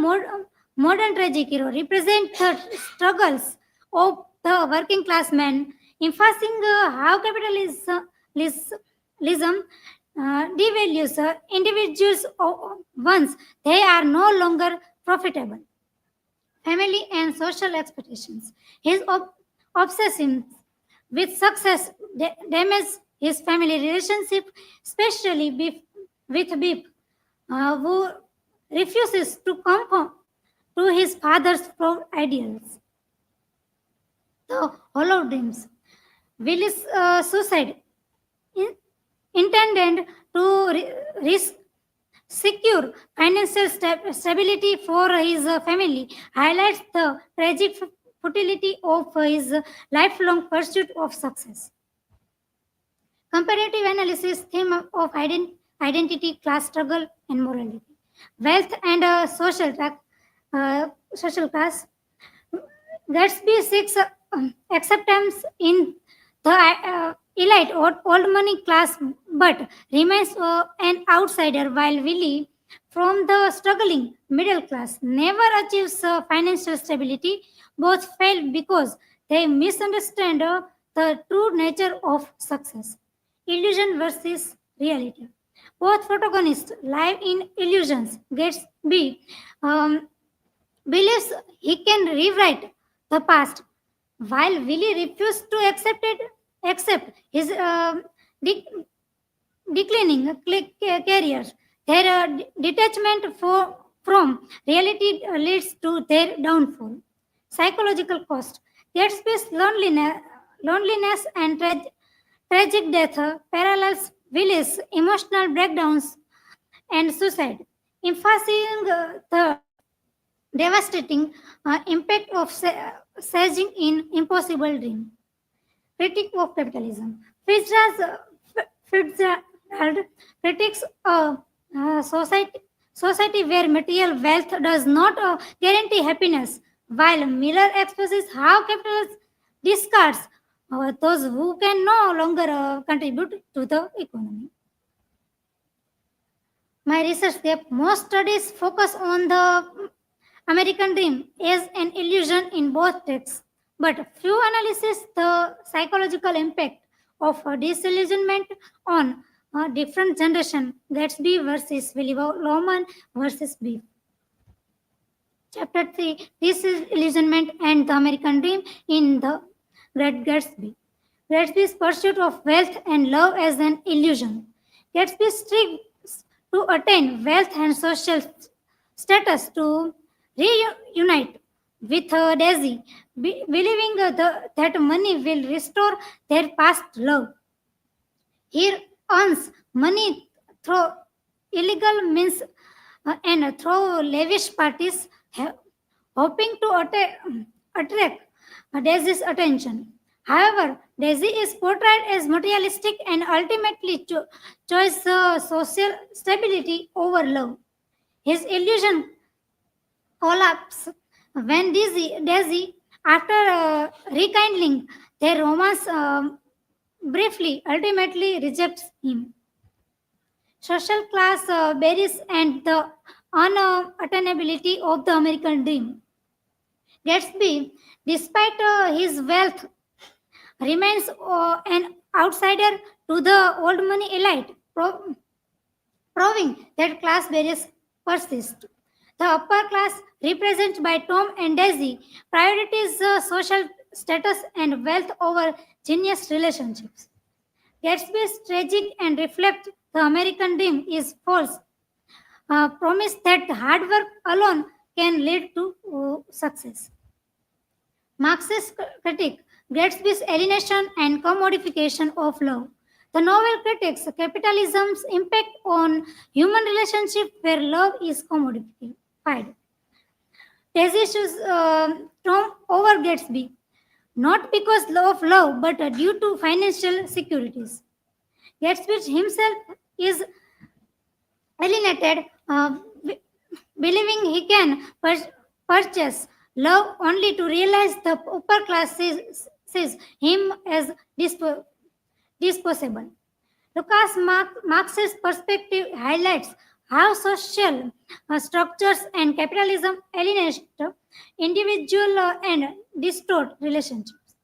modern tragic hero, represents the struggles of the working class man, emphasizing how capitalism devalues individuals once they are no longer profitable. Family and social expectations. His obsession with success damages his family relationship, especially with Beef, who refuses to conform to his father's proud ideals. The hollow dreams. Willie's suicide intended to secure financial stability for his family highlights the tragic futility of his lifelong pursuit of success. Comparative analysis theme of identity, class struggle, and morality. Wealth and social class. Gatsby seeks acceptance in the elite or old money class but remains an outsider, while Willie from the struggling middle class never achieves financial stability. Both fail because they misunderstand the true nature of success. Illusion versus reality. Both protagonists live in illusions. Gatsby believes he can rewrite the past, while Willie refuses to accept his declining career. Their detachment from reality leads to their downfall. Psychological cost. Gatsby's loneliness and tragic death parallels Willie's emotional breakdowns and suicide, emphasizing the devastating impact of surging in impossible dream. Critique of capitalism. Fitzgerald critiques a society where material wealth does not guarantee happiness, while Miller exposes how capitalism discards those who can no longer contribute to the economy. My research gap. Most studies focus on the American dream as an illusion in both texts, but few analyses the psychological impact of disillusionment on a different generation. Gatsby versus Willy Loman versus Beef. Chapter 3: Disillusionment and the American Dream in the Great Gatsby. Gatsby's pursuit of wealth and love as an illusion. Gatsby strives to attain wealth and social status to reunite with Daisy, believing that money will restore their past love. He earns money through illegal means and through lavish parties, hoping to attract Daisy's attention. However, Daisy is portrayed as materialistic and ultimately chooses social stability over love. His illusion collapses when Daisy, after rekindling their romance briefly, ultimately rejects him. Social class barriers and the unattainability of the American dream. Gatsby, despite his wealth, remains an outsider to the old money elite, proving that class barriers persist. The upper class, represented by Tom and Daisy, prioritizes social status and wealth over genius relationships. Gatsby's tragic and reflect the American dream is false. Promise that hard work alone can lead to success. Marxist critique Gatsby's alienation and commodification of love. The novel critiques capitalism's impact on human relationships where love is commodified. Daisy chooses Tom over Gatsby, not because of love, but due to financial securities. Gatsby himself is alienated, believing he can purchase love only to realize the upper class sees him as disposable. Lucas Marx's perspective highlights how social structures and capitalism alienate individual and distort relationships.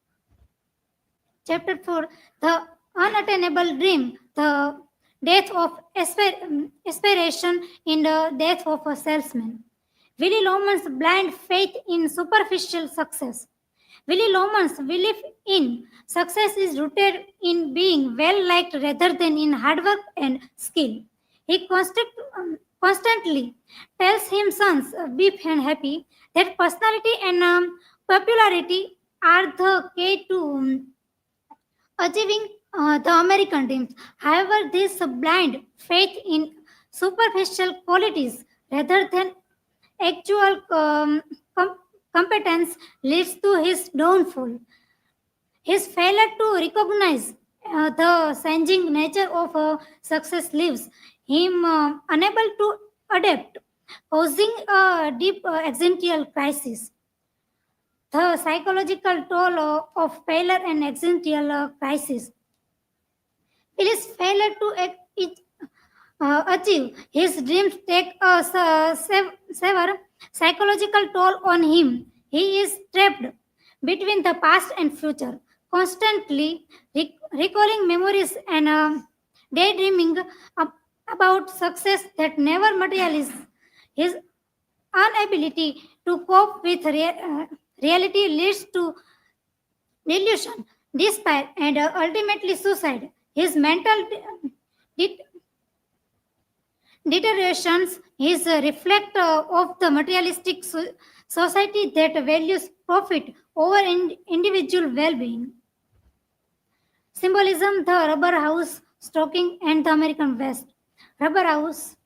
Chapter 4: The Unattainable Dream, the Death of Aspiration in the Death of a Salesman. Willy Loman's blind faith in superficial success. Willy Loman's belief in success is rooted in being well liked rather than in hard work and skill. He constantly tells his sons, Beef and Happy, that personality and popularity are the key to achieving the American dreams. However, this blind faith in superficial qualities rather than actual competence leads to his downfall. His failure to recognize the changing nature of success leaves him unable to adapt, causing a deep existential crisis. The psychological toll of failure and existential crisis. His failure to achieve his dreams take a severe psychological toll on him. He is trapped between the past and future, constantly recalling memories and daydreaming about success that never materializes. His inability to cope with reality leads to delusion, despair, and ultimately suicide. His mental deteriorations is a reflect of the materialistic society that values profit over individual well-being. Symbolism: the rubber house, stocking, and the American West. Rubber house,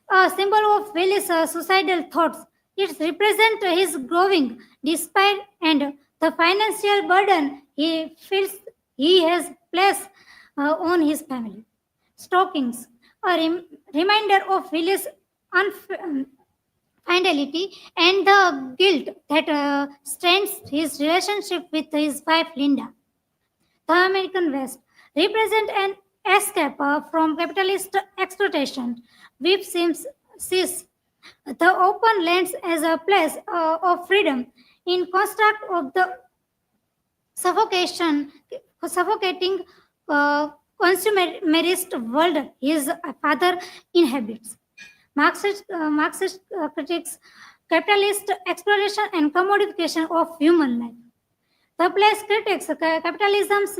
a symbol of Willis' suicidal thoughts. It represents his growing despair and the financial burden he feels he has placed on his family. Stockings, a reminder of Willis' fidelity and the guilt that strains his relationship with his wife Linda. The American West represent an escape from capitalist exploitation, which sees the open lands as a place of freedom in contrast of the suffocating consumerist world his father inhabits. Marxist critiques capitalist exploration and commodification of human life. The place critics capitalism's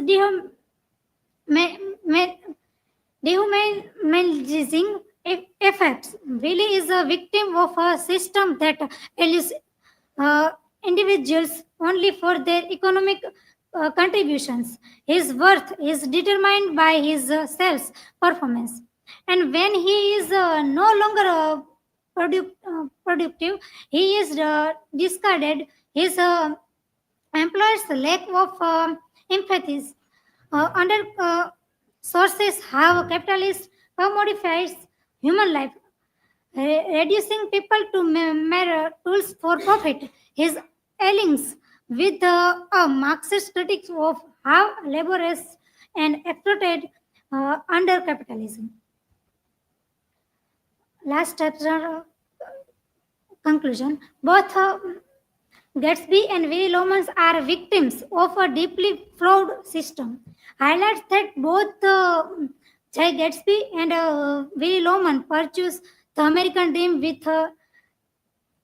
dehumanizing effects. Willie is a victim of a system that values individuals only for their economic contributions. His worth is determined by his sales performance. And when he is no longer productive, he is discarded. His employers' lack of empathy under sources how capitalists commodifies human life, reducing people to mere tools for profit. His aligns with a Marxist critique of how labor is and exploited under capitalism. Last chapter conclusion. Both Gatsby and Willy Lomas are victims of a deeply flawed system. Highlights that both Jay Gatsby and Willy Loman pursues the American dream with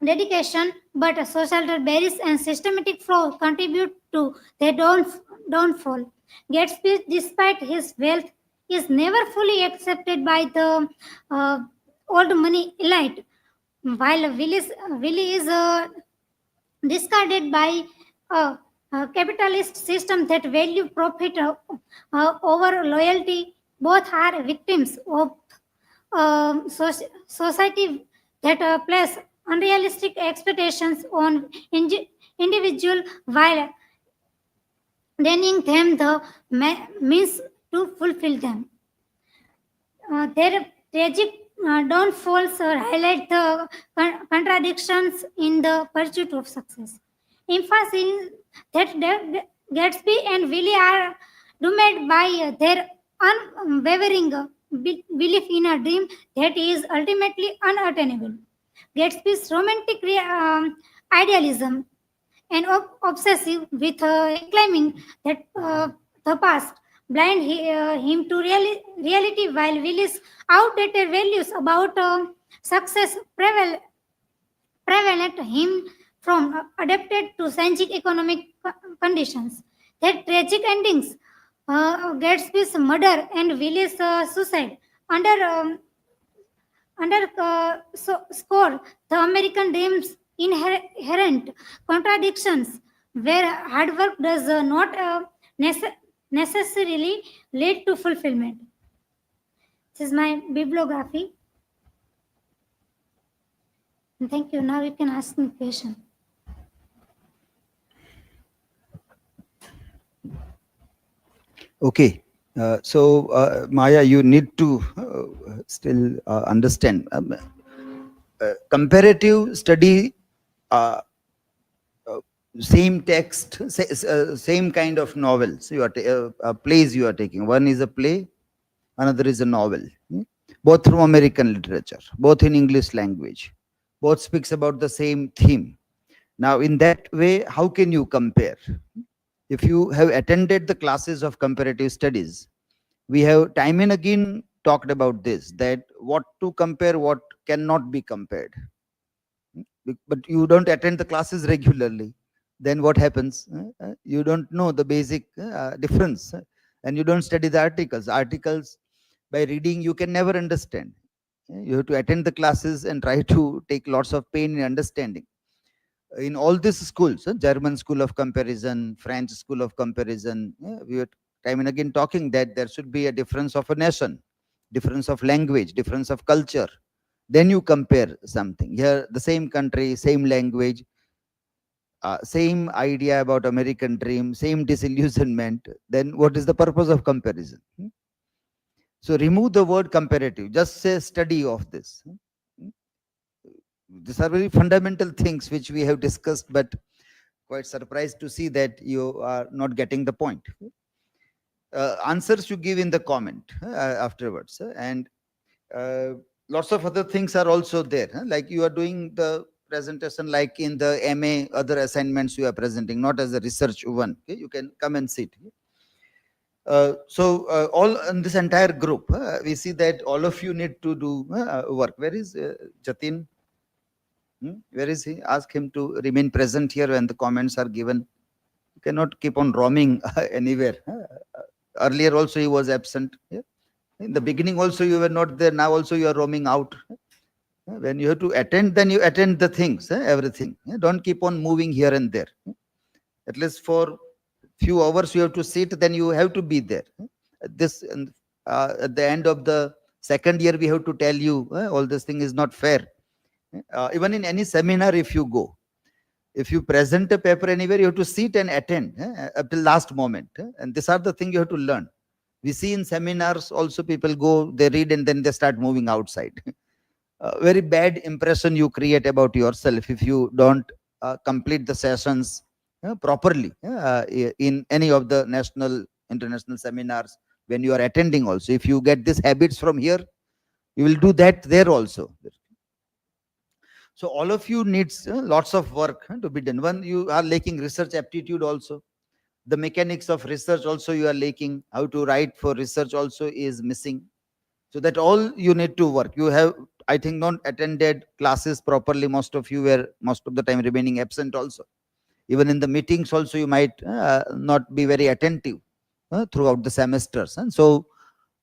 dedication, but societal barriers and systematic flaws contribute to their downfall. Gatsby, despite his wealth, is never fully accepted by the old money elite, while Willy is discarded by a capitalist system that value profit over loyalty. Both are victims of society that place unrealistic expectations on individual while denying them the means to fulfill them. Their tragic downfalls highlight the contradictions in the pursuit of success. Emphasizing that Gatsby and Willie are doomed by their unwavering belief in a dream that is ultimately unattainable. Gatsby's romantic idealism and obsessive with claiming that the past blind him to reality, while Willie's outdated values about success prevent him from adapted to changing economic conditions. Their tragic endings, Gatsby's murder and Willie's suicide, underscore the American dream's inherent contradictions, where hard work does not necessarily lead to fulfillment. This is my bibliography. And thank you. Now you can ask me question. Okay. Maya, you need to still understand. Comparative study, same text, same kind of novels you are plays you are taking. One is a play, another is a novel. Both from American literature, both in English language, both speaks about the same theme. Now, in that way, how can you compare? If you have attended the classes of comparative studies, we have time and again talked about this, that what to compare, what cannot be compared. But you don't attend the classes regularly. Then what happens? You don't know the basic difference, and you don't study the articles. Articles, by reading, you can never understand. You have to attend the classes and try to take lots of pain in understanding. In all these schools, German school of comparison, French school of comparison, we were time and again talking that there should be a difference of a nation, difference of language, difference of culture, Then you compare something. Here, the same country, same language, same idea about American dream, same disillusionment. Then what is the purpose of comparison? So remove the word comparative. Just say study of this. These are very fundamental things which we have discussed, but quite surprised to see that you are not getting the point. Answers you give in the comment afterwards, and lots of other things are also there, like you are doing the presentation like in the MA, other assignments you are presenting, not as a research one. Okay? You can come and sit. So all in this entire group, we see that all of you need to do work. Where is Jatin? Where is he? Ask him to remain present here when the comments are given. You cannot keep on roaming anywhere. Earlier also he was absent. In the beginning also you were not there. Now also you are roaming out. When you have to attend, then you attend the things, everything. Don't keep on moving here and there. At least for few hours you have to sit, then you have to be there. At the end of the second year, we have to tell you all this thing is not fair. Even in any seminar, if you go, if you present a paper anywhere, you have to sit and attend up till last moment. And these are the things you have to learn. We see in seminars also people go, they read and then they start moving outside. Very bad impression you create about yourself if you don't complete the sessions properly in any of the national, international seminars when you are attending also. If you get these habits from here, you will do that there also. So all of you needs lots of work to be done. One, you are lacking research aptitude also. The mechanics of research also you are lacking. How to write for research also is missing. So that all you need to work. You have, I think, not attended classes properly. Most of you were most of the time remaining absent also. Even in the meetings also you might not be very attentive throughout the semesters. And so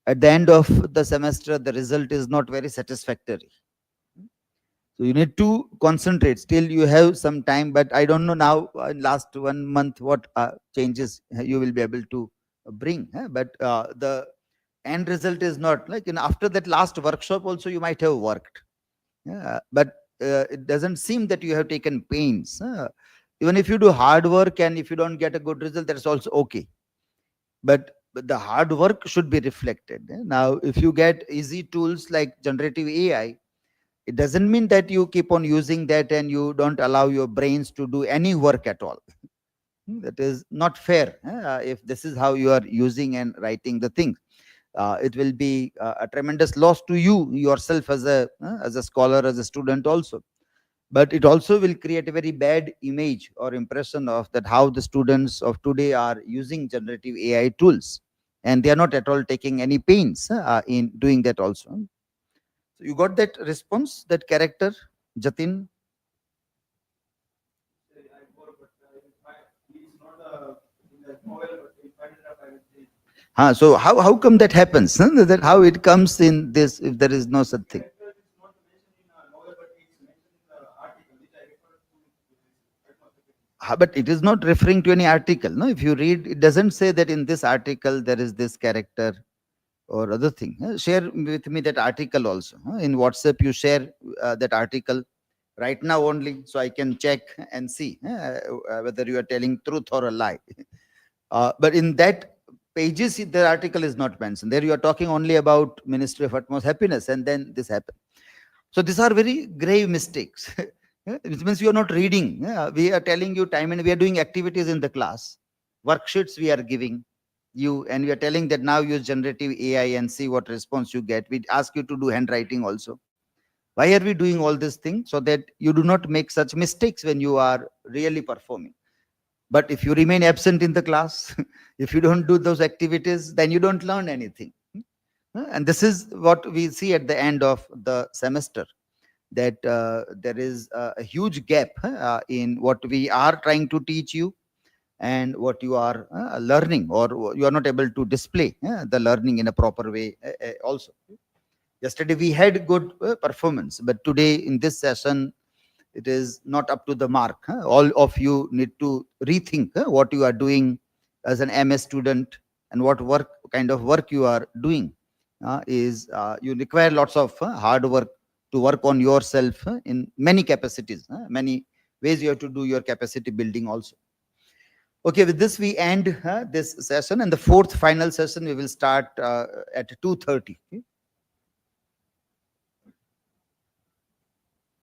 at the end of the semester, the result is not very satisfactory. So you need to concentrate. Still you have some time, but I don't know now in last 1 month what changes you will be able to bring. But the end result is not like, after that last workshop also you might have worked. But it doesn't seem that you have taken pains. Even if you do hard work and if you don't get a good result, that's also okay. But the hard work should be reflected. Now, if you get easy tools like generative AI, it doesn't mean that you keep on using that and you don't allow your brains to do any work at all. That is not fair. If this is how you are using and writing the thing, it will be a tremendous loss to you yourself as a scholar, as a student also. But it also will create a very bad image or impression of that how the students of today are using generative AI tools, and they are not at all taking any pains in doing that also. So you got that response, that character, Jatin? So how come that happens? That how it comes in this if there is no such thing? But it is not referring to any article. No, if you read, it doesn't say that in this article there is this character or other thing. Share with me that article also. In WhatsApp, you share that article right now only, so I can check and see whether you are telling truth or a lie. But in that pages, the article is not mentioned. There you are talking only about Ministry of Utmost Happiness, and then this happened. So these are very grave mistakes. It means you are not reading. We are telling you time and we are doing activities in the class. Worksheets we are giving you, and we are telling that now use generative AI and see what response you get. We ask you to do handwriting also. Why are we doing all these things? So that you do not make such mistakes when you are really performing. But if you remain absent in the class, if you don't do those activities, then you don't learn anything. And this is what we see at the end of the semester, that there is a huge gap in what we are trying to teach you and what you are learning, or you are not able to display the learning in a proper way also. Yesterday we had good performance, but today in this session, it is not up to the mark. All of you need to rethink what you are doing as an MS student and what kind of work you are doing. You require lots of hard work to work on yourself in many capacities, many ways you have to do your capacity building also. Okay, with this we end this session, and the fourth final session we will start at 2:30.